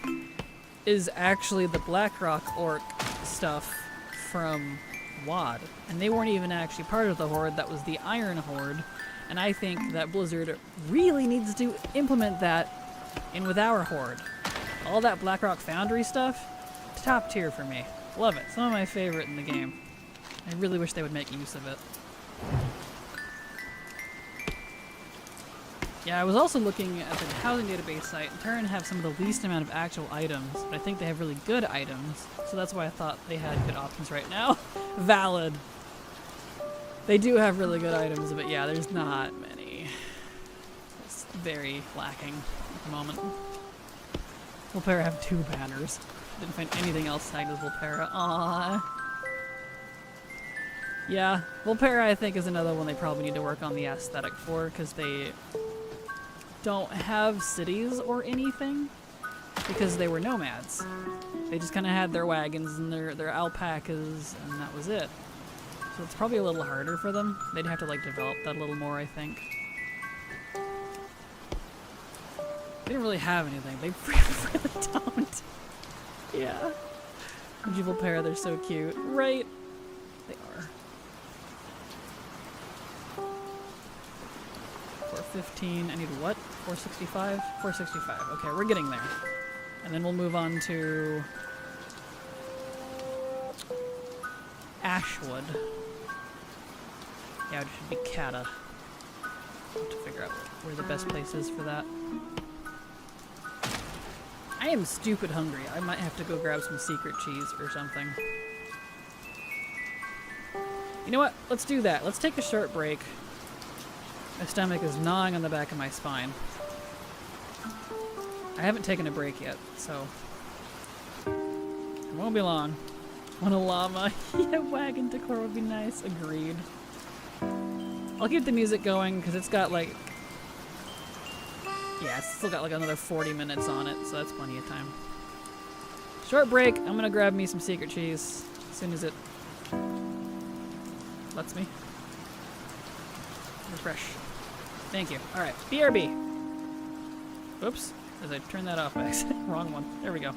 is actually the Blackrock Orc stuff from WoD. And they weren't even actually part of the Horde, that was the Iron Horde. And I think that Blizzard really needs to implement that in with our Horde. All that Blackrock Foundry stuff, top tier for me. Love it. Some of my favorite in the game. I really wish they would make use of it. Yeah, I was also looking at the housing database site, and Terran have some of the least amount of actual items, but I think they have really good items, so that's why I thought they had good options right now. Valid. They do have really good items, but yeah, there's not many. It's very lacking at the moment. Volpera have 2 banners. Didn't find anything else tagged as Volpera. Aww. Yeah, Volpera I think is another one they probably need to work on the aesthetic for, because they don't have cities or anything, because they were nomads. They just kind of had their wagons and their alpacas, and that was it. So it's probably a little harder for them. They'd have to like develop that a little more, I think. They didn't really have anything. They really don't. Yeah. Medieval pair, they're so cute. Right? They are. 415. I need what? 465? 465. Okay, we're getting there. And then we'll move on to Ashwood. Yeah, it should be Kata. Have to figure out where the best place is for that. I am stupid hungry. I might have to go grab some secret cheese or something. You know what? Let's do that. Let's take a short break. My stomach is gnawing on the back of my spine. I haven't taken a break yet, so it won't be long. Want a llama? Yeah, wagon decor would be nice. Agreed. I'll keep the music going because it's got like, yeah, it's still got like another 40 minutes on it, so that's plenty of time. Short break. I'm gonna grab me some secret cheese as soon as it lets me. Refresh. Thank you. All right, BRB. Oops, as I turn that off by accident. Wrong one. There we go.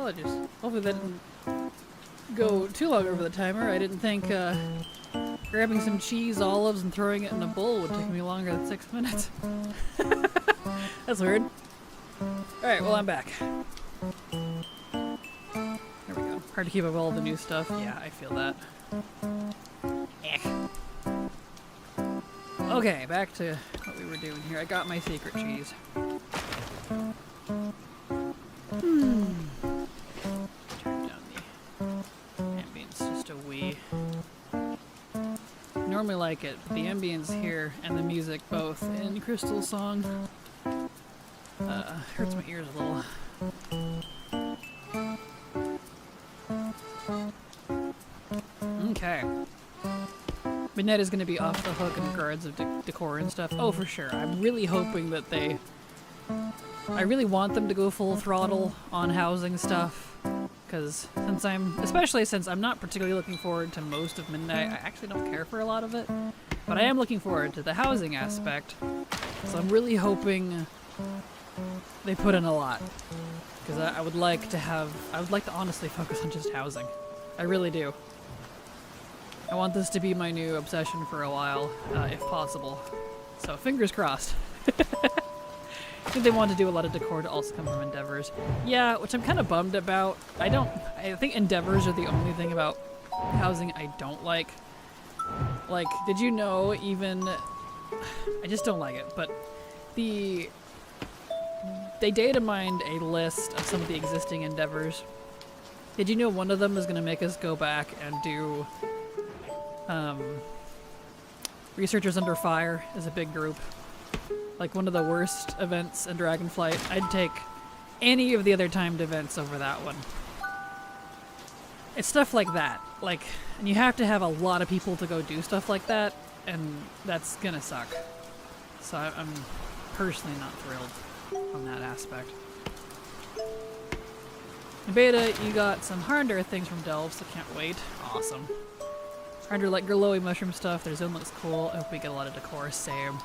apologies. Hopefully that didn't go too long over the timer. I didn't think grabbing some cheese, olives, and throwing it in a bowl would take me longer than 6 minutes. That's weird. Alright, well I'm back. There we go. Hard to keep up all the new stuff. Yeah, I feel that. Okay, back to what we were doing here. I got my secret cheese. Turn down the ambience just a wee. Normally like it, but the ambience here and the music both in Crystal's song hurts my ears a little. Okay. Midnight is going to be off the hook in regards of decor and stuff. Oh, for sure. I'm really hoping that they... I really want them to go full throttle on housing stuff. Because especially since I'm not particularly looking forward to most of Midnight, I actually don't care for a lot of it. But I am looking forward to the housing aspect. So I'm really hoping they put in a lot. Because I would like to honestly focus on just housing. I really do. I want this to be my new obsession for a while, if possible. So fingers crossed. I think they want to do a lot of decor to also come from Endeavors. Yeah, which I'm kind of bummed about. I think Endeavors are the only thing about housing I don't like. Like, did you know even... I just don't like it, but they data mined a list of some of the existing Endeavors. Did you know one of them is going to make us go back and do... Researchers Under Fire is a big group. Like one of the worst events in Dragonflight. I'd take any of the other timed events over that one. It's stuff like that. Like, and you have to have a lot of people to go do stuff like that, and that's gonna suck. So I'm personally not thrilled on that aspect. In beta, you got some harder things from Delve, so can't wait. Awesome. Harder like glowy mushroom stuff. Their zone looks cool. I hope we get a lot of decor. Same.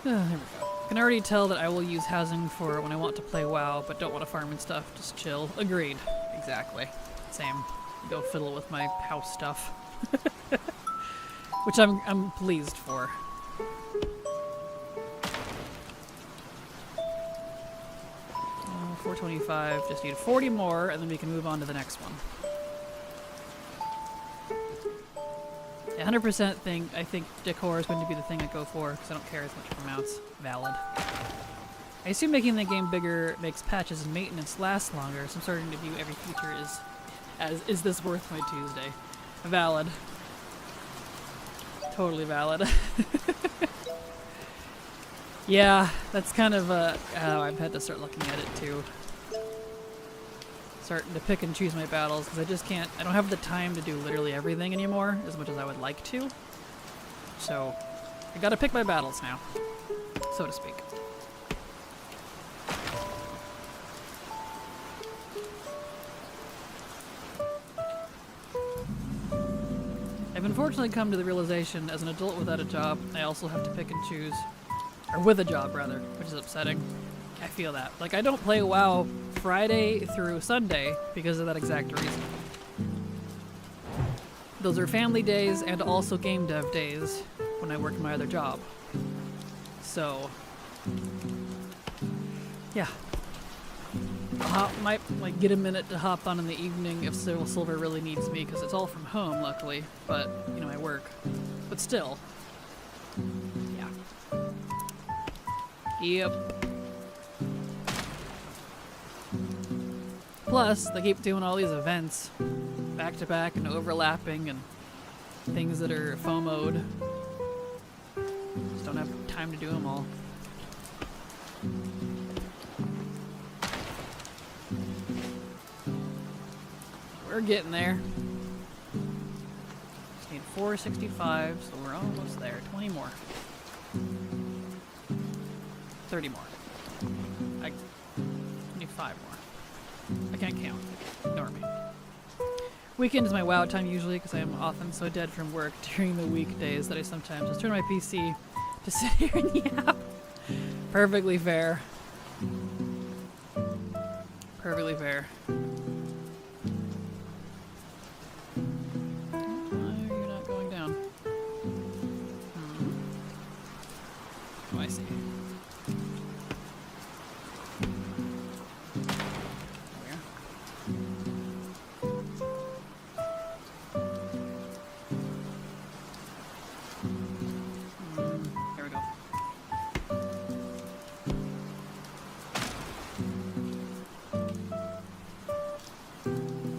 There we go. I can already tell that I will use housing for when I want to play WoW, but don't want to farm and stuff. Just chill. Agreed. Exactly. Same. Go fiddle with my house stuff. Which I'm pleased for. Oh, 425. Just need 40 more, and then we can move on to the next one. 100% thing, I think decor is going to be the thing I go for, because I don't care as much for mounts. Valid. I assume making the game bigger makes patches and maintenance last longer, so I'm starting to view every feature is this worth my Tuesday? Valid. Totally valid. Yeah, that's kind of how I've had to start looking at it too. Starting to pick and choose my battles because I just can't. I don't have the time to do literally everything anymore as much as I would like to. So I gotta pick my battles now, so to speak. I've unfortunately come to the realization as an adult without a job, I also have to pick and choose, or with a job rather, which is upsetting. I feel that. Like, I don't play WoW Friday through Sunday because of that exact reason. Those are family days and also game dev days when I work my other job. So, yeah. Might like get a minute to hop on in the evening if Silver really needs me because it's all from home, luckily. But, you know, I work. But still. Yeah. Yep. Plus, they keep doing all these events back to back and overlapping and things that are FOMO'd. Just don't have time to do them all. We're getting there. Just need 465, so we're almost there. 20 more. 30 more. 25 more. I can't count. Ignore me. Weekend is my WoW time usually because I am often so dead from work during the weekdays that I sometimes just turn my PC to sit here and yap. Perfectly fair. Perfectly fair. Why are you not going down? Oh, I see.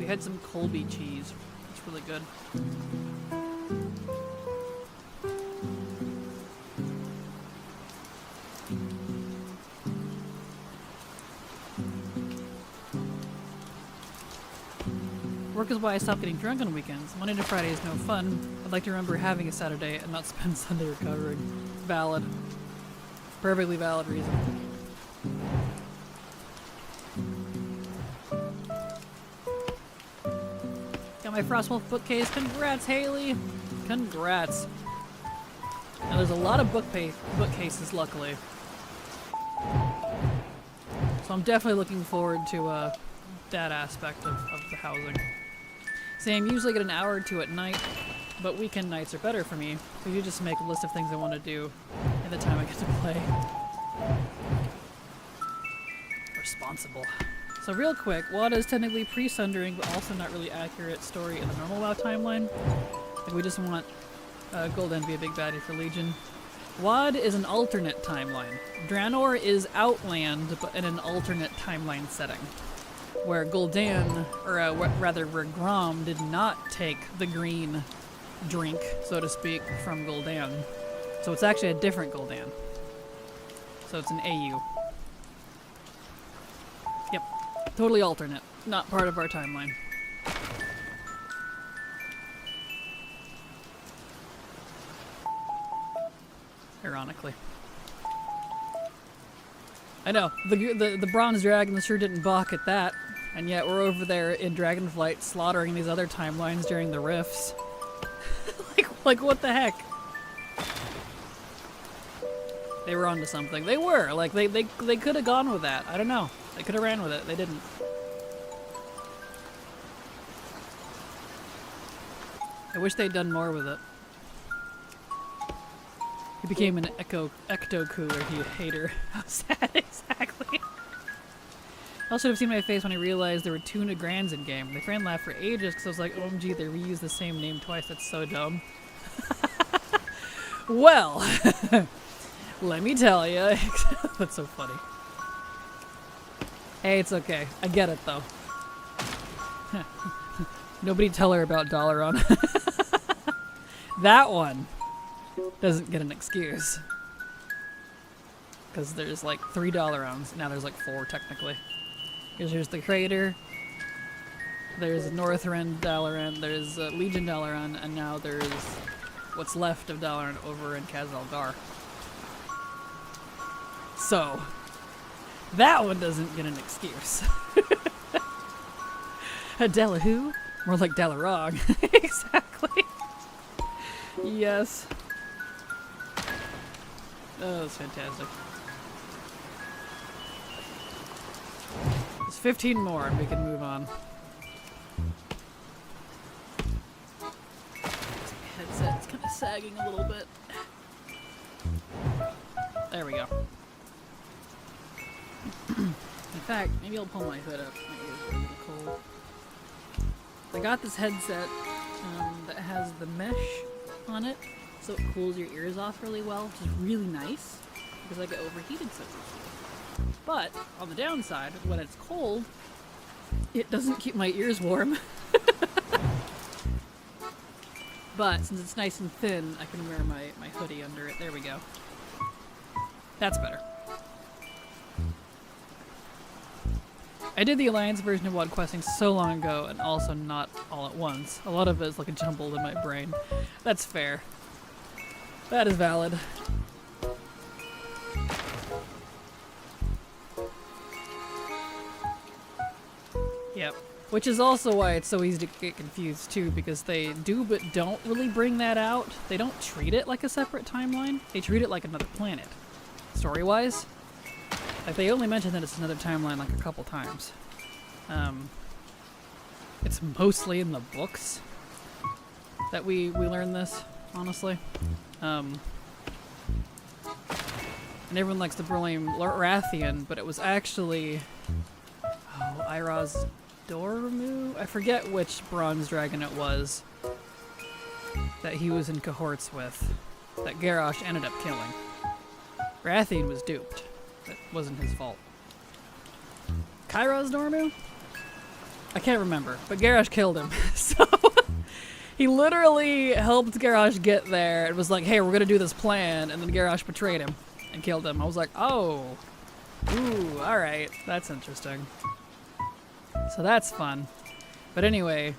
Had some Colby cheese. It's really good. Work is why I stopped getting drunk on weekends. Monday to Friday is no fun. I'd like to remember having a Saturday and not spend Sunday recovering. Valid. Perfectly valid reason. My Frostwolf bookcase. Congrats, Haley. Congrats. Now there's a lot of bookcases, luckily. So I'm definitely looking forward to that aspect of the housing. Same, usually get an hour or two at night, but weekend nights are better for me. So you just make a list of things I want to do in the time I get to play. Responsible. So real quick, WoD is technically pre-sundering, but also not really accurate story in the normal WoW timeline. Like we just want Golden to be a big baddie for Legion. WoD is an alternate timeline. Draenor is Outland, but in an alternate timeline setting. Where Gul'dan, or rather where Grom did not take the green drink, so to speak, from Gul'dan. So it's actually a different Gul'dan. So it's an AU. Yep. Totally alternate. Not part of our timeline. Ironically. I know. The bronze dragons sure didn't balk at that. And yet we're over there in Dragonflight slaughtering these other timelines during the rifts. like what the heck? They were onto something. They were. Like they could have gone with that. I don't know. They could have ran with it. They didn't. I wish they'd done more with it. He became an ecto cooler hater. How sad, exactly. I also should have seen my face when I realized there were 2 Nagrands in game. My friend laughed for ages because I was like, OMG, they reused the same name twice. That's so dumb. Well, let me tell you. That's so funny. Hey, it's okay. I get it, though. Nobody tell her about Dalaran. That one doesn't get an excuse. Because there's like 3 Dalarans. Now there's like 4, technically. Because there's the Crater, there's Northrend Dalaran, there's Legion Dalaran, and now there's what's left of Dalaran over in Khazal-Dar. So, that one doesn't get an excuse. Dala who? More like Dalarog. Exactly. Yes. Oh, that's fantastic. There's 15 more and we can move on. Headset's kind of sagging a little bit. There we go. In fact, maybe I'll pull my hood up. My ears are a little cold. I got this headset that has the mesh on it, so it cools your ears off really well, which is really nice because I get overheated so easily. But on the downside, when it's cold, it doesn't keep my ears warm. But since it's nice and thin, I can wear my hoodie under it. There we go. That's better. I did the Alliance version of WoD questing so long ago, and also not all at once. A lot of it is like a jumbled in my brain. That's fair. That is valid. Yep. Which is also why it's so easy to get confused too, because they do but don't really bring that out. They don't treat it like a separate timeline. They treat it like another planet. Story-wise. Like, they only mention that it's another timeline like a couple times. It's mostly in the books that we learn this, honestly. And everyone likes to blame Rathian, but it was actually Iraz Dormu? I forget which bronze dragon it was that he was in cohorts with, that Garrosh ended up killing. Rathian was duped. That wasn't his fault. Kairaz Dormu? I can't remember, but Garrosh killed him. So he literally helped Garrosh get there and was like, hey, we're gonna do this plan, and then Garrosh betrayed him and killed him. I was like, oh. Ooh, alright. That's interesting. So that's fun. But anyway,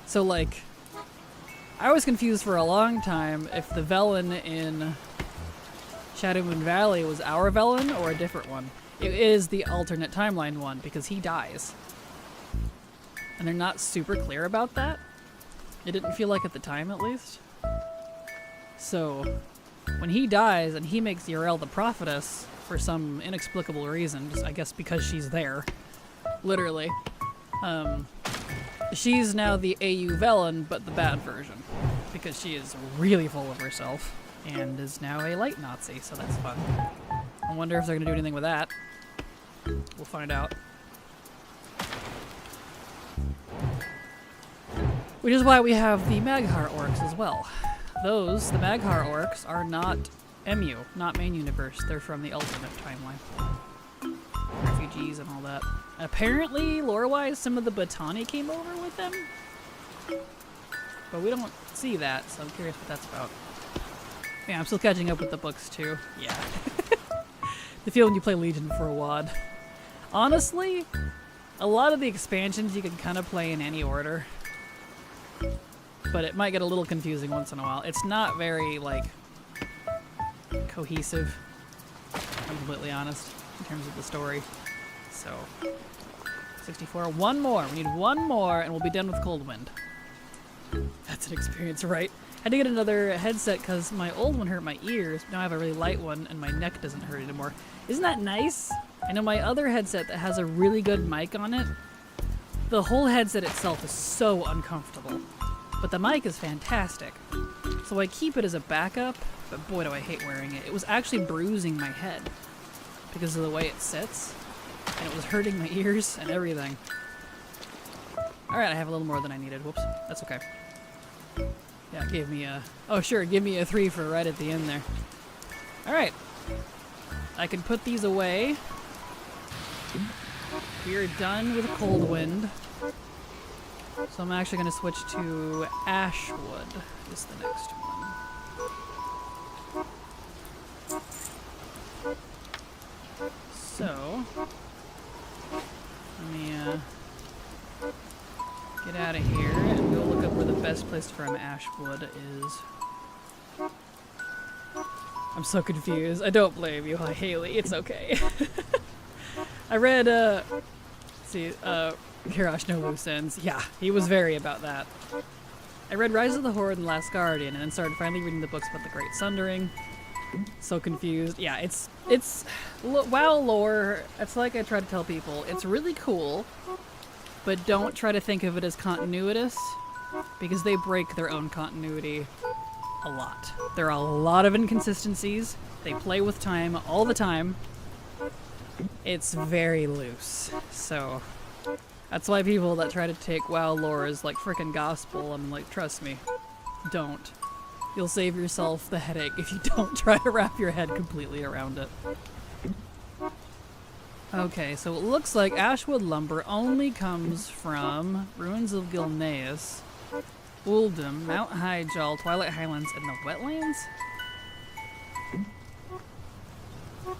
so like, I was confused for a long time if the Velen in Shadowmoon Valley was our Velen or a different one. It is the alternate timeline one because he dies. And they're not super clear about that. It didn't feel like at the time, at least. So, when he dies and he makes Yrel the prophetess for some inexplicable reason, just I guess because she's there, literally, she's now the AU Velen, but the bad version, because she is really full of herself and is now a light Nazi, so that's fun. I wonder if they're gonna do anything with that. We'll find out. Which is why we have the Maghar orcs as well. Those, the Maghar orcs, are not MU, not main universe. They're from the alternate timeline. Refugees and all that. Apparently, lore-wise, some of the Batani came over with them. But we don't see that, so I'm curious what that's about. Yeah, I'm still catching up with the books too. Yeah. The feeling you play Legion for a WoD. Honestly, a lot of the expansions you can kind of play in any order. But it might get a little confusing once in a while. It's not very, like, cohesive, if I'm completely honest, in terms of the story. So, 64. One more. We need one more, and we'll be done with Coldwind. That's an experience, right? I had to get another headset because my old one hurt my ears. Now I have a really light one, and my neck doesn't hurt anymore. Isn't that nice? I know my other headset that has a really good mic on it, the whole headset itself is so uncomfortable. But the mic is fantastic. So I keep it as a backup, but boy do I hate wearing it. It was actually bruising my head because of the way it sits, and it was hurting my ears and everything. Alright, I have a little more than I needed. Whoops, that's okay. Yeah, it gave me a... Oh sure, give me a 3 for right at the end there. Alright. I can put these away. We are done with Coldwind. So I'm actually going to switch to Ashwood, is the next one. So, let me get out of here and go look up where the best place from Ashwood is. I'm so confused. I don't blame you, Haley. It's okay. I read, Kirash no loose ends. Yeah, he was very about that. I read Rise of the Horde and Last Guardian and then started finally reading the books about the Great Sundering. So confused. Yeah, it's WoW lore. It's like I try to tell people. It's really cool, but don't try to think of it as continuous because they break their own continuity a lot. There are a lot of inconsistencies. They play with time all the time. It's very loose. So that's why people that try to take WoW lore as like frickin' gospel, I'm like, trust me, don't. You'll save yourself the headache if you don't try to wrap your head completely around it. Okay, so it looks like Ashwood lumber only comes from Ruins of Gilneas, Uldum, Mount Hyjal, Twilight Highlands, and the Wetlands?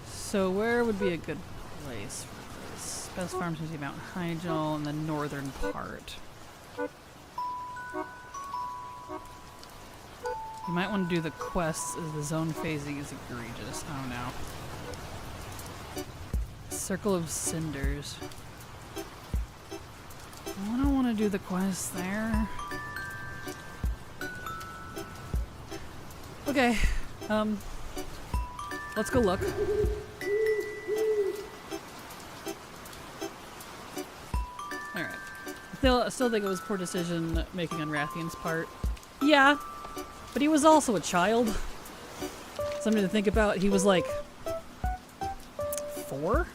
So where would be a good place for this? Best farm seems to be Mount Hyjal in the northern part. You might want to do the quests as the zone phasing is egregious. Oh no. Circle of Cinders. I don't want to do the quest there. Okay, let's go look. Still think it was poor decision making on Rathian's part. Yeah, but he was also a child. Something to think about. He was like 4?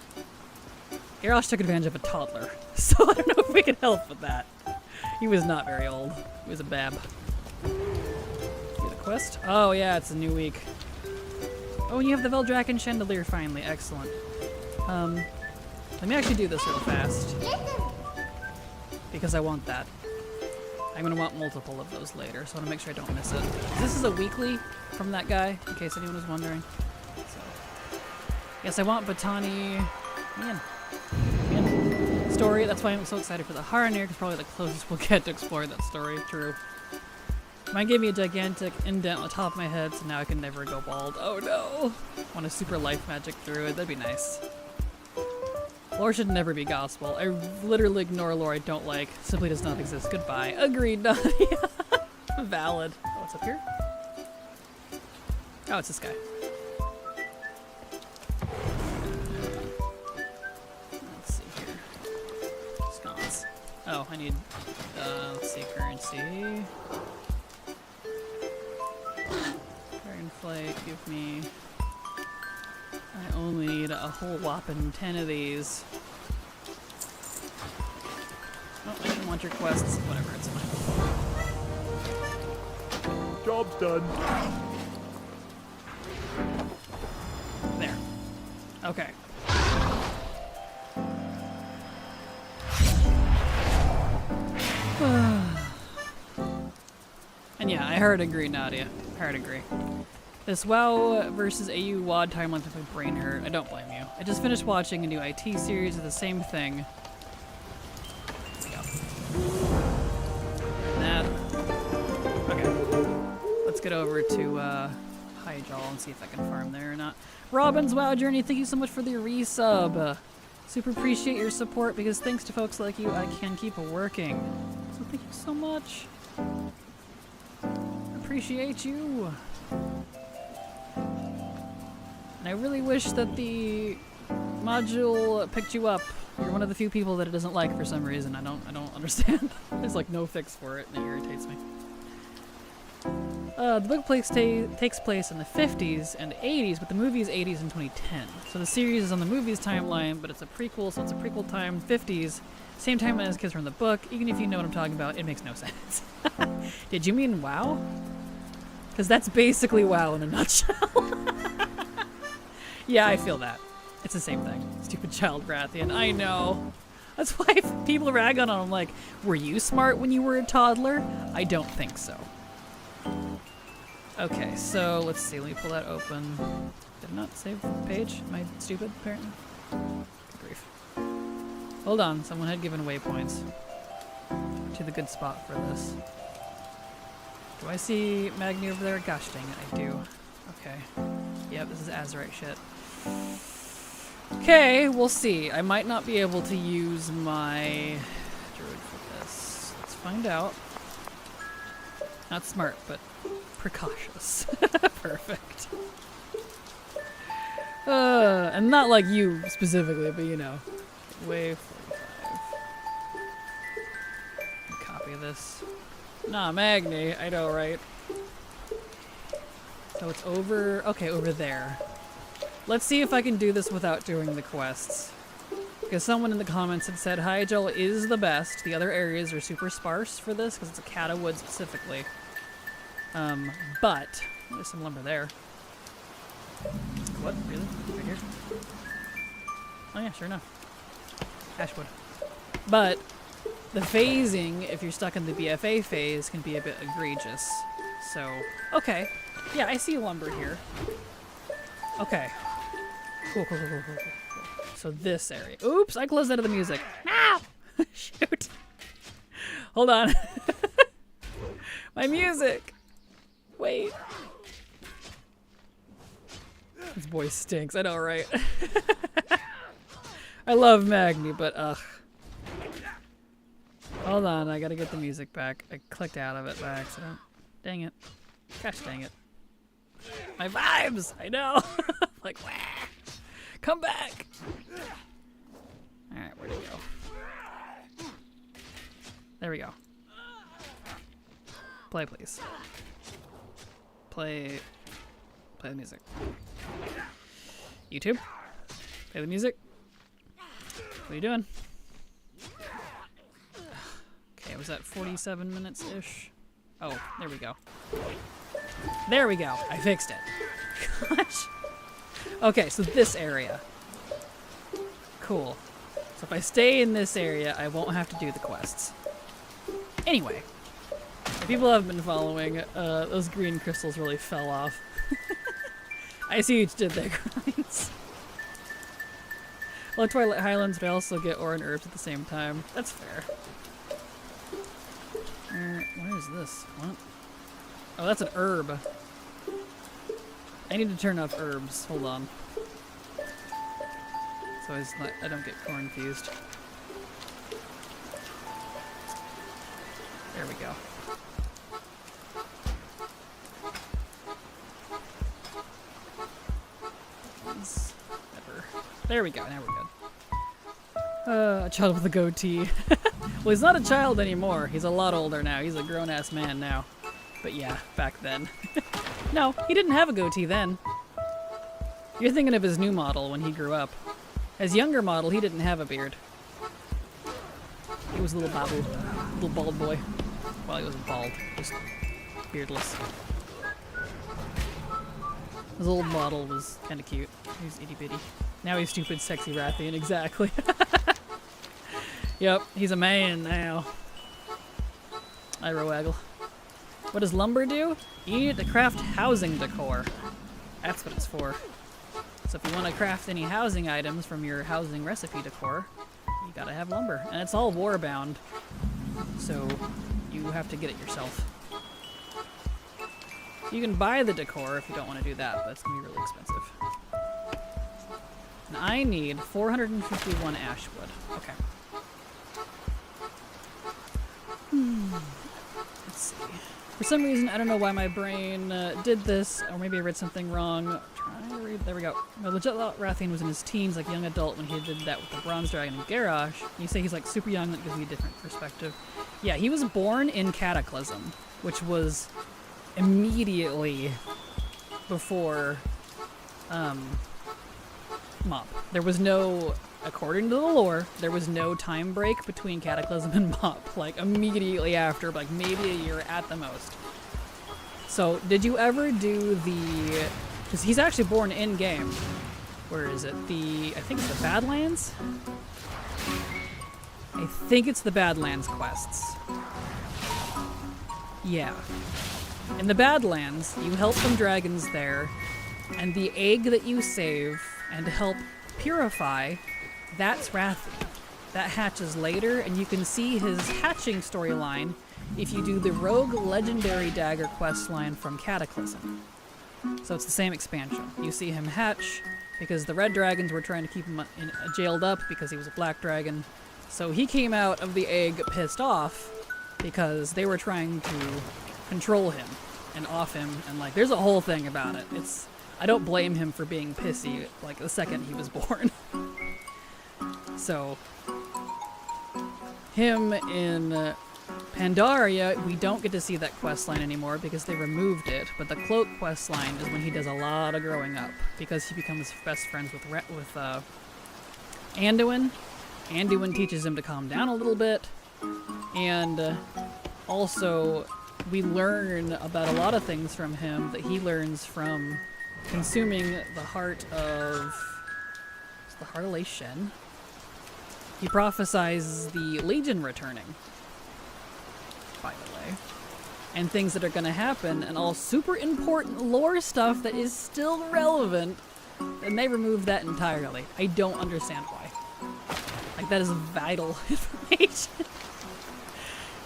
Garrosh took advantage of a toddler, so I don't know if we can help with that. He was not very old. He was a bab. Do the quest? Oh yeah, it's a new week. Oh, and you have the Veldraken Chandelier finally. Excellent. Let me actually do this real fast. Because I want that. I'm gonna want multiple of those later, so I wanna make sure I don't miss it. This is a weekly from that guy, in case anyone was wondering. So, yes, I want Botani. Man. Story. That's why I'm so excited for the Haranir, because probably the closest we'll get to exploring that story. True. Mine gave me a gigantic indent on the top of my head, so now I can never go bald. Oh no! Want a super life magic through it. That'd be nice. Lore should never be gospel. I literally ignore lore I don't like. Simply does not exist. Goodbye. Agreed, Nadia. Valid. Oh, what's up here? Oh, it's this guy. Let's see here. Scones. Oh, I need, let's see, currency. Dragonflight, give me... I only need a whole whopping 10 of these. Oh, I didn't want your quests. Whatever, it's fine. Job's done. There. Okay. And yeah, I heard agree, Nadia. I heard agree. This WoW versus AU WOD timeline took my brain hurt. I don't blame you. I just finished watching a new IT series of the same thing. There we go. That. Okay. Let's get over to Hyjal and see if I can farm there or not. Robin's WoW Journey, thank you so much for the resub. Super appreciate your support because thanks to folks like you, I can keep working. So thank you so much. Appreciate you. And I really wish that the module picked you up. You're one of the few people that it doesn't like for some reason. I don't understand. There's like no fix for it and it irritates me. The book takes place in the 50s and 80s, but the movie is 80s and 2010. So the series is on the movie's timeline, but it's a prequel, so it's a prequel time, 50s, same time as kids from the book. Even if you know what I'm talking about, it makes no sense. Did you mean WoW? Because that's basically WoW in a nutshell. Yeah, I feel that. It's the same thing. Stupid child Rathian. I know. That's why people rag on him. I'm like, were you smart when you were a toddler? I don't think so. Okay, so let's see. Let me pull that open. Did I not save the page? Am I stupid, apparently? Good grief. Hold on. Someone had given waypoints to the good spot for this. Do I see Magni over there? Gosh dang it, I do. Okay. Yep, this is Azurite shit. Okay, we'll see. I might not be able to use my druid for this. Let's find out. Not smart, but precautious. Perfect. And not like you specifically, but you know. Wave 45. Copy this. Nah, Magni. I know, right? So it's over... Okay, over there. Let's see if I can do this without doing the quests. Because someone in the comments had said Hyjal is the best. The other areas are super sparse for this, because it's a Cata Wood specifically. But... There's some lumber there. What? Really? Right here? Oh yeah, sure enough. Ashwood. But... the phasing, if you're stuck in the BFA phase, can be a bit egregious. So, okay. Yeah, I see lumber here. Okay. Cool. So this area. Oops, I closed out of the music. No! Shoot. Hold on. My music. Wait. This boy stinks. I know, right? I love Magni, but ugh. Hold on, I gotta get the music back. I clicked out of it by accident. Dang it. Gosh dang it. My vibes! I know! Like, wah! Come back! Alright, where'd it go? There we go. Play, please. Play the music. YouTube, play the music. What are you doing? Okay, was that 47 minutes-ish? Oh, there we go. There we go. I fixed it. Gosh. Okay, so this area. Cool. So if I stay in this area, I won't have to do the quests. Anyway, if people have been following, those green crystals really fell off. I see you did their grinds. Well, Twilight Highlands, but I also get ore and herbs at the same time. That's fair. Where is this? What? Oh, that's an herb. I need to turn off herbs. Hold on. So I don't get confused. There we go. There we go. Now we're good. A child with a goatee. Well, he's not a child anymore. He's a lot older now. He's a grown-ass man now. But yeah, back then. No, he didn't have a goatee then. You're thinking of his new model when he grew up. His younger model, he didn't have a beard. He was a little bald boy. Well, he wasn't bald, just beardless. His old model was kind of cute. He was itty-bitty. Now he's stupid, sexy Rathian, exactly. Yep, he's a man now. Waggle. What does lumber do? You need it to craft housing decor. That's what it's for. So if you want to craft any housing items from your housing recipe decor, you gotta have lumber. And it's all war-bound, so you have to get it yourself. You can buy the decor if you don't want to do that, but it's going to be really expensive. And I need 451 ash wood. Okay. Let's see. For some reason, I don't know why my brain did this, or maybe I read something wrong. Trying to read. There we go. The legit Rathian was in his teens, like young adult, when he did that with the Bronze Dragon and Garrosh. You say he's like super young, that gives me a different perspective. Yeah, he was born in Cataclysm, which was immediately before Mop. There was no, according to the lore, there was no time break between Cataclysm and Mop. Like immediately after, like maybe a year at the most. So did you ever do the, because he's actually born in game. Where is it? I think it's the Badlands? I think it's the Badlands quests. Yeah. In the Badlands, you help some dragons there, and the egg that you save and help purify, that's Rathian. That hatches later, and you can see his hatching storyline if you do the Rogue Legendary Dagger questline from Cataclysm. So it's the same expansion. You see him hatch, because the red dragons were trying to keep him jailed up because he was a black dragon. So he came out of the egg pissed off, because they were trying to control him and off him, and like there's a whole thing about it. I don't blame him for being pissy like the second he was born. So him in Pandaria, we don't get to see that quest line anymore because they removed it, but the Cloak quest line is when he does a lot of growing up because he becomes best friends with Anduin. Anduin teaches him to calm down a little bit, and also we learn about a lot of things from him that he learns from consuming the heart of... It's the heart of Lei Shen. He prophesies the Legion returning, by the way, and things that are going to happen, and all super important lore stuff that is still relevant, and they removed that entirely. I don't understand why. Like, that is vital information.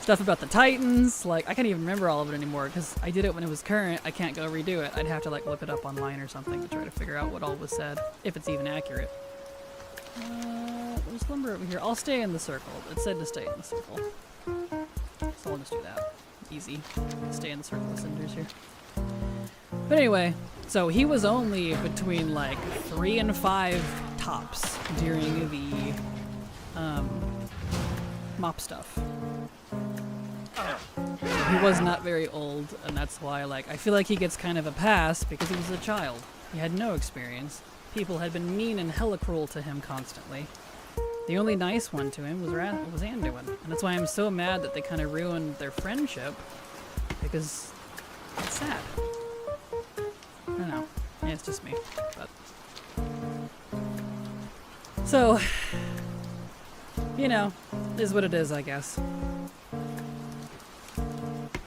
Stuff about the Titans, like, I can't even remember all of it anymore, because I did it when it was current. I can't go redo it. I'd have to, like, look it up online or something to try to figure out what all was said, if it's even accurate. There's lumber over here. I'll stay in the circle. It said to stay in the circle. So I'll just do that. Easy. Stay in the circle of cinders here. But anyway, so he was only between, like, 3 and 5 tops during the, Mop stuff. he was not very old, and that's why, like, I feel like he gets kind of a pass because he was a child. He had no experience. People had been mean and hella cruel to him constantly. The only nice one to him was Anduin, and that's why I'm so mad that they kind of ruined their friendship, because it's sad. I don't know. Yeah, it's just me, but... So, you know, is what it is, I guess.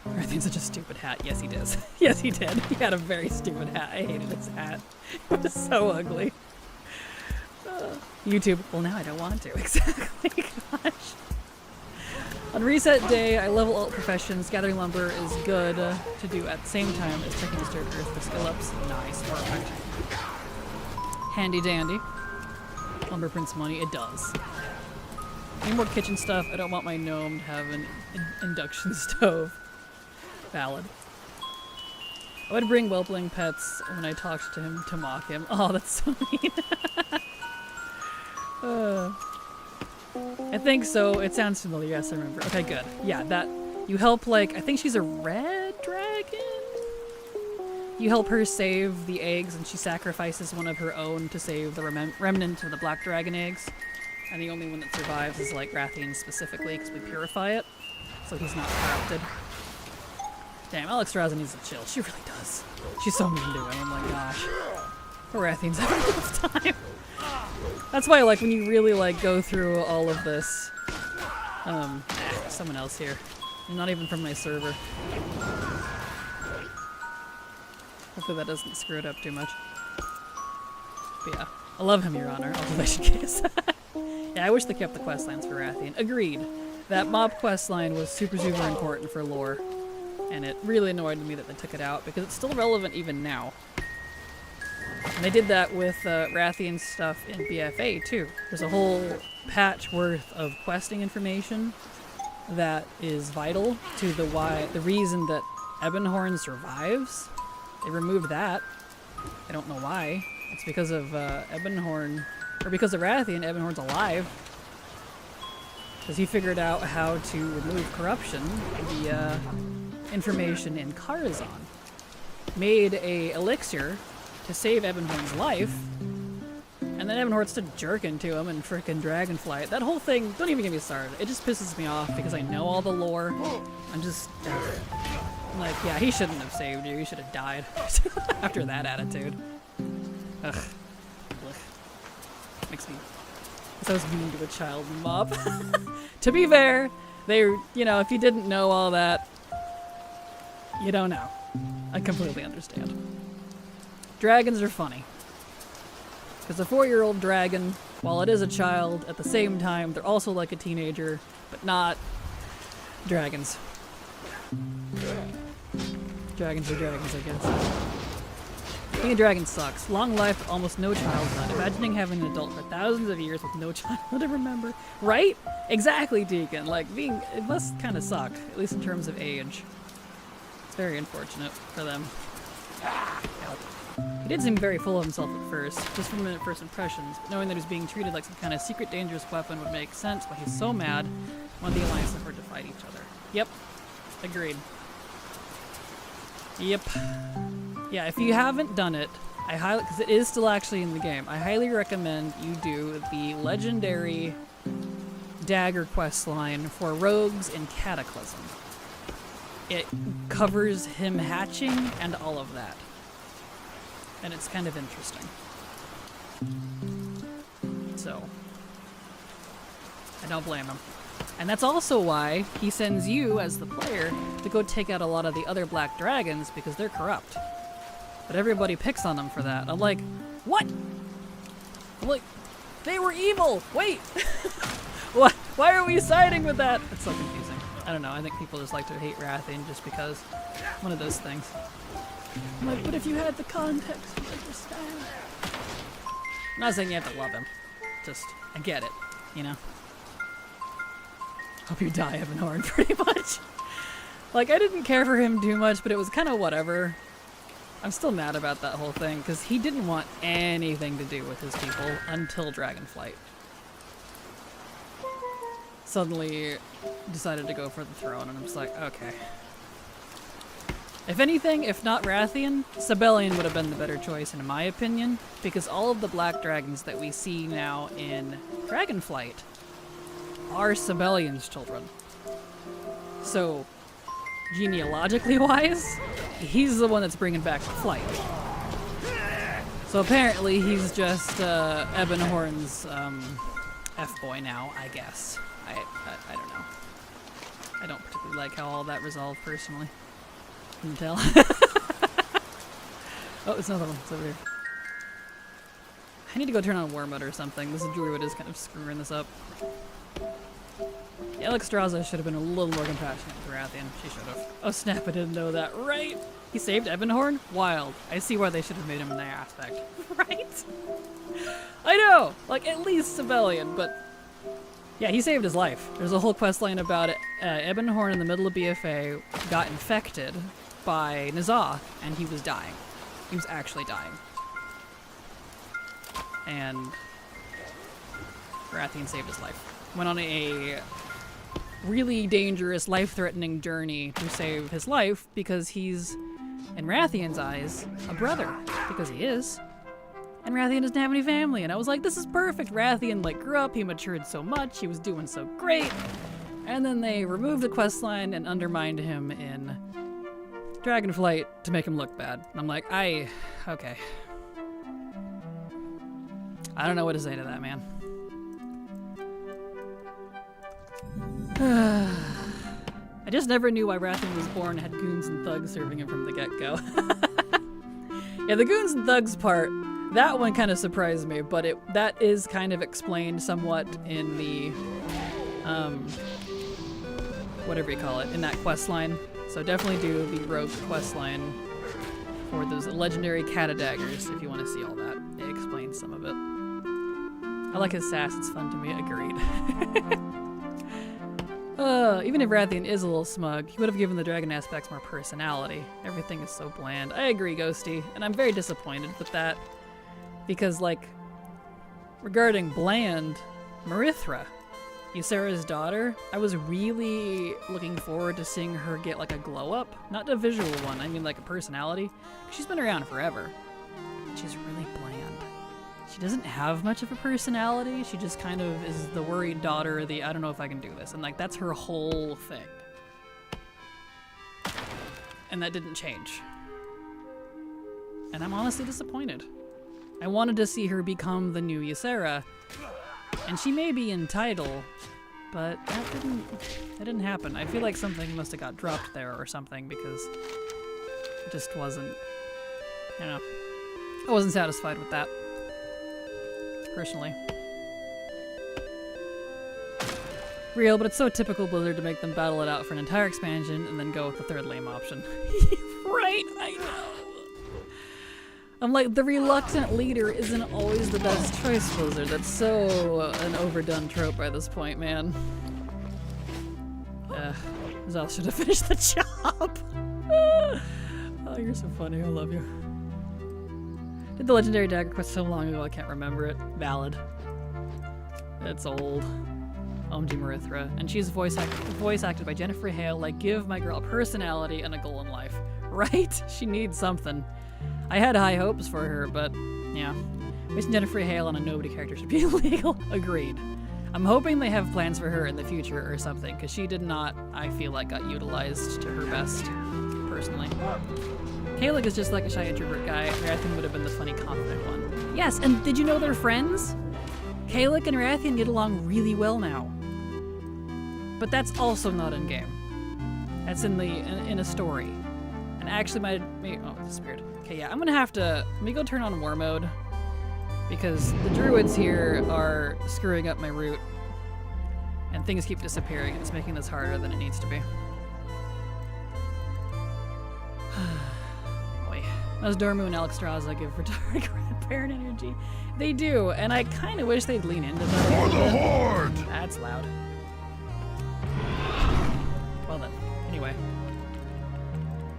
Rathian's such a stupid hat. Yes, he does. Yes, he did. He had a very stupid hat. I hated his hat. It was so ugly. YouTube. Well, now I don't want to. Exactly. Gosh. On reset day, I level alt professions. Gathering lumber is good to do at the same time as checking disturbed earth for skill ups. Nice. Perfect. Handy dandy. Lumber prints money. It does. Any more kitchen stuff? I don't want my gnome to have an induction stove. Valid. I would bring whelpling pets when I talked to him to mock him. Oh, that's so mean. I think so. It sounds familiar. Yes, I remember. Okay, good. Yeah, that you help, like, I think she's a red dragon? You help her save the eggs, and she sacrifices one of her own to save the remnant of the black dragon eggs. And the only one that survives is, like, Rathian specifically, because we purify it, so he's not corrupted. Damn, Alex Raza needs to chill. She really does. She's so mean to him. Oh my gosh. Poor Rathian's having a rough time. That's why, like, when you really, like, go through all of this... someone else here. Not even from my server. Hopefully that doesn't screw it up too much. But yeah. I love him, Your Honor. Observation case. Yeah, I wish they kept the questlines for Rathian. Agreed. That mob questline was super important for lore. And it really annoyed me that they took it out, because it's still relevant even now. And they did that with Rathian's stuff in BFA, too. There's a whole patch worth of questing information that is vital to the reason that Ebonhorn survives. They removed that. I don't know why. It's because of Ebonhorn, or because of Rathian, Ebonhorn's alive. Because he figured out how to remove corruption via information in Karazhan. Made a elixir to save Ebonhorn's life, and then Ebonhorn stood jerking to him and frickin' Dragonflight. That whole thing, don't even get me started. It just pisses me off because I know all the lore. I'm just, I'm like, yeah, he shouldn't have saved you. You should have died after that attitude. Ugh. Ugh. Makes me so mean to a child mob. To be fair, they, you know, if you didn't know all that, you don't know. I completely understand. Dragons are funny. Because a 4-year-old dragon, while it is a child, at the same time, they're also like a teenager, but not dragons. Dragons are dragons, I guess. Being a dragon sucks. Long life, almost no childhood. Imagining having an adult for thousands of years with no childhood to remember. Right? Exactly, Deacon. Like, it must kind of suck, at least in terms of age. It's very unfortunate for them. He did seem very full of himself at first, just from first impressions, but knowing that he was being treated like some kind of secret dangerous weapon would make sense why he's so mad when the Alliance offered to fight each other. Yep. Agreed. Yep. Yeah, if you haven't done it, I highly, because it is still actually in the game, I highly recommend you do the legendary dagger questline for rogues in Cataclysm. It covers him hatching and all of that. And it's kind of interesting. So, I don't blame him. And that's also why he sends you, as the player, to go take out a lot of the other black dragons, because they're corrupt. But everybody picks on them for that. I'm like, what? I'm like, they were evil! Wait! What? Why are we siding with that? It's so confusing. I don't know, I think people just like to hate Rathian just because. One of those things. I'm like, but if you had the context, you'd understand. I'm not saying you have to love him. Just, I get it, you know? Hope you die, Ebonhorn, pretty much. Like, I didn't care for him too much, but it was kind of whatever. I'm still mad about that whole thing, because he didn't want anything to do with his people until Dragonflight. Suddenly decided to go for the throne, and I'm just like, okay. If anything, if not Rathian, Sibelian would have been the better choice in my opinion, because all of the black dragons that we see now in Dragonflight are Sibelian's children. So, genealogically wise, he's the one that's bringing back the flight. So apparently he's just Ebonhorn's F-boy now, I guess. I don't know. I don't particularly like how all that resolved personally. Can you tell? Oh, it's another one. It's over here. I need to go turn on war mode or something. This druid is kind of screwing this up. Yeah, Alexstrasza should have been a little more compassionate with Rathian. She should have. Oh snap, I didn't know that. Right! He saved Ebonhorn? Wild. I see why they should have made him in that aspect. Right? I know! Like, at least Sibelian, but... Yeah, he saved his life. There's a whole quest line about it. Ebonhorn in the middle of BFA got infected by N'Zoth, and he was dying. He was actually dying. And Rathian saved his life. Went on a really dangerous, life-threatening journey to save his life because he's, in Rathian's eyes, a brother. Because he is. And Rathian doesn't have any family. And I was like, this is perfect. Rathian grew up, he matured so much, he was doing so great. And then they removed the questline and undermined him in Dragonflight to make him look bad. And I'm like, okay. I don't know what to say to that, man. I just never knew why Rathian was born had goons and thugs serving him from the get-go. Yeah, the goons and thugs part, that one kind of surprised me, but that is kind of explained somewhat in the, whatever you call it, in that quest line. So definitely do the rogue quest line for those legendary Catadaggers if you want to see all that. It explains some of it. I like his sass, it's fun to me, agreed. Even if Rathian is a little smug, he would have given the dragon aspects more personality. Everything is so bland. I agree, Ghosty, and I'm very disappointed with that. Because, regarding bland, Marithra, Ysera's daughter, I was really looking forward to seeing her get, a glow-up. Not a visual one, I mean, a personality. She's been around forever. She's really bland. She doesn't have much of a personality. She just kind of is the worried daughter, the I don't know if I can do this. And that's her whole thing. And that didn't change. And I'm honestly disappointed. I wanted to see her become the new Ysera. And she may be in title, but that didn't happen. I feel like something must have got dropped there or something because it just wasn't, I wasn't satisfied with that. Personally. Real, but it's so typical Blizzard to make them battle it out for an entire expansion and then go with the third lame option. Right? I know. I'm like, the reluctant leader isn't always the best choice, Blizzard. That's so an overdone trope by this point, man. Zal should have finished the job. Oh, you're so funny. I love you. Did the legendary dagger quest so long ago I can't remember it. Valid. It's old. OMG Marithra. And she's voice acted by Jennifer Hale. Give my girl a personality and a goal in life. Right? She needs something. I had high hopes for her, but yeah. Wasting Jennifer Hale on a nobody character should be illegal. Agreed. I'm hoping they have plans for her in the future or something, because she did not, I feel like, got utilized to her best, personally. Kaelig is just like a shy introvert guy. Rathian would have been the funny, confident one. Yes, and did you know they're friends? Kaelig and Rathian get along really well now. But that's also not in game. That's in a story. And actually oh, it disappeared. Okay, yeah, I'm gonna have to, let me go turn on war mode. Because the druids here are screwing up my route. And things keep disappearing, and it's making this harder than it needs to be. As Dormu and Alexstrasza give retarded grandparent energy. They do, and I kind of wish they'd lean into that. For the Horde! That's loud. Well then, anyway.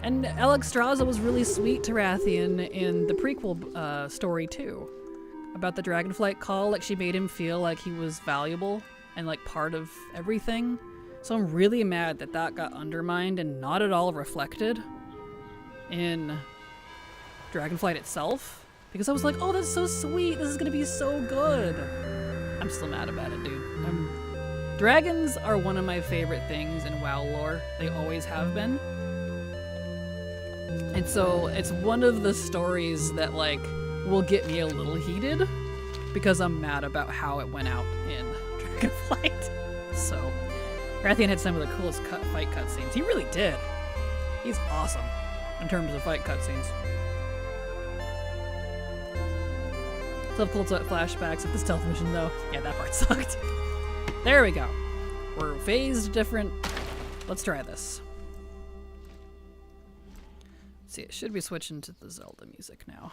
And Alexstrasza was really sweet to Rathian in the prequel story too. About the Dragonflight call, she made him feel like he was valuable and part of everything. So I'm really mad that got undermined and not at all reflected in Dragonflight itself because I was like, oh, that's so sweet. This is gonna be so good. I'm still mad about it, dude. Dragons are one of my favorite things in WoW lore. They always have been. And so it's one of the stories that like will get me a little heated because I'm mad about how it went out in Dragonflight. So Rathian had some of the coolest fight cutscenes. He really did. He's awesome in terms of fight cutscenes. Still have cool flashbacks of the stealth mission though. Yeah, that part sucked. There we go. We're phased different. Let's try this. Let's see, it should be switching to the Zelda music now.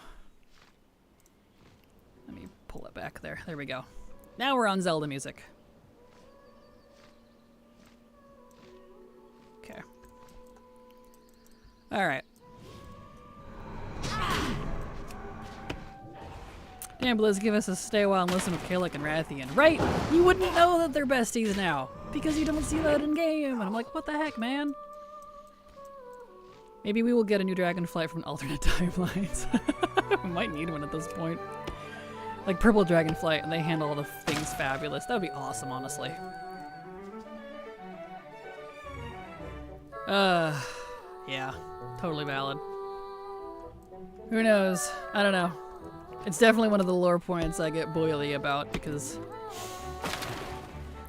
Let me pull it back there. There we go. Now we're on Zelda music. Okay. Alright. Damn, Blizz, give us a stay a while and listen with Kalik and Rathian. Right? You wouldn't know that they're besties now because you don't see that in game. And I'm like, what the heck, man? Maybe we will get a new Dragonflight from alternate timelines. We might need one at this point. Like Purple Dragonflight, and they handle all the things fabulous. That would be awesome, honestly. Yeah, totally valid. Who knows? I don't know. It's definitely one of the lore points I get boily about because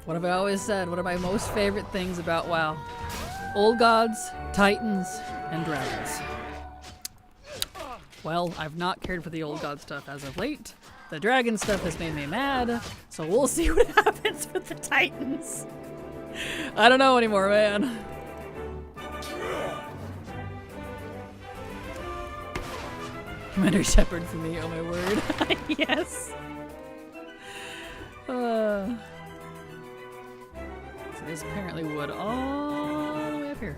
what have I always said? One of my most favorite things about WoW? Old gods, titans, and dragons. Well, I've not cared for the old god stuff as of late. The dragon stuff has made me mad, so we'll see what happens with the titans. I don't know anymore, man. Commander Shepard for me, oh my word. Yes. So this apparently would all the way up here.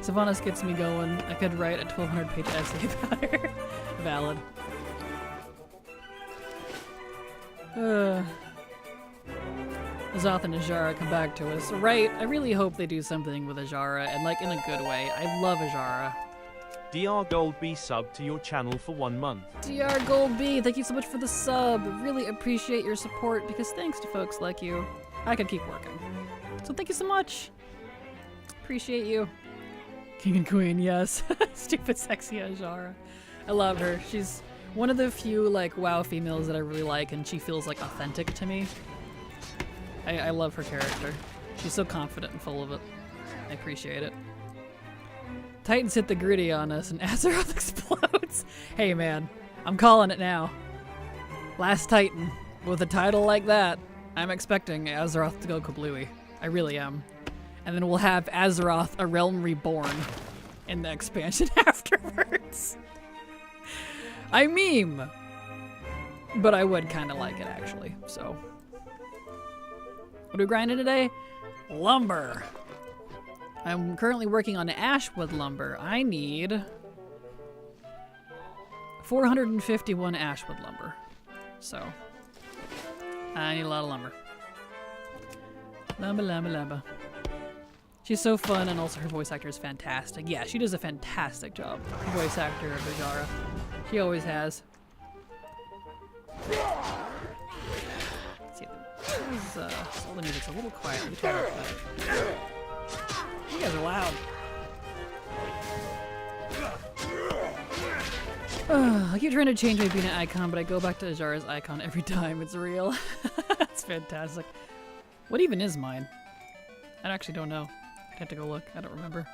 Sylvanas gets me going. I could write a 1,200-page essay about her. Valid. Azoth and Ajara come back to us. Right, I really hope they do something with Ajara, and like in a good way. I love Ajara. DR Gold B sub to your channel for 1 month. DR Gold B, thank you so much for the sub. Really appreciate your support because thanks to folks like you, I can keep working. So thank you so much. Appreciate you. King and Queen, yes. Stupid sexy Ajara. I love her. She's one of the few like WoW females that I really like, and she feels like authentic to me. I love her character. She's so confident and full of it. I appreciate it. Titans hit the gritty on us and Azeroth explodes. Hey man, I'm calling it now. Last Titan. With a title like that, I'm expecting Azeroth to go kablooey. I really am. And then we'll have Azeroth, a realm reborn, in the expansion afterwards. I meme, but I would kind of like it actually, so. What are we grinding today? Lumber. I'm currently working on Ashwood lumber. I need 451 Ashwood lumber. So, I need a lot of lumber. Lumber, lumber, lumber. She's so fun, and also her voice actor is fantastic. Yeah, she does a fantastic job. The voice actor of Ajara. She always has. Let's see, all the music's a little quiet. Let me turn it up. You guys are loud. I keep trying to change my Bina icon, but I go back to Ajara's icon every time. It's real. That's fantastic. What even is mine? I actually don't know. I'd have to go look. I don't remember.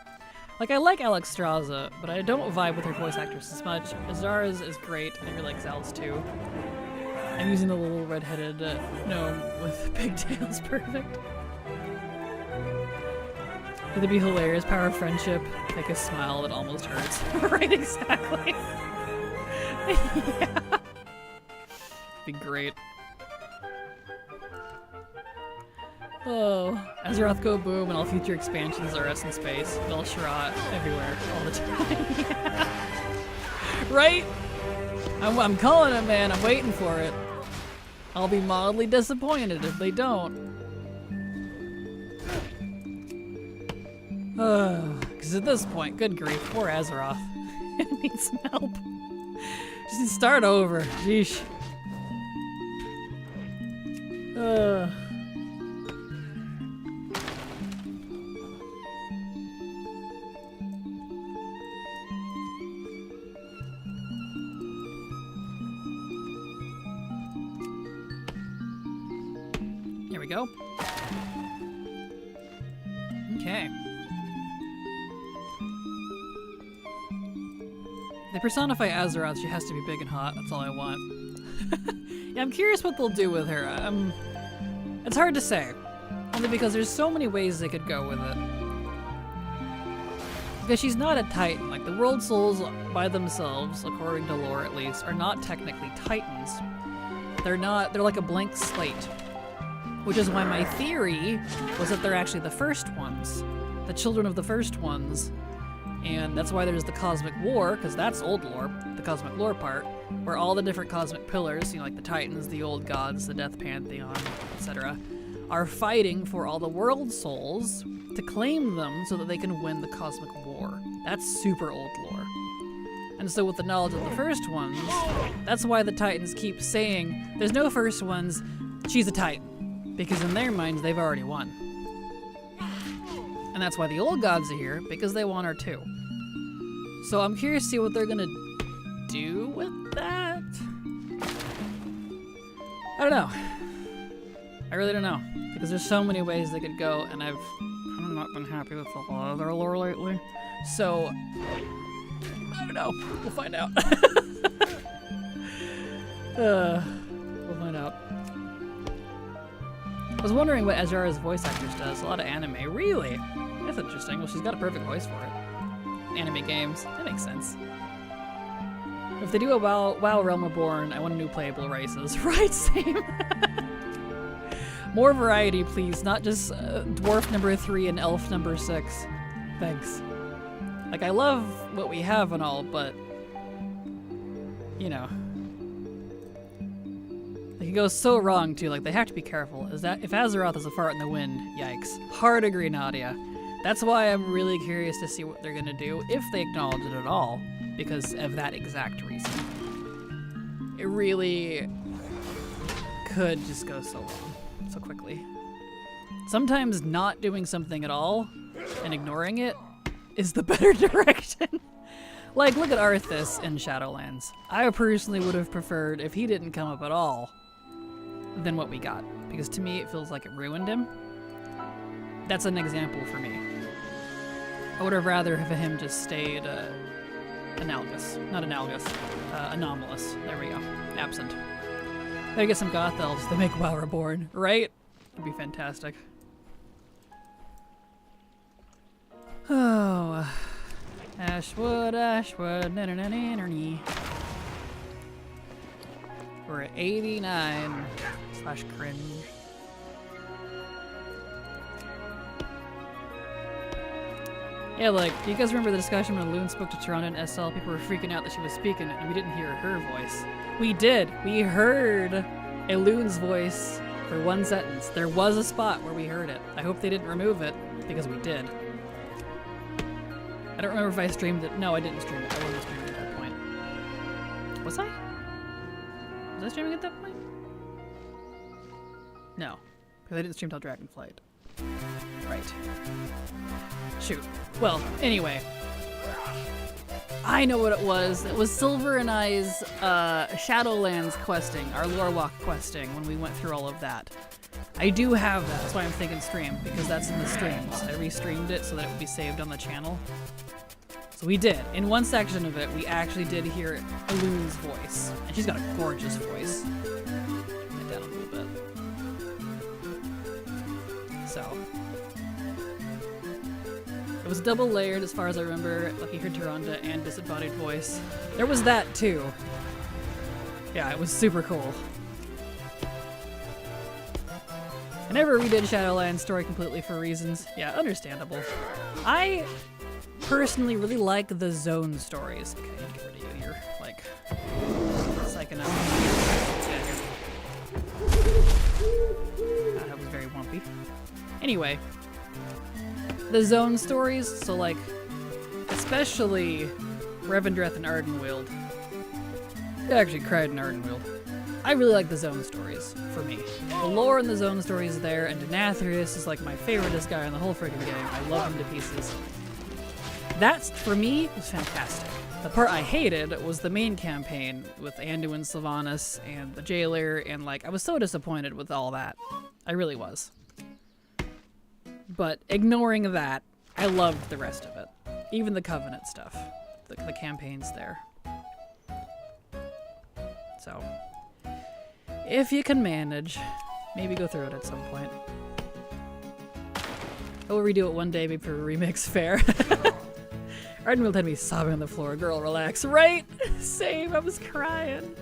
Like, I like Alexstrasza, but I don't vibe with her voice actress as much. Azara's is great. I really like Zal's too. I'm using the little red-headed gnome with pigtails. Perfect. It'd be hilarious. Power of friendship. Make a smile that almost hurts. Right, exactly. Yeah. Be great. Oh, Azeroth go boom, and all future expansions are us in space. Vel'Sharad everywhere, all the time. Yeah. Right? I'm calling it, man. I'm waiting for it. I'll be mildly disappointed if they don't. Because at this point, good grief, poor Azeroth. Needs some help. Just start over. Jeesh. Here we go. Okay. They personify Azeroth, she has to be big and hot, that's all I want. Yeah, I'm curious what they'll do with her. It's hard to say, only because there's so many ways they could go with it. Because she's not a Titan, like the World Souls by themselves, according to lore at least, are not technically Titans. They're like a blank slate. Which is why my theory was that they're actually the first ones, the children of the first ones. And that's why there's the Cosmic War, because that's old lore, the Cosmic Lore part, where all the different cosmic pillars, you know, like the Titans, the Old Gods, the Death Pantheon, etc., are fighting for all the world souls to claim them so that they can win the Cosmic War. That's super old lore. And so with the knowledge of the first ones, that's why the Titans keep saying, there's no first ones, she's a Titan. Because in their minds, they've already won. And that's why the Old Gods are here, because they want her too. So I'm curious to see what they're gonna do with that. I don't know. I really don't know. Because there's so many ways they could go, and I've kind of not been happy with a lot of their lore lately. So, I don't know. We'll find out. We'll find out. I was wondering what Azura's voice actress does. A lot of anime. Really? That's interesting. Well, she's got a perfect voice for it. Anime games. That makes sense. If they do a WoW Realm Reborn, I want a new playable races. Right, same. More variety, please. Not just Dwarf number 3 and Elf number 6. Thanks. Like, I love what we have and all, but... You know... It goes so wrong too, like they have to be careful. Is that if Azeroth is a fart in the wind, yikes. Hard agree, Nadia. That's why I'm really curious to see what they're gonna do, if they acknowledge it at all, because of that exact reason. It really could just go so wrong, so quickly. Sometimes not doing something at all and ignoring it is the better direction. Like, look at Arthas in Shadowlands. I personally would have preferred if he didn't come up at all than what we got, because to me it feels like it ruined him. That's an example for me. I would have rather have him just stayed analogous. Not analogous. Anomalous. There we go. Absent. Gotta get some goth elves to make WoW Reborn, right? It'd be fantastic. Oh. Ashwood, Ashwood, na-na-na-na-na-na. We're at 89/cringe. Yeah, like, do you guys remember the discussion when Loon spoke to Tyrande in SL? People were freaking out that she was speaking and we didn't hear her voice. We did. We heard a Loon's voice for one sentence. There was a spot where we heard it. I hope they didn't remove it, because we did. I don't remember if I streamed it. No, I didn't stream it. I wasn't streaming at that point. Was I? Was I streaming at that point? No, because I didn't stream till Dragonflight. Right. Shoot. Well, anyway. I know what it was. It was Silver and I's Shadowlands questing, our lore walk questing, when we went through all of that. I do have that. That's why I'm thinking stream, because that's in the streams. I restreamed it so that it would be saved on the channel. So we did. In one section of it, we actually did hear Loon's voice. And she's got a gorgeous voice. Turn it down a little bit. So. It was double layered as far as I remember. Like you heard Tyrande and disembodied voice. There was that too. Yeah, it was super cool. I never redid Shadowlands story completely for reasons. Yeah, understandable. I personally really like the zone stories. Okay, I need to get rid of you. You're like psyching out. That was very wumpy. Anyway, the zone stories, so like especially Revendreth and Ardenweald. I actually cried in Ardenweald. I really like the zone stories, for me. The lore in the zone stories is there, and Denathrius is like my favoriteest guy in the whole friggin' game. I love him to pieces. That, for me, was fantastic. The part I hated was the main campaign with Anduin, Sylvanas, and the Jailer, and like, I was so disappointed with all that. I really was. But ignoring that, I loved the rest of it. Even the Covenant stuff. The campaigns there. So, if you can manage, maybe go through it at some point. I will redo it one day, maybe for a remix fair. Ardenweald had me sobbing on the floor. Girl, relax. Right? Same. I was crying.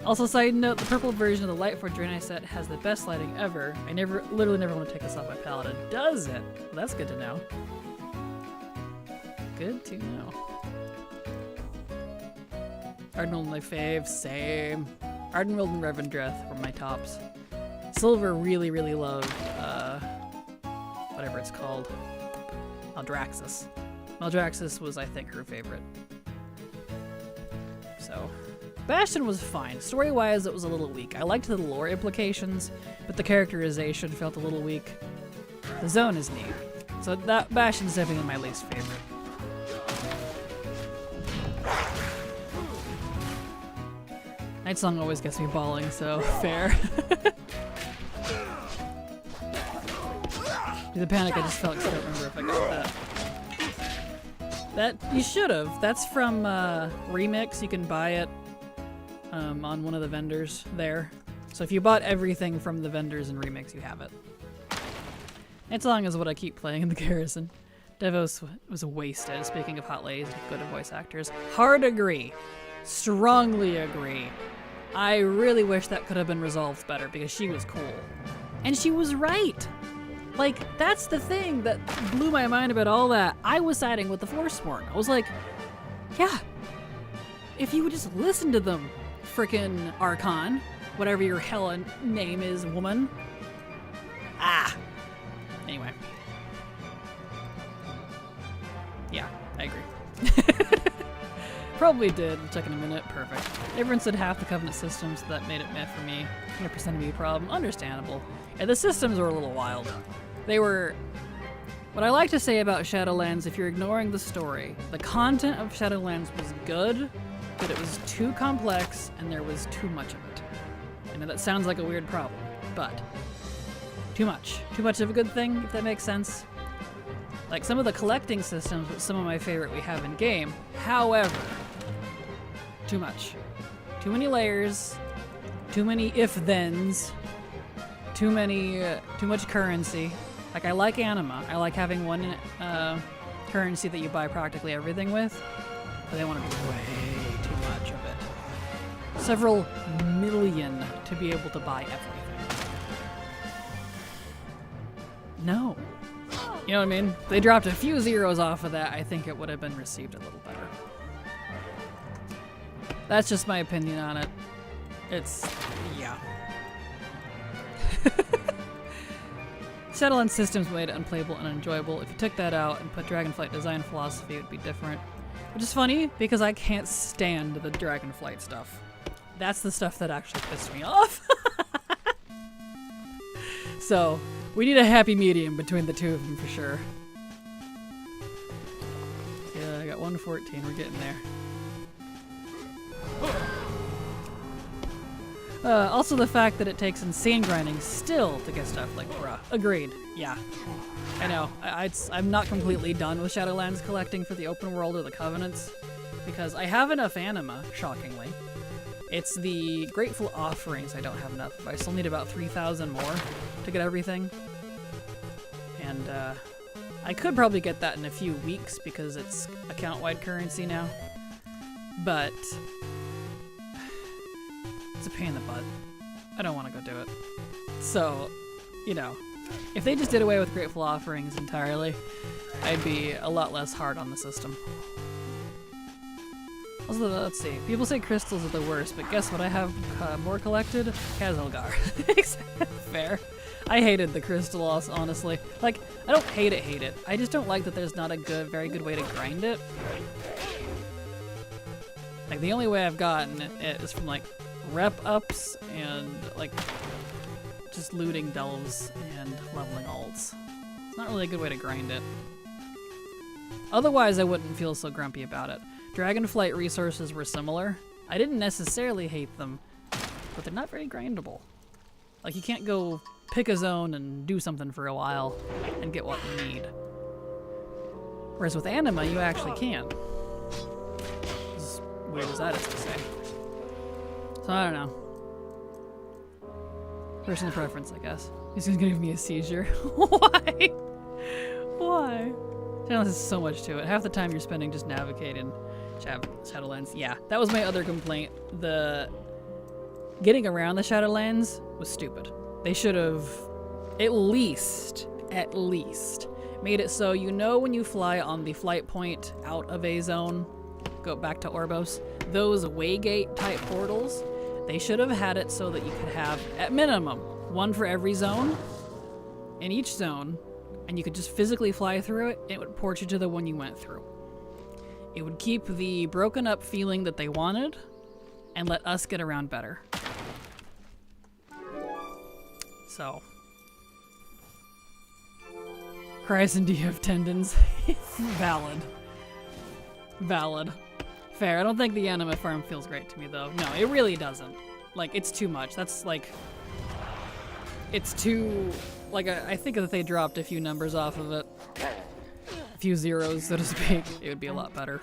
Also, side note, the purple version of the Lightforge Draenei set has the best lighting ever. I literally never want to take this off my Paladin. Does it? Well, that's good to know. Good to know. Ardenweald my fave. Same. Ardenweald and Revendreth were my tops. Silver really, really loved, whatever it's called. Maldraxxus. Maldraxxus was, I think, her favorite. So, Bastion was fine. Story-wise, it was a little weak. I liked the lore implications, but the characterization felt a little weak. The zone is neat. So that Bastion's definitely my least favorite. Night Song always gets me bawling, so fair. The panic I just felt, 'cause I don't remember if I got that. That, you should have. That's from Remix. You can buy it on one of the vendors there. So if you bought everything from the vendors in Remix, you have it. Night Song is what I keep playing in the Garrison. Devos was wasted. Speaking of hot ladies, go to voice actors. Hard agree. Strongly agree. I really wish that could have been resolved better because she was cool. And she was right. Like, that's the thing that blew my mind about all that. I was siding with the Forsworn. I was like, yeah, if you would just listen to them, frickin' Archon, whatever your hella name is, woman. Ah. Anyway. Yeah, I agree. Probably did. Check in a minute. Perfect. Everyone said half the Covenant systems, so that made it meh for me. 100% of me a problem. Understandable. Yeah, the systems were a little wild. They were... What I like to say about Shadowlands, if you're ignoring the story, the content of Shadowlands was good, but it was too complex and there was too much of it. I know that sounds like a weird problem, but too much. Too much of a good thing, if that makes sense. Like some of the collecting systems, with some of my favorite we have in game. However, too much. Too many layers, too many if-thens, too much currency. Like, I like Anima. I like having one currency that you buy practically everything with, but they want to be way too much of it. Several million to be able to buy everything. No. You know what I mean? If they dropped a few zeros off of that, I think it would have been received a little better. That's just my opinion on it. It's... yeah. Shadowlands systems made it unplayable and unenjoyable. If you took that out and put Dragonflight design philosophy, it would be different. Which is funny, because I can't stand the Dragonflight stuff. That's the stuff that actually pissed me off. So, we need a happy medium between the two of them for sure. Yeah, I got 114, we're getting there. Also the fact that it takes insane grinding still to get stuff like bruh. Agreed. Yeah. I know. I'm not completely done with Shadowlands collecting for the open world or the Covenants, because I have enough Anima, shockingly. It's the Grateful Offerings I don't have enough of. I still need about 3,000 more to get everything. And I could probably get that in a few weeks because it's account-wide currency now. But it's a pain in the butt. I don't want to go do it. So, you know, if they just did away with Grateful Offerings entirely, I'd be a lot less hard on the system. Also, let's see. People say crystals are the worst, but guess what I have more collected? Kazilgar. Fair. I hated the crystal loss, honestly. Like, I don't hate it. I just don't like that there's not a very good way to grind it. Like, the only way I've gotten it is from, like, rep ups and, like, just looting delves and leveling alts. It's not really a good way to grind it. Otherwise, I wouldn't feel so grumpy about it. Dragonflight resources were similar. I didn't necessarily hate them, but they're not very grindable. Like, you can't go pick a zone and do something for a while and get what you need. Whereas with anima, you actually can. As weird as that is to say. So I don't know. Personal preference, I guess. He's gonna give me a seizure. Why? Why? There's so much to it. Half the time you're spending just navigating Shadowlands. Yeah, that was my other complaint. The getting around the Shadowlands was stupid. They should have at least made it so you know when you fly on the flight point out of a zone, go back to Orbos, those waygate type portals, they should have had it so that you could have, at minimum, one for every zone, in each zone, and you could just physically fly through it, and it would port you to the one you went through. It would keep the broken up feeling that they wanted, and let us get around better. So. Chrysson, do you have tendons? Valid. Valid. Fair. I don't think the anima farm feels great to me, though. No, it really doesn't. Like, it's too much. That's, like... It's too... Like, I think that if they dropped a few numbers off of it, a few zeros, so to speak, it would be a lot better.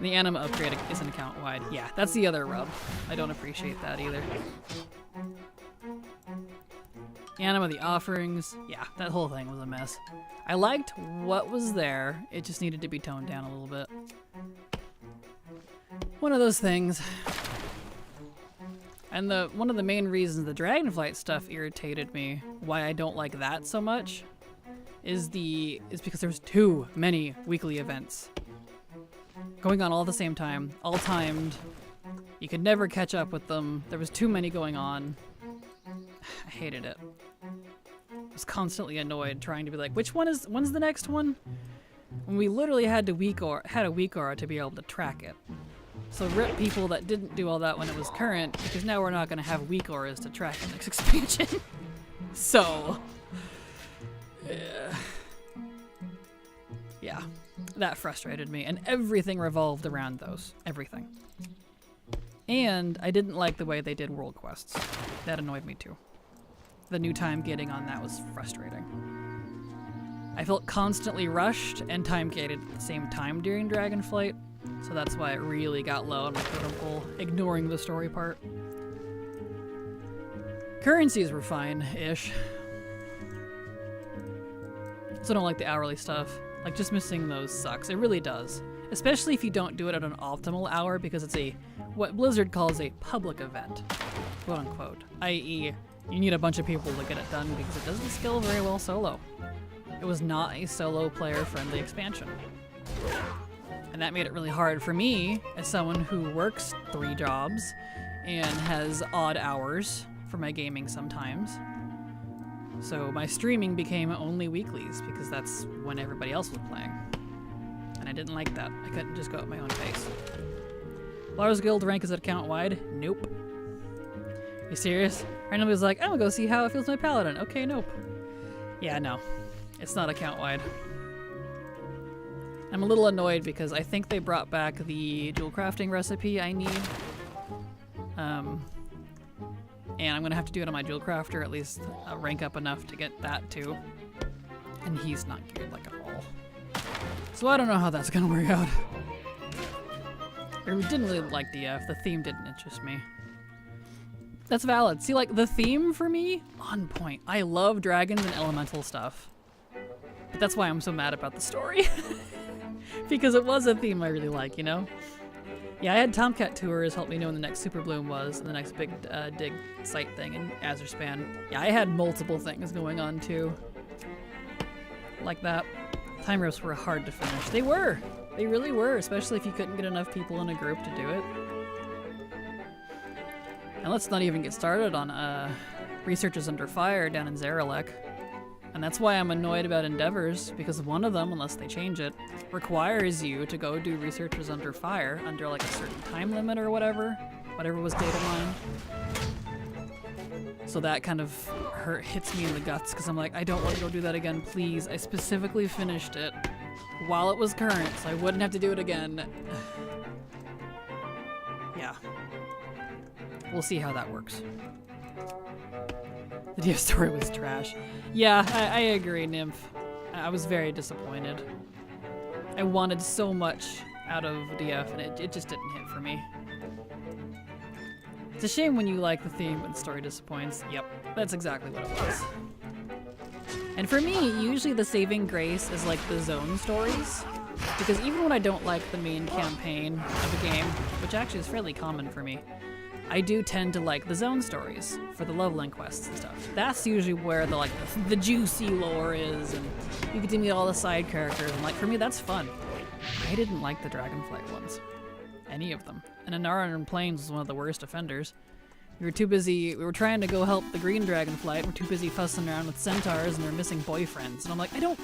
The anima upgrade isn't account-wide. Yeah, that's the other rub. I don't appreciate that either. Anima, the offerings, yeah, that whole thing was a mess. I liked what was there, it just needed to be toned down a little bit. One of those things. And one of the main reasons the Dragonflight stuff irritated me, why I don't like that so much, is because there's too many weekly events going on all at the same time, all timed. You could never catch up with them. There was too many going on. I hated it. I was constantly annoyed trying to be like, when's the next one? When we literally had a week aura to be able to track it. So rip people that didn't do all that when it was current, because now we're not going to have week auras to track the next expansion. So, yeah, that frustrated me, and everything revolved around those. Everything. And I didn't like the way they did world quests. That annoyed me too. The new time gating on that was frustrating. I felt constantly rushed and time gated at the same time during Dragonflight, so that's why it really got low on my totem pole, ignoring the story part. Currencies were fine-ish. So I don't like the hourly stuff. Like, just missing those sucks. It really does. Especially if you don't do it at an optimal hour, because it's what Blizzard calls a public event, quote unquote. I.e., you need a bunch of people to get it done because it doesn't scale very well solo. It was not a solo player-friendly expansion. And that made it really hard for me, as someone who works 3 jobs and has odd hours for my gaming sometimes. So my streaming became only weeklies because that's when everybody else was playing. And I didn't like that. I couldn't just go at my own pace. Lars Guild rank is it account-wide? Nope. You serious? Randomly was like, I'm gonna go see how it feels with my paladin. Okay, nope. Yeah, no. It's not account-wide. I'm a little annoyed because I think they brought back the dual crafting recipe I need. And I'm gonna have to do it on my dual crafter, at least rank up enough to get that too. And he's not geared like at all. So I don't know how that's gonna work out. I didn't really like DF. The theme didn't interest me. That's valid. See, like, the theme for me, on point. I love dragons and elemental stuff. But that's why I'm so mad about the story. Because it was a theme I really like, you know? Yeah, I had Tomcat Tours help me know when the next Super Bloom was, and the next big dig site thing in Azerspan. Yeah, I had multiple things going on, too. Like that. Time ropes were hard to finish. They were! They really were, especially if you couldn't get enough people in a group to do it. And let's not even get started on researchers under fire down in Zaralek. And that's why I'm annoyed about Endeavors, because one of them, unless they change it, requires you to go do researchers under fire under like a certain time limit or whatever was data mined. So that kind of hits me in the guts, because I'm like, I don't want to go do that again, please. I specifically finished it while it was current, so I wouldn't have to do it again. Yeah. We'll see how that works. The DF story was trash. Yeah, I agree, Nymph. I was very disappointed. I wanted so much out of DF, and it just didn't hit for me. It's a shame when you like the theme and the story disappoints. Yep, that's exactly what it was. And for me, usually the saving grace is like the zone stories. Because even when I don't like the main campaign of a game, which actually is fairly common for me, I do tend to like the zone stories for the leveling quests and stuff. That's usually where the juicy lore is, and you get to meet all the side characters, and like for me that's fun. I didn't like the Dragonflight ones. Any of them. And Inara and Plains was one of the worst offenders. We were trying to go help the green Dragonflight, we're too busy fussing around with centaurs and their missing boyfriends. And I'm like, I don't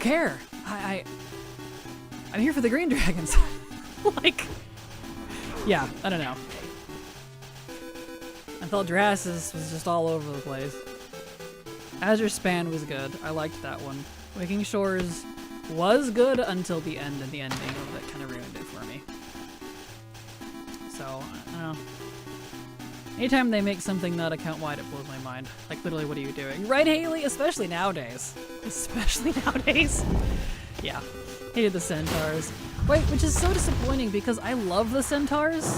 care. I'm here for the green dragons. Like, yeah, I don't know. I thought Drasus was just all over the place. Azure Span was good. I liked that one. Waking Shores was good until the end, and the ending of it kind of ruined it for me. So, I don't know. Anytime they make something not account-wide, it blows my mind. Like, literally, what are you doing? Right, Haley? Especially nowadays. Especially nowadays. Yeah. Hated the centaurs. Right, which is so disappointing because I love the centaurs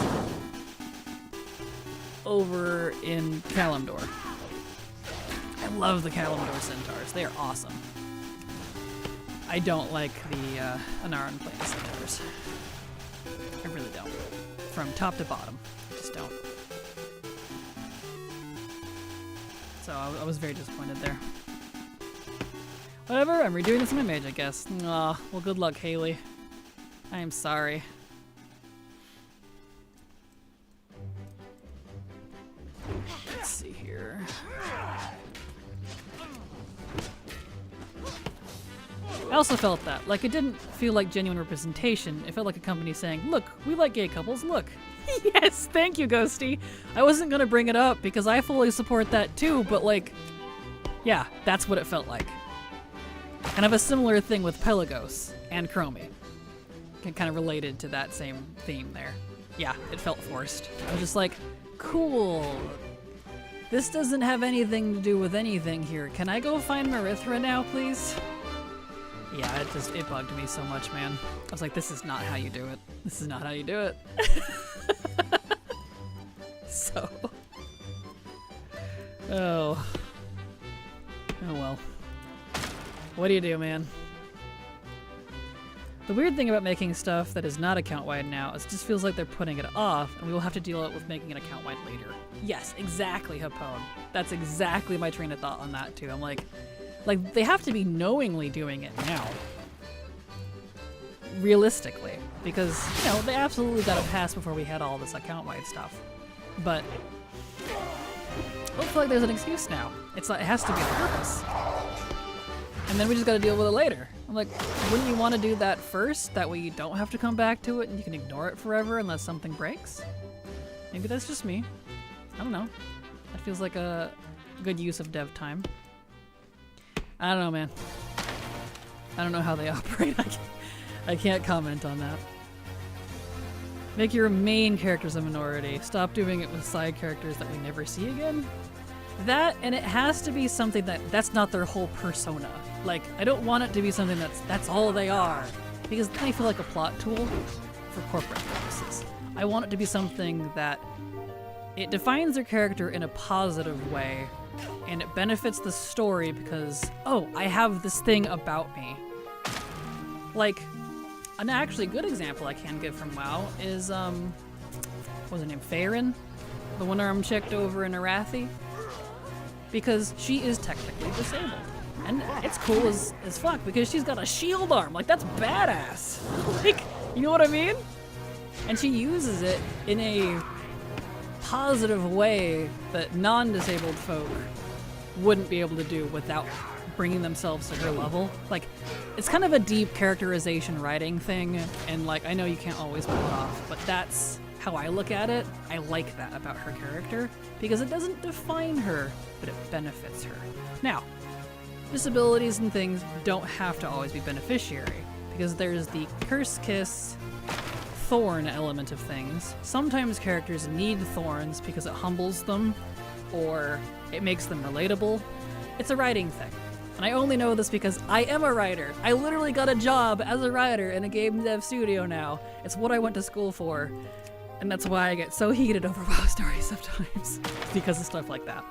over in Kalimdor. I love the Kalimdor centaurs. They are awesome. I don't like the Anaran Plains centaurs. I really don't. From top to bottom. I just don't. So I was very disappointed there. Whatever, I'm redoing this in my mage, I guess. Aw, well good luck, Haley. I am sorry. Let's see here. I also felt that. Like, it didn't feel like genuine representation. It felt like a company saying, look, we like gay couples, look. Yes, thank you, Ghosty. I wasn't gonna bring it up because I fully support that too, but like, yeah, that's what it felt like. Kind of a similar thing with Pelagos and Chromie. Kind of related to that same theme there. Yeah, it felt forced. I was just like, cool. This doesn't have anything to do with anything here. Can I go find Marithra now, please? Yeah, it bugged me so much, man. I was like, this is not how you do it. This is not how you do it. So. Oh. Oh well. What do you do, man? The weird thing about making stuff that is not account-wide now is it just feels like they're putting it off, and we will have to deal with making it account-wide later. Yes, exactly, Hapone. That's exactly my train of thought on that, too. I'm like, they have to be knowingly doing it now. Realistically. Because, you know, they absolutely got to pass before we had all this account-wide stuff. But I don't feel like there's an excuse now. It's like, it has to be a purpose. And then we just gotta deal with it later. I'm like, wouldn't you want to do that first? That way you don't have to come back to it and you can ignore it forever unless something breaks? Maybe that's just me. I don't know. That feels like a good use of dev time. I don't know, man. I don't know how they operate. I can't comment on that. Make your main characters a minority. Stop doing it with side characters that we never see again. That, and it has to be something that's not their whole persona. Like, I don't want it to be something that's all they are. Because then I feel like a plot tool for corporate purposes. I want it to be something that it defines their character in a positive way, and it benefits the story because, oh, I have this thing about me. Like, an actually good example I can give from WoW is, what was her name? Farron? The one-armed chick over in Arathi? Because she is technically disabled. And it's cool as fuck because she's got a shield arm. Like, that's badass. Like, you know what I mean? And she uses it in a positive way that non-disabled folk wouldn't be able to do without bringing themselves to her level. Like, it's kind of a deep characterization writing thing, and like, I know you can't always pull it off, but that's how I look at it. I like that about her character, because it doesn't define her, but it benefits her. Now, disabilities and things don't have to always be beneficiary, because there's the curse kiss thorn element of things. Sometimes characters need thorns because it humbles them, or it makes them relatable. It's a writing thing. And I only know this because I am a writer. I literally got a job as a writer in a game dev studio now. It's what I went to school for. And that's why I get so heated over WoW stories sometimes. Because of stuff like that.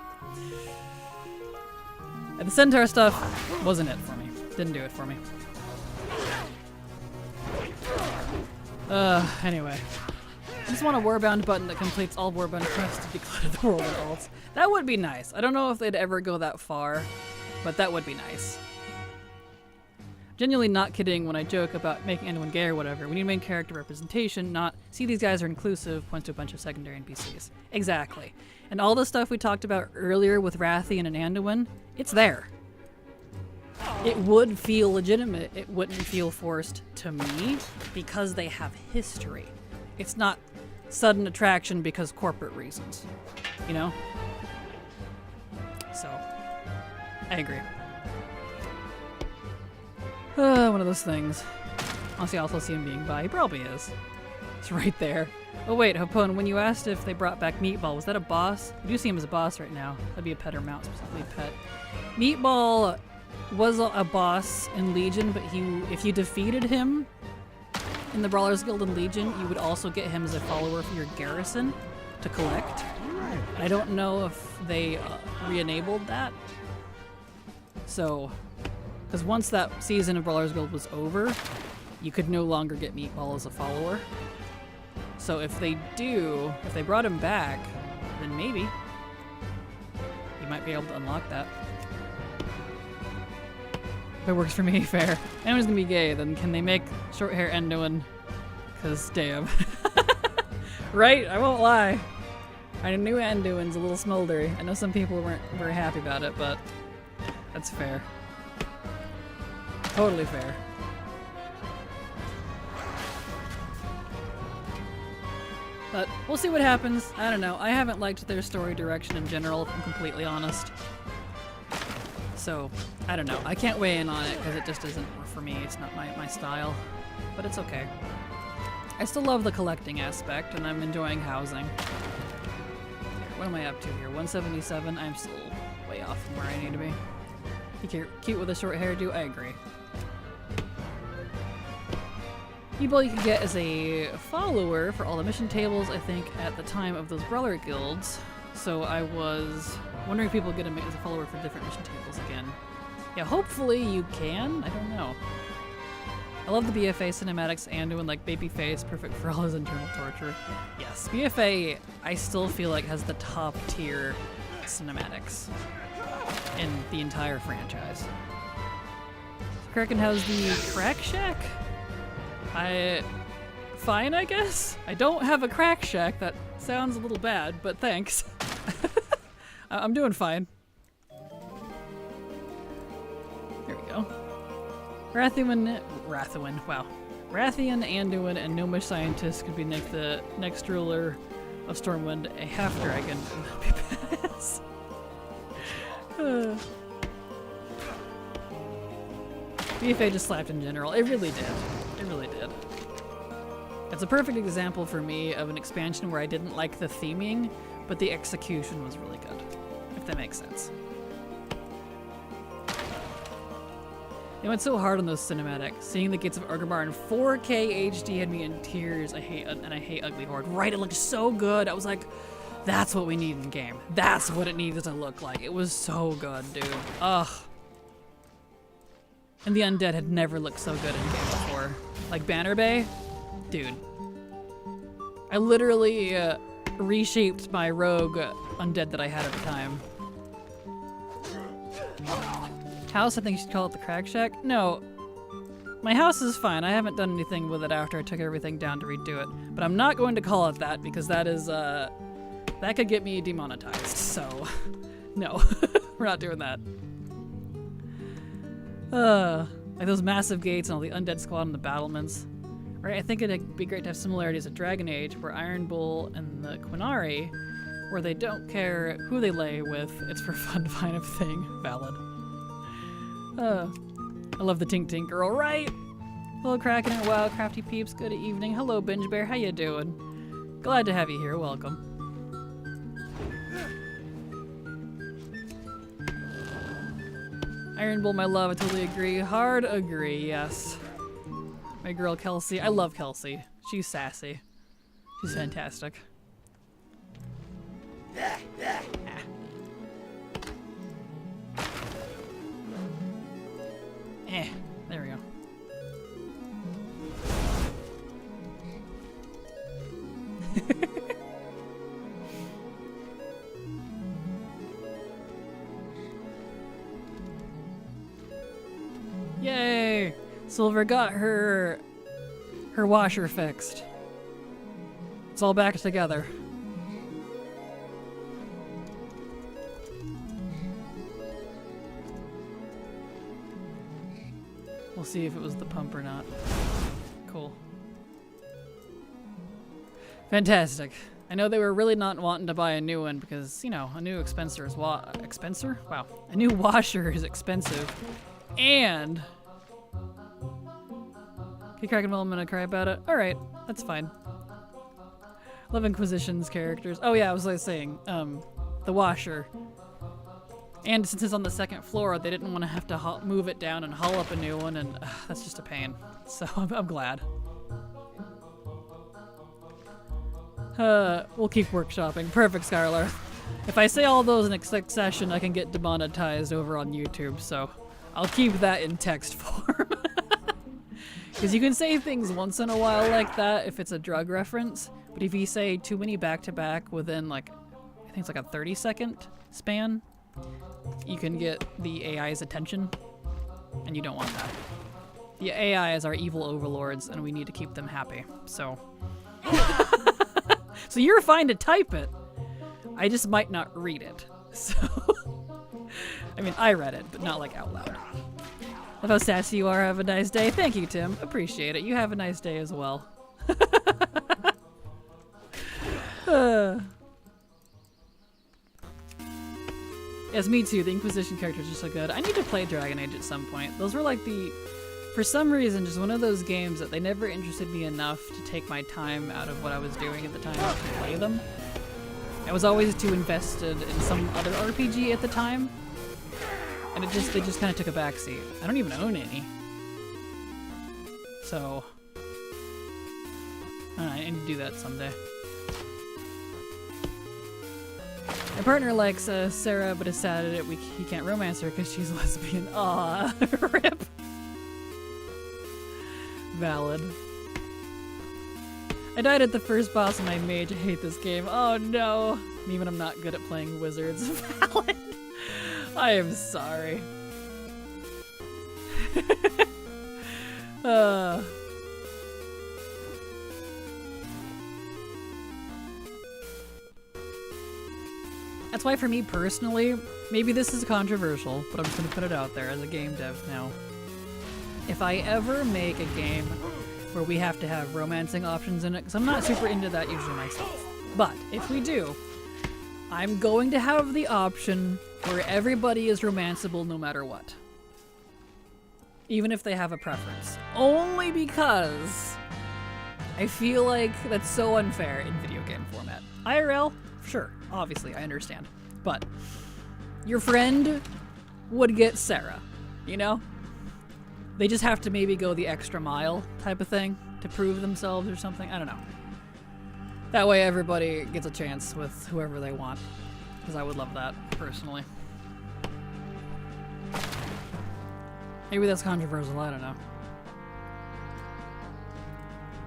And the Centaur stuff wasn't it for me. Didn't do it for me. Anyway. I just want a Warbound button that completes all Warbound quests to declutter the world with alts. That would be nice. I don't know if they'd ever go that far, but that would be nice. Genuinely not kidding when I joke about making anyone gay or whatever. We need main character representation, not see these guys are inclusive, points to a bunch of secondary NPCs. Exactly. And all the stuff we talked about earlier with Rathian and Anduin, it's there. It would feel legitimate. It wouldn't feel forced to me because they have history. It's not sudden attraction because corporate reasons, you know? So, I agree. One of those things. Honestly, I also see him being bi. He probably is. It's right there. Oh wait, Hopone, when you asked if they brought back Meatball, was that a boss? You do see him as a boss right now. That'd be a pet or mount, specifically pet. Meatball was a boss in Legion, but if you defeated him in the Brawlers Guild in Legion, you would also get him as a follower for your garrison to collect. I don't know if they re-enabled that. So, because once that season of Brawlers Guild was over, you could no longer get Meatball as a follower. So if they brought him back, then maybe you might be able to unlock that. If it works for me, fair. Anyone's gonna be gay, then can they make short hair Anduin? Cause damn. Right? I won't lie. I knew Anduin's a little smoldery. I know some people weren't very happy about it, but that's fair. Totally fair. But we'll see what happens. I don't know. I haven't liked their story direction in general, if I'm completely honest. So, I don't know. I can't weigh in on it because it just isn't for me. It's not my style. But it's okay. I still love the collecting aspect, and I'm enjoying housing. Here, what am I up to here? 177? I'm still way off from where I need to be. You cute with a short hairdo? I agree. People you could get as a follower for all the mission tables, I think, at the time of those Brawler Guilds. So I was wondering if people get him as a follower for different mission tables again. Yeah, hopefully you can. I don't know. I love the BFA cinematics and doing like Babyface, perfect for all his internal torture. Yes, BFA I still feel like has the top tier cinematics in the entire franchise. Kraken has the Crack Shack? Fine, I guess? I don't have a Crack Shack. That sounds a little bad, but thanks. I'm doing fine. There we go. Rathian, wow. Rathian, Anduin, and Gnomish Scientist could be the next ruler of Stormwind, a half-dragon. That'd be badass. BFA just slapped in general. It really did. It really did. It's a perfect example for me of an expansion where I didn't like the theming, but the execution was really good, if that makes sense. They went so hard on those cinematics. Seeing the Gates of Argamar in 4K HD had me in tears. I hate Ugly Horde. Right, it looked so good. I was like, that's what we need in game. That's what it needed to look like. It was so good, dude. Ugh. And the undead had never looked so good in game before. Like Banner Bay? Dude. I literally reshaped my rogue undead that I had at the time. House, I think you should call it the Crack Shack. No. My house is fine. I haven't done anything with it after I took everything down to redo it. But I'm not going to call it that because that That could get me demonetized, so no, we're not doing that. Like those massive gates and all the undead squad and the battlements. Right, I think it'd be great to have similarities at Dragon Age, where Iron Bull and the Quinari, where they don't care who they lay with, it's for fun kind of thing. Valid. I love the Tink Tink girl, right? Hello Kraken and WoW Crafty peeps, good evening. Hello Binge Bear, how you doing? Glad to have you here, welcome. Iron Bull, my love, I totally agree. Hard agree, yes. My girl Kelsey, I love Kelsey. She's sassy. She's fantastic. There we go. Yay! Silver got her washer fixed. It's all back together. We'll see if it was the pump or not. Cool. Fantastic. I know they were really not wanting to buy a new one because, you know, a new expenser is expenser? Wow. A new washer is expensive. And okay, Kraken, well, I'm gonna cry about it. Alright, that's fine. Love Inquisition's characters. Oh yeah, I was like saying, the washer. And since it's on the second floor, they didn't want to have to move it down and haul up a new one, and that's just a pain. So I'm glad. We'll keep workshopping. Perfect, Skylar. If I say all those in succession, I can get demonetized over on YouTube, so I'll keep that in text form. Because you can say things once in a while like that if it's a drug reference, but if you say too many back-to-back within, like, I think it's like a 30-second span, you can get the AI's attention, and you don't want that. The AI is our evil overlords, and we need to keep them happy, so. So you're fine to type it. I just might not read it, so. I mean, I read it, but not like out loud. Love how sassy you are. Have a nice day. Thank you, Tim. Appreciate it. You have a nice day as well. Yes, me too. The Inquisition characters are so good. I need to play Dragon Age at some point. Those were like for some reason, just one of those games that they never interested me enough to take my time out of what I was doing at the time to play them. I was always too invested in some other RPG at the time. And they just kind of took a backseat. I don't even own any. So, I need to do that someday. My partner likes Sarah, but is sad that he can't romance her because she's lesbian. Aw, rip. Valid. I died at the first boss of my mage. I hate this game. Oh no. Even I'm not good at playing wizards. Valid. I am sorry. That's why for me personally, maybe this is controversial, but I'm just gonna put it out there as a game dev now. If I ever make a game where we have to have romancing options in it, because I'm not super into that usually myself, but if we do, I'm going to have the option where everybody is romanceable no matter what. Even if they have a preference. Only because I feel like that's so unfair in video game format. IRL, sure, obviously, I understand. But your friend would get Sarah, you know? They just have to maybe go the extra mile type of thing to prove themselves or something. I don't know. That way everybody gets a chance with whoever they want. Because I would love that, personally. Maybe that's controversial, I don't know.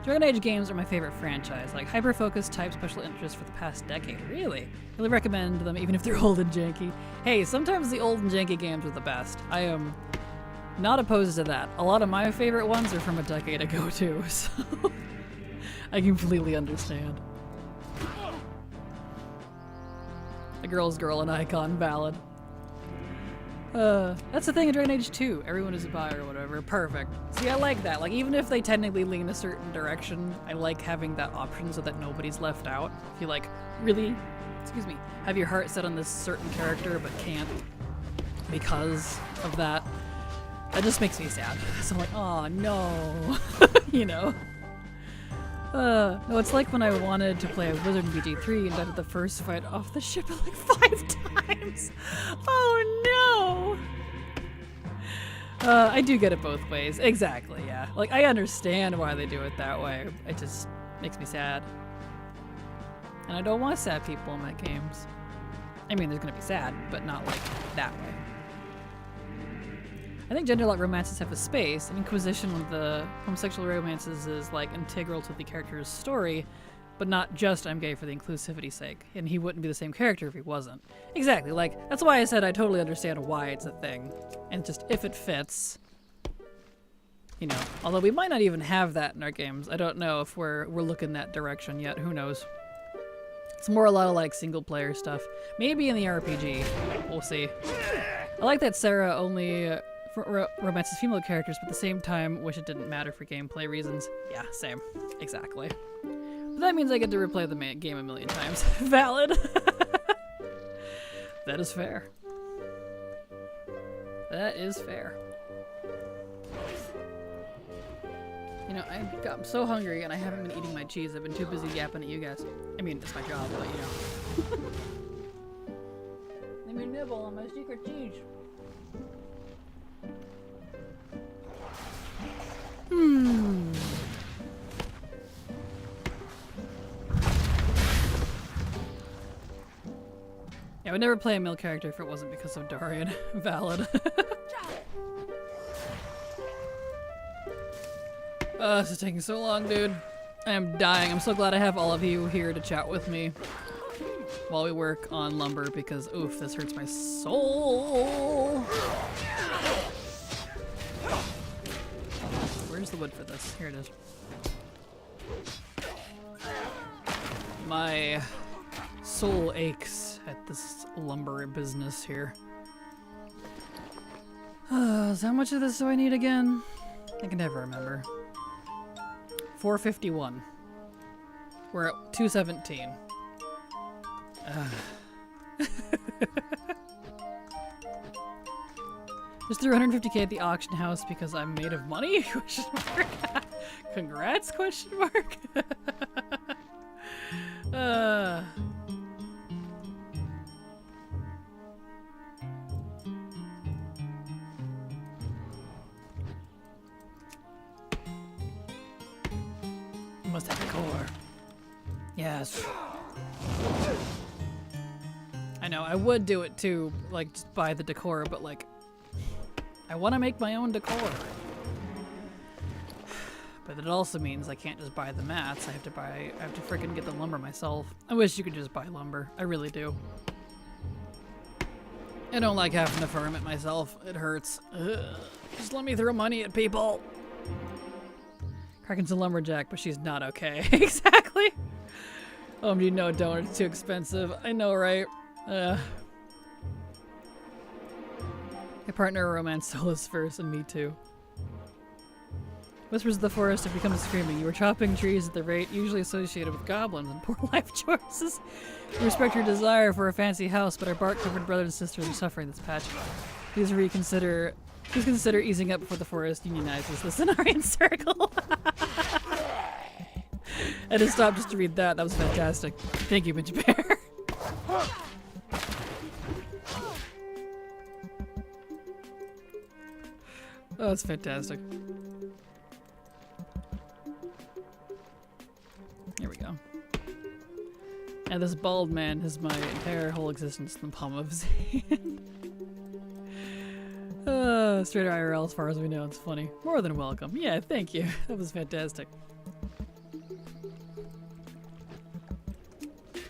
Dragon Age games are my favorite franchise, like hyper-focused type special interest for the past decade. Really? Really recommend them even if they're old and janky. Hey, sometimes the old and janky games are the best. I am not opposed to that. A lot of my favorite ones are from a decade ago too, so. I completely understand. A girl's girl, an icon, valid. That's the thing in Dragon Age 2. Everyone is a bi or whatever. Perfect. See, I like that. Like, even if they technically lean a certain direction, I like having that option so that nobody's left out. If you, like, really, excuse me, have your heart set on this certain character but can't because of that, that just makes me sad. So I'm like, oh, no. You know? No, it's like when I wanted to play a wizard in BG3 and died at the first fight off the ship like 5 times. Oh no! I do get it both ways. Exactly, yeah. Like, I understand why they do it that way. It just makes me sad. And I don't want sad people in my games. I mean, there's gonna be sad, but not like that way. I think gender-locked romances have a space. In Inquisition, one of the homosexual romances is like integral to the character's story, but not just I'm gay for the inclusivity's sake. And he wouldn't be the same character if he wasn't. Exactly, like, that's why I said I totally understand why it's a thing. And just, if it fits, you know. Although we might not even have that in our games. I don't know if we're looking that direction yet, who knows. It's more a lot of like single-player stuff. Maybe in the RPG, we'll see. I like that Sarah only romances female characters, but at the same time wish it didn't matter for gameplay reasons. Yeah, same. Exactly. But that means I get to replay the game a million times. Valid. That is fair. That is fair. You know, I'm so hungry and I haven't been eating my cheese. I've been too busy yapping at you guys. I mean, it's my job, but you know. Let me nibble on my secret cheese. Yeah, I would never play a male character if it wasn't because of Dorian. Valid. This is taking so long, dude. I am dying. I'm so glad I have all of you here to chat with me while we work on lumber because, oof, this hurts my soul. Where's the wood for this? Here it is. My soul aches at this lumber business here. So how much of this do I need again? I can never remember. 451. We're at 217. Just threw 150k at the auction house because I'm made of money? Question mark. Congrats? Question mark. Must have the core. Yes. I know, I would do it too, like just buy the decor, but like I want to make my own decor. But it also means I can't just buy the mats. I have to freaking get the lumber myself. I wish you could just buy lumber. I really do. I don't like having to farm it myself. It hurts. Ugh. Just let me throw money at people. Kraken's a lumberjack, but she's not okay. Exactly. You know, donuts too expensive. I know, right? My partner romance Solus first, and me too. Whispers of the forest have become screaming. You were chopping trees at the rate usually associated with goblins and poor life choices. We respect your desire for a fancy house, but our bark-covered brothers and sisters are suffering this patch. Please consider easing up before the forest unionizes the Cenarian Circle. I just stopped just to read that. That was fantastic. Thank you, Mitch Bear. Oh, that's fantastic. Here we go. And this bald man has my entire whole existence in the palm of his hand. Straight IRL as far as we know. It's funny. More than welcome. Yeah, thank you. That was fantastic.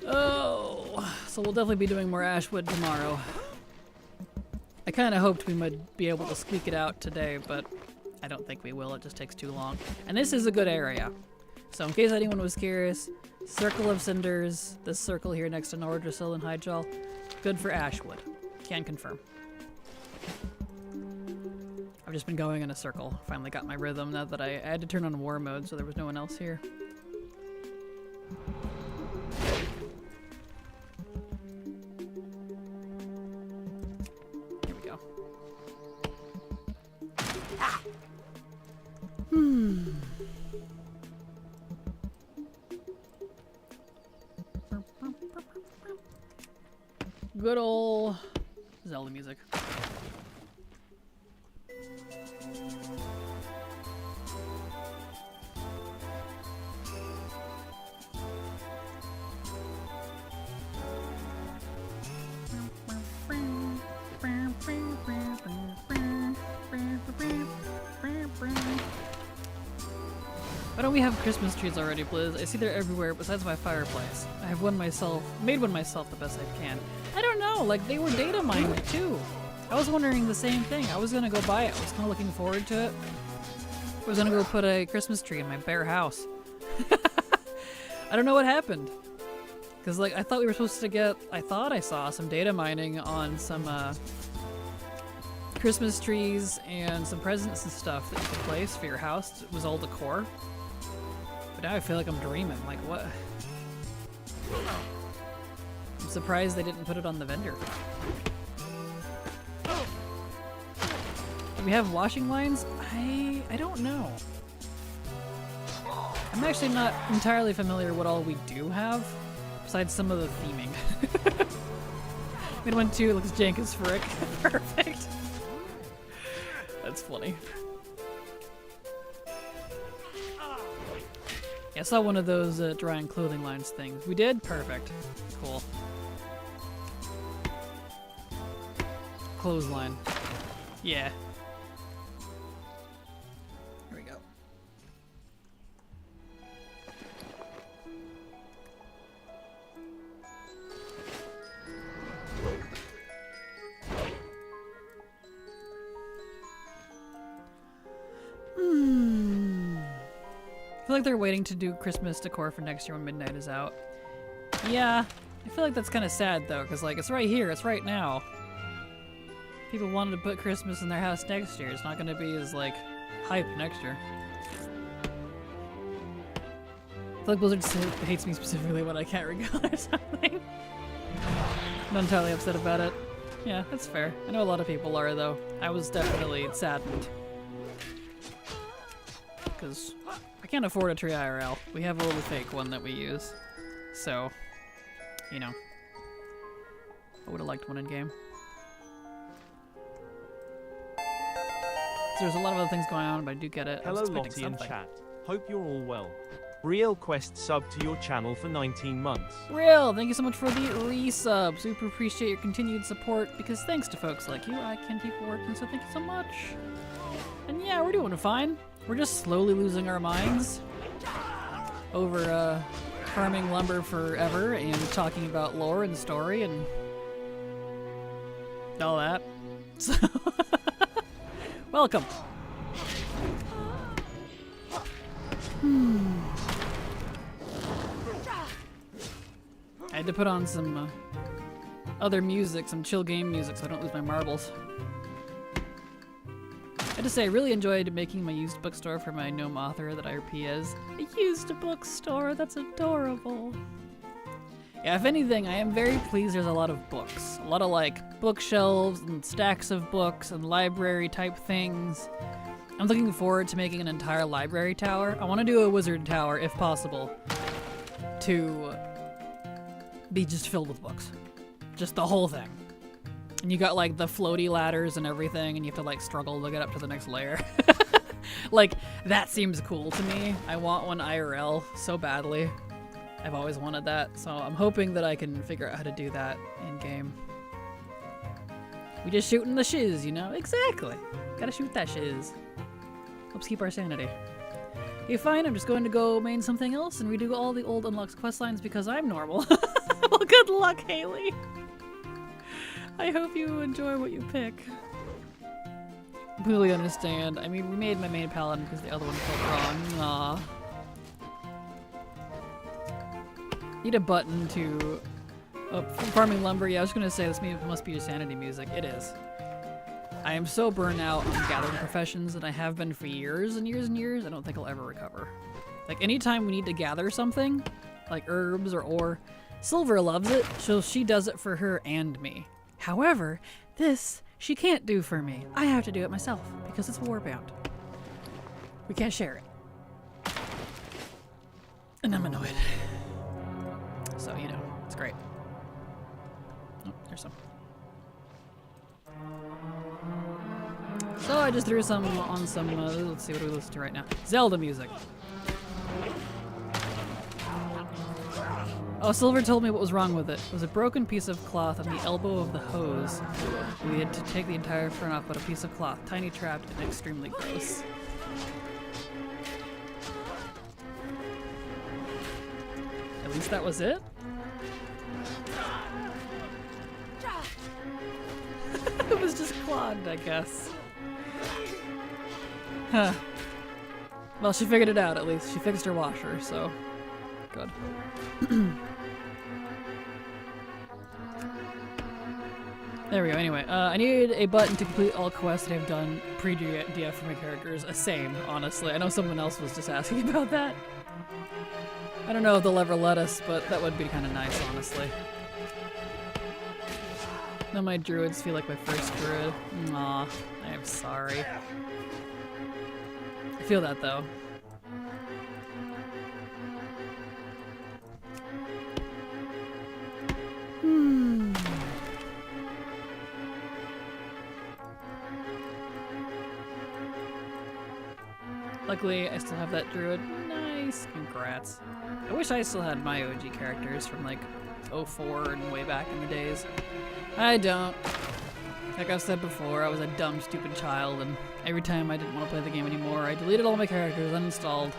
Oh, so we'll definitely be doing more Ashwood tomorrow. I kind of hoped we might be able to squeak it out today, but I don't think we will. It just takes too long. And this is a good area. So in case anyone was curious, Circle of Cinders, this circle here next to Nordrasil and Hyjal, good for Ashwood. Can confirm. I've just been going in a circle. Finally got my rhythm now that I had to turn on war mode, so there was no one else here. Here we go. Ah! Good ol' Zelda music. Why don't we have Christmas trees already, Blizz? I see they're everywhere besides my fireplace. I have one myself, made one myself the best I can. I don't know, like they were data mined too. I was wondering the same thing. I was gonna go buy it. I was kinda looking forward to it. I was gonna go put a Christmas tree in my bare house. I don't know what happened. Cause like I thought we were supposed to get, I thought I saw some data mining on some Christmas trees and some presents and stuff that you could place for your house. It was all decor. But now I feel like I'm dreaming. Like, what? I'm surprised they didn't put it on the vendor. Do we have washing lines? I don't know. I'm actually not entirely familiar what all we do have, besides some of the theming. Midwin 2 looks jank as frick. Perfect. That's funny. Yeah, I saw one of those drying clothing lines things. We did? Perfect. Cool. Clothesline. Yeah. Here we go. I feel like they're waiting to do Christmas decor for next year when Midnight is out. Yeah, I feel like that's kind of sad though, because like it's right here, it's right now. People wanted to put Christmas in their house next year. It's not going to be as like hype next year. I feel like Blizzard hates me specifically when I can't regale or something. I'm not entirely upset about it. Yeah, that's fair. I know a lot of people are though. I was definitely saddened. Because I can't afford a tree IRL. We have a little fake one that we use. So, you know. I would have liked one in game. So there's a lot of other things going on, but I do get it. Hello Latte in chat. Hope you're all well. Real Quest sub to your channel for 19 months. Real, thank you so much for the resub. Super appreciate your continued support because thanks to folks like you, I can keep working, so thank you so much. And yeah, we're doing fine. We're just slowly losing our minds over farming lumber forever and talking about lore and story and all that. So, welcome. I had to put on some other music, some chill game music, so I don't lose my marbles. I have to say, I really enjoyed making my used bookstore for my gnome author that I RP as. A used bookstore, that's adorable. Yeah, if anything, I am very pleased there's a lot of books. A lot of like bookshelves and stacks of books and library type things. I'm looking forward to making an entire library tower. I want to do a wizard tower if possible to be just filled with books. Just the whole thing. And you got like the floaty ladders and everything, and you have to like struggle to get up to the next layer. Like, that seems cool to me. I want one IRL so badly. I've always wanted that, so I'm hoping that I can figure out how to do that in game. We just shooting the shiz, you know? Exactly. Gotta shoot that shiz. Helps keep our sanity. Okay, fine, I'm just going to go main something else and redo all the old unlocked quest lines because I'm normal. Well, good luck, Haley. I hope you enjoy what you pick. Completely understand. I mean, we made my main paladin because the other one felt wrong. Aww. Need a button to... Oh, farming lumber. Yeah, I was gonna say this must be your sanity music. It is. I am so burnt out on gathering professions, and I have been for years and years and years. I don't think I'll ever recover. Like, anytime we need to gather something, like herbs or ore, Silver loves it, so she does it for her and me. However, this she can't do for me. I have to do it myself, because it's warbound. We can't share it. And I'm annoyed. So, you know, it's great. Oh, there's some. So I just threw some on some, let's see what we listen to right now. Zelda music. Oh, Silver told me what was wrong with it. It was a broken piece of cloth on the elbow of the hose. We had to take the entire front off, but a piece of cloth. Tiny, trapped, and extremely gross. At least that was it? It was just clogged, I guess. Huh. Well, she figured it out at least. She fixed her washer, so good. There we go. Anyway, I need a button to complete all quests that I've done pre-DF for my characters. Same, honestly. I know someone else was just asking about that. I don't know if they'll ever let us, but that would be kind of nice, honestly. None of my druids feel like my first druid. Aw, I am sorry. I feel that, though. Luckily, I still have that druid. Nice. Congrats. I wish I still had my OG characters from like 04 and way back in the days. I don't. Like I've said before, I was a dumb, stupid child, and every time I didn't want to play the game anymore, I deleted all my characters, uninstalled.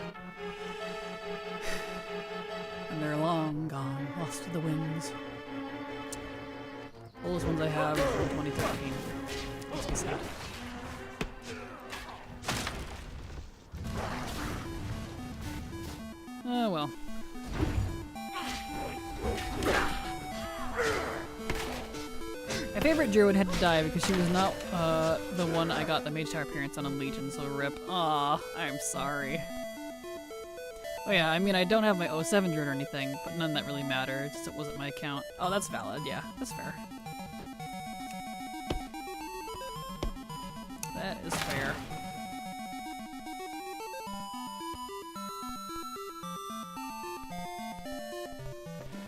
And they're long gone, lost to the winds. Oldest ones I have are from 2013. Makes me sad. Oh well. My favorite druid had to die because she was not the one I got the Mage Tower appearance on Legion, so rip. Aw, I'm sorry. Oh yeah, I mean I don't have my 07 druid or anything, but none that really matter. It's just it wasn't my account. Oh, that's valid. Yeah, that's fair. That is fair.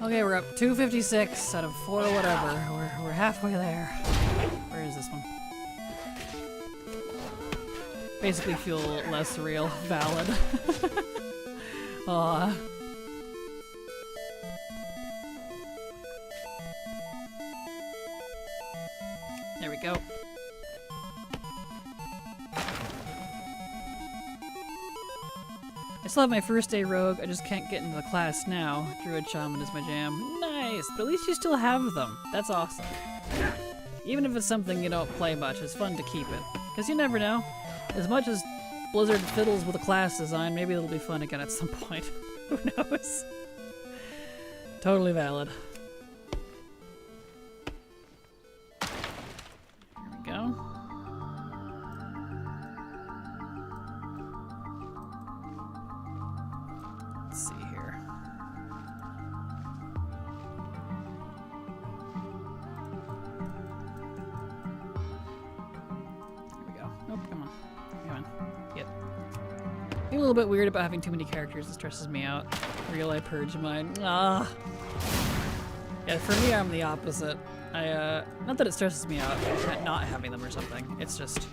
Okay, we're up 256 out of 4 or whatever. We're halfway there. Where is this one? Basically feel less real. Valid. Aw. There we go. I still have my first day rogue, I just can't get into the class now. Druid Shaman is my jam. Nice, but at least you still have them. That's awesome. Even if it's something you don't play much, it's fun to keep it. Because you never know. As much as Blizzard fiddles with a class design, maybe it'll be fun again at some point. Who knows? Totally valid. There we go. Let's see here. There we go. Nope, come on. Come on. Yep. Being a little bit weird about having too many characters, it stresses me out. Real I purge mine. Ah. Yeah, for me I'm the opposite. Not that it stresses me out, not having them or something. It's just,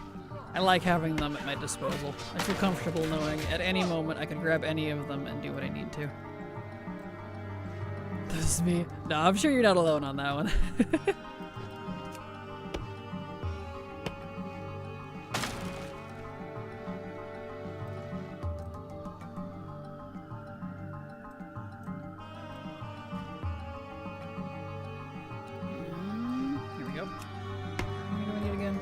I like having them at my disposal. I feel comfortable knowing at any moment I can grab any of them and do what I need to. This is me. No, I'm sure you're not alone on that one. Here we go. How many do I need again?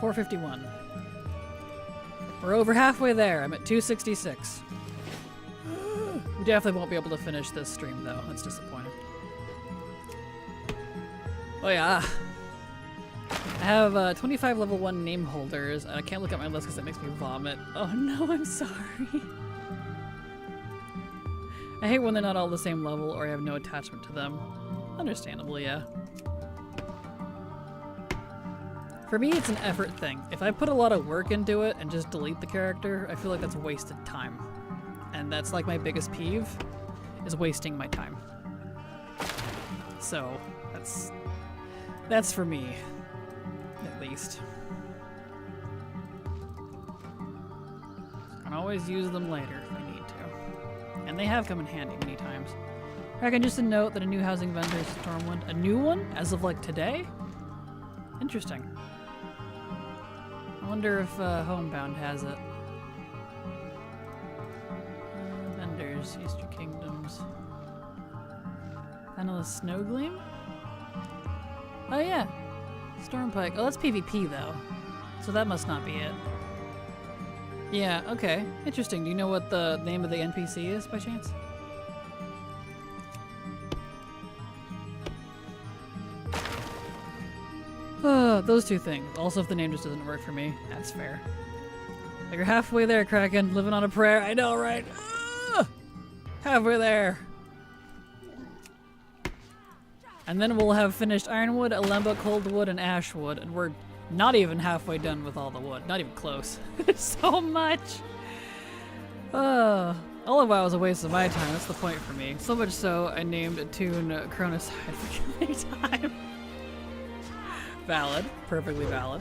451. We're over halfway there. I'm at 266. We definitely won't be able to finish this stream though. That's disappointing. Oh yeah. I have 25 level 1 name holders, and I can't look at my list because it makes me vomit. Oh no, I'm sorry. I hate when they're not all the same level or I have no attachment to them. Understandable, yeah. For me, it's an effort thing. If I put a lot of work into it and just delete the character, I feel like that's wasted time. And that's like my biggest peeve, is wasting my time. So, that's for me, at least. I can always use them later if I need to. And they have come in handy many times. Kraken, just a note that a new housing vendor is Stormwind. A new one? As of like today? Interesting. I wonder if Homebound has it. Vendors, Easter Kingdoms. Panelist Snowgleam? Oh yeah. Stormpike. Oh, that's PvP though. So that must not be it. Yeah, okay. Interesting. Do you know what the name of the NPC is by chance? Those two things. Also, if the name just doesn't work for me, that's fair. But you're halfway there, Kraken. Living on a prayer. I know, right? Halfway there. And then we'll have finished Ironwood, Alemba, Coldwood, and Ashwood, and we're not even halfway done with all the wood. Not even close. It's so much. All of WoW was a waste of my time. That's the point for me. So much so, I named a tune Chronoside for killing time. Valid. Perfectly valid.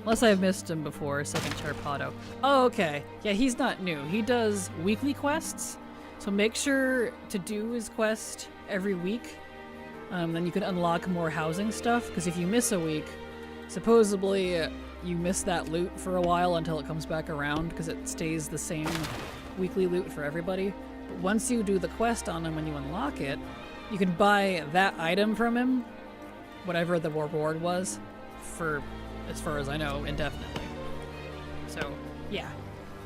Unless I've missed him before, second Charpado. Oh, okay. Yeah, he's not new. He does weekly quests, so make sure to do his quest every week. Then you can unlock more housing stuff, because if you miss a week, supposedly you miss that loot for a while until it comes back around, because it stays the same weekly loot for everybody. But once you do the quest on him and you unlock it, you can buy that item from him, whatever the reward was, for, as far as I know, indefinitely. So, yeah.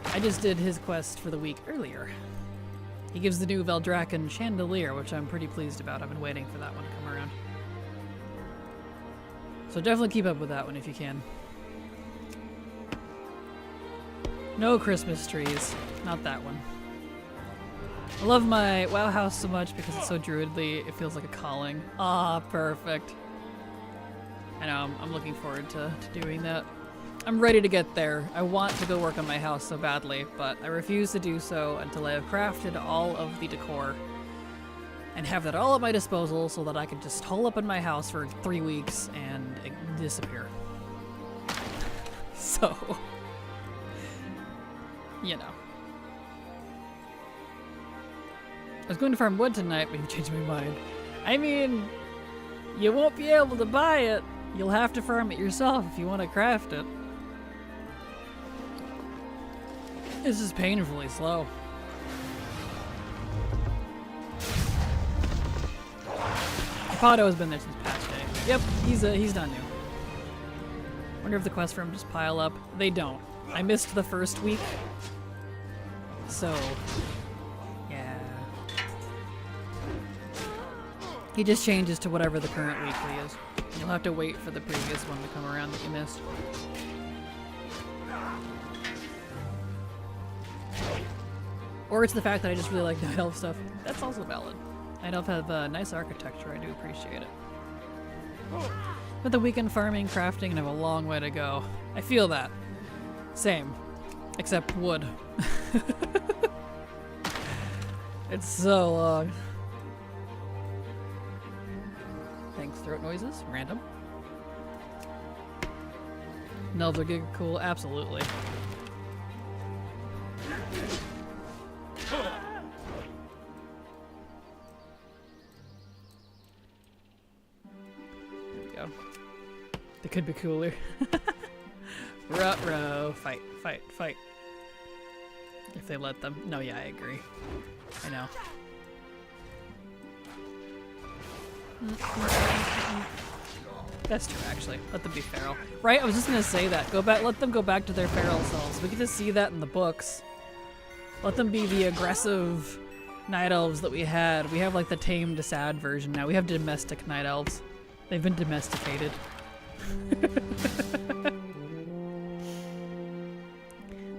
I just did his quest for the week earlier. He gives the new Veldraken Chandelier, which I'm pretty pleased about. I've been waiting for that one to come around. So definitely keep up with that one if you can. No Christmas trees. Not that one. I love my WoW house so much because it's so druidly, it feels like a calling. Ah, perfect. I know, I'm looking forward to doing that. I'm ready to get there. I want to go work on my house so badly, but I refuse to do so until I have crafted all of the decor and have that all at my disposal so that I can just hole up in my house for 3 weeks and disappear. So, you know. I was going to farm wood tonight, but you changed my mind. I mean, you won't be able to buy it. You'll have to farm it yourself if you want to craft it. This is painfully slow. Pado has been there since patch day. Yep, he's done new. Wonder if the quests for him just pile up. They don't. I missed the first week. So, yeah. He just changes to whatever the current weekly is. You'll have to wait for the previous one to come around that you missed. Or it's the fact that I just really like Night Elf stuff. That's also valid. Night Elf have nice architecture, I do appreciate it. But the weekend farming, crafting, and have a long way to go. I feel that. Same. Except wood. It's so long. Thanks, throat noises. Random. Nelves are giga cool. Absolutely. There we go. They could be cooler. Ruh-roh. Fight, fight, fight. If they let them. No, yeah, I agree. I know. That's true, actually. Let them be feral. Right? I was just gonna say that. Go back. Let them go back to their feral selves. We get to see that in the books. Let them be the aggressive night elves that we had. We have like the tame to sad version now. We have domestic night elves. They've been domesticated.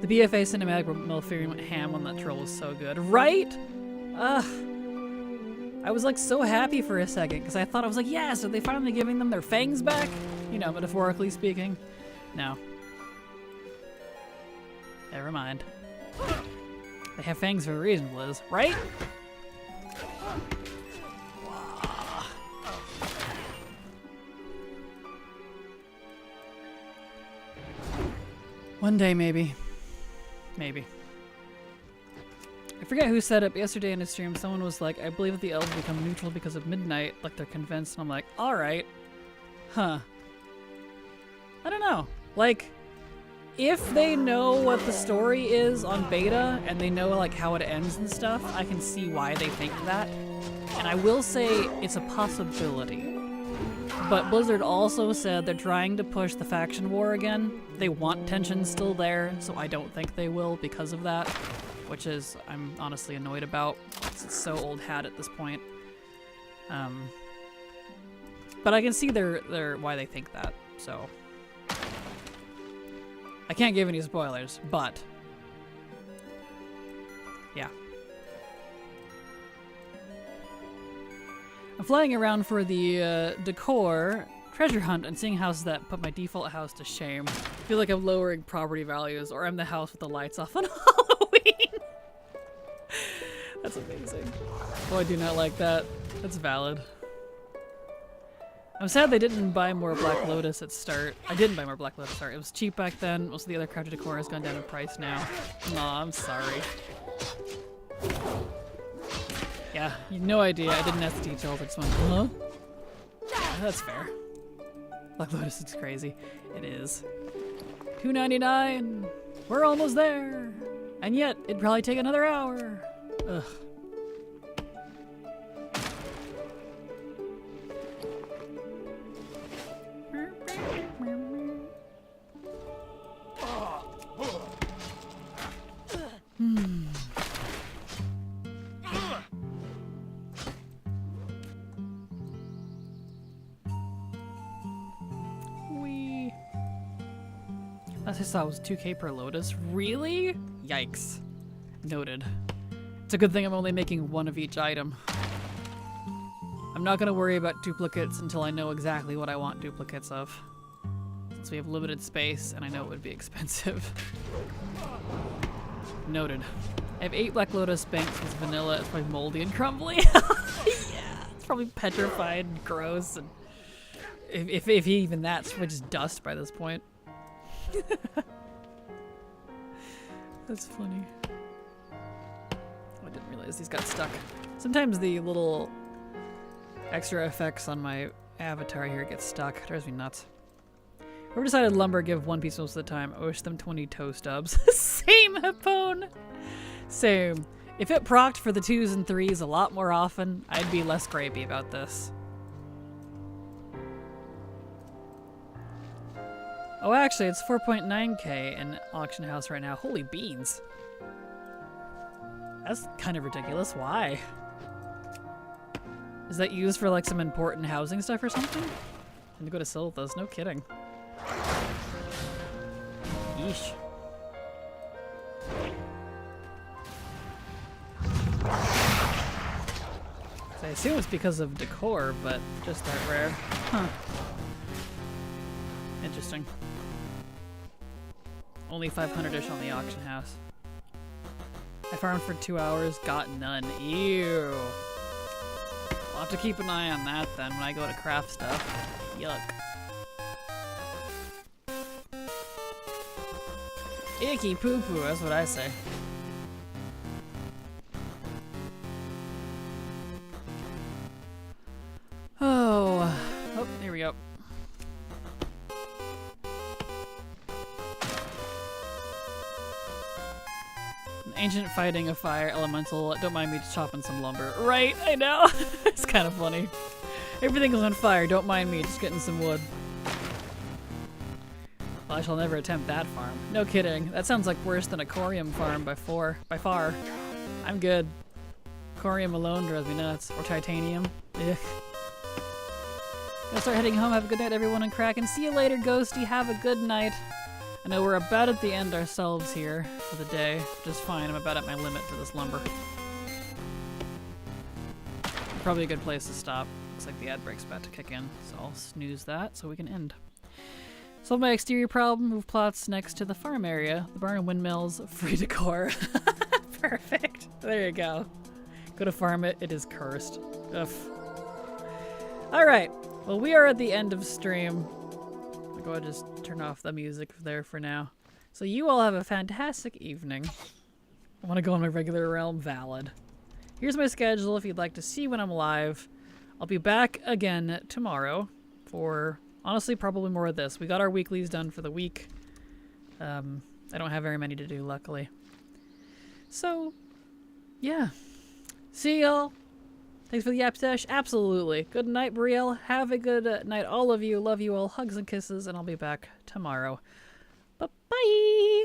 The BFA cinematic where Malfurion went ham on that troll was so good. Right? Ugh. I was like so happy for a second because I thought, I was like, yes, are they finally giving them their fangs back? You know, metaphorically speaking. No. Never mind. They have fangs for a reason, Liz, right? One day, maybe. Maybe. I forget who said it, but yesterday in a stream, someone was like, I believe that the elves become neutral because of midnight, like they're convinced, and I'm like, alright. Huh. I don't know. Like, if they know what the story is on beta, and they know like how it ends and stuff, I can see why they think that. And I will say it's a possibility. But Blizzard also said they're trying to push the faction war again. They want tension still there, so I don't think they will because of that. Which is, I'm honestly annoyed about. It's so old hat at this point. But I can see their why they think that, so. I can't give any spoilers, but yeah. I'm flying around for the decor treasure hunt and seeing houses that put my default house to shame. I feel like I'm lowering property values, or I'm the house with the lights off on Halloween. That's amazing. Oh, I do not like that. That's valid. I'm sad they didn't buy more Black Lotus at start. I didn't buy more Black Lotus at start. It was cheap back then. Most of the other crafted decor has gone down in price now. Aw, I'm sorry. Yeah, you have no idea. I didn't ask the details. I just went, huh? Yeah, that's fair. Black Lotus is crazy. It is. $2.99. We're almost there. And yet, it'd probably take another hour. Ugh. Last I saw was 2K per Lotus. Really? Yikes. Noted. It's a good thing I'm only making one of each item. I'm not gonna worry about duplicates until I know exactly what I want duplicates of. Since we have limited space and I know it would be expensive. Noted. I have 8 Black Lotus banks with vanilla. It's probably moldy and crumbly. Yeah, it's probably petrified and gross. And if even that's probably just dust by this point. That's funny. Oh, I didn't realize these got stuck. Sometimes the little extra effects on my avatar here get stuck. It drives me nuts. Whoever decided lumber give one piece most of the time, I wish them 20 toe stubs. Same, Hapone! Same. If it procced for the 2s and 3s a lot more often, I'd be less gripey about this. Oh, actually, it's 4.9k in auction house right now. Holy beans. That's kind of ridiculous. Why? Is that used for like some important housing stuff or something? I'm gonna go to sell those. No kidding. Yeesh. So I assume it's because of decor, but just that rare. Huh. Interesting. Only 500-ish on the auction house. I farmed for 2 hours, got none. Ew. I'll have to keep an eye on that then when I go to craft stuff. Yuck. Icky poo-poo, that's what I say. Oh, here we go. Ancient fighting a fire elemental. Don't mind me chopping some lumber. Right, I know. It's kind of funny. Everything is on fire. Don't mind me just getting some wood. Well, I shall never attempt that farm. No kidding. That sounds like worse than a corium farm by far. I'm good. Corium alone drives me nuts. Or titanium. Ugh. Gonna start heading home. Have a good night, everyone in Kraken. See you later, Ghosty. Have a good night. I know we're about at the end ourselves here for the day, which is fine. I'm about at my limit for this lumber. Probably a good place to stop. Looks like the ad break's about to kick in, so I'll snooze that so we can end. Solve my exterior problem. Move plots next to the farm area. The barn and windmills. Free decor. Perfect. There you go. Go to farm it. It is cursed. Ugh. Alright. Well, we are at the end of stream. I'll go ahead and just turn off the music there for now. So you all have a fantastic evening. I want to go on my regular realm. Valid. Here's my schedule if you'd like to see when I'm live. I'll be back again tomorrow for, honestly, probably more of this. We got our weeklies done for the week. I don't have very many to do, luckily. So, yeah. See y'all. Thanks for the app stash. Absolutely. Good night, Brielle. Have a good night, all of you. Love you all. Hugs and kisses, and I'll be back tomorrow. Bye-bye.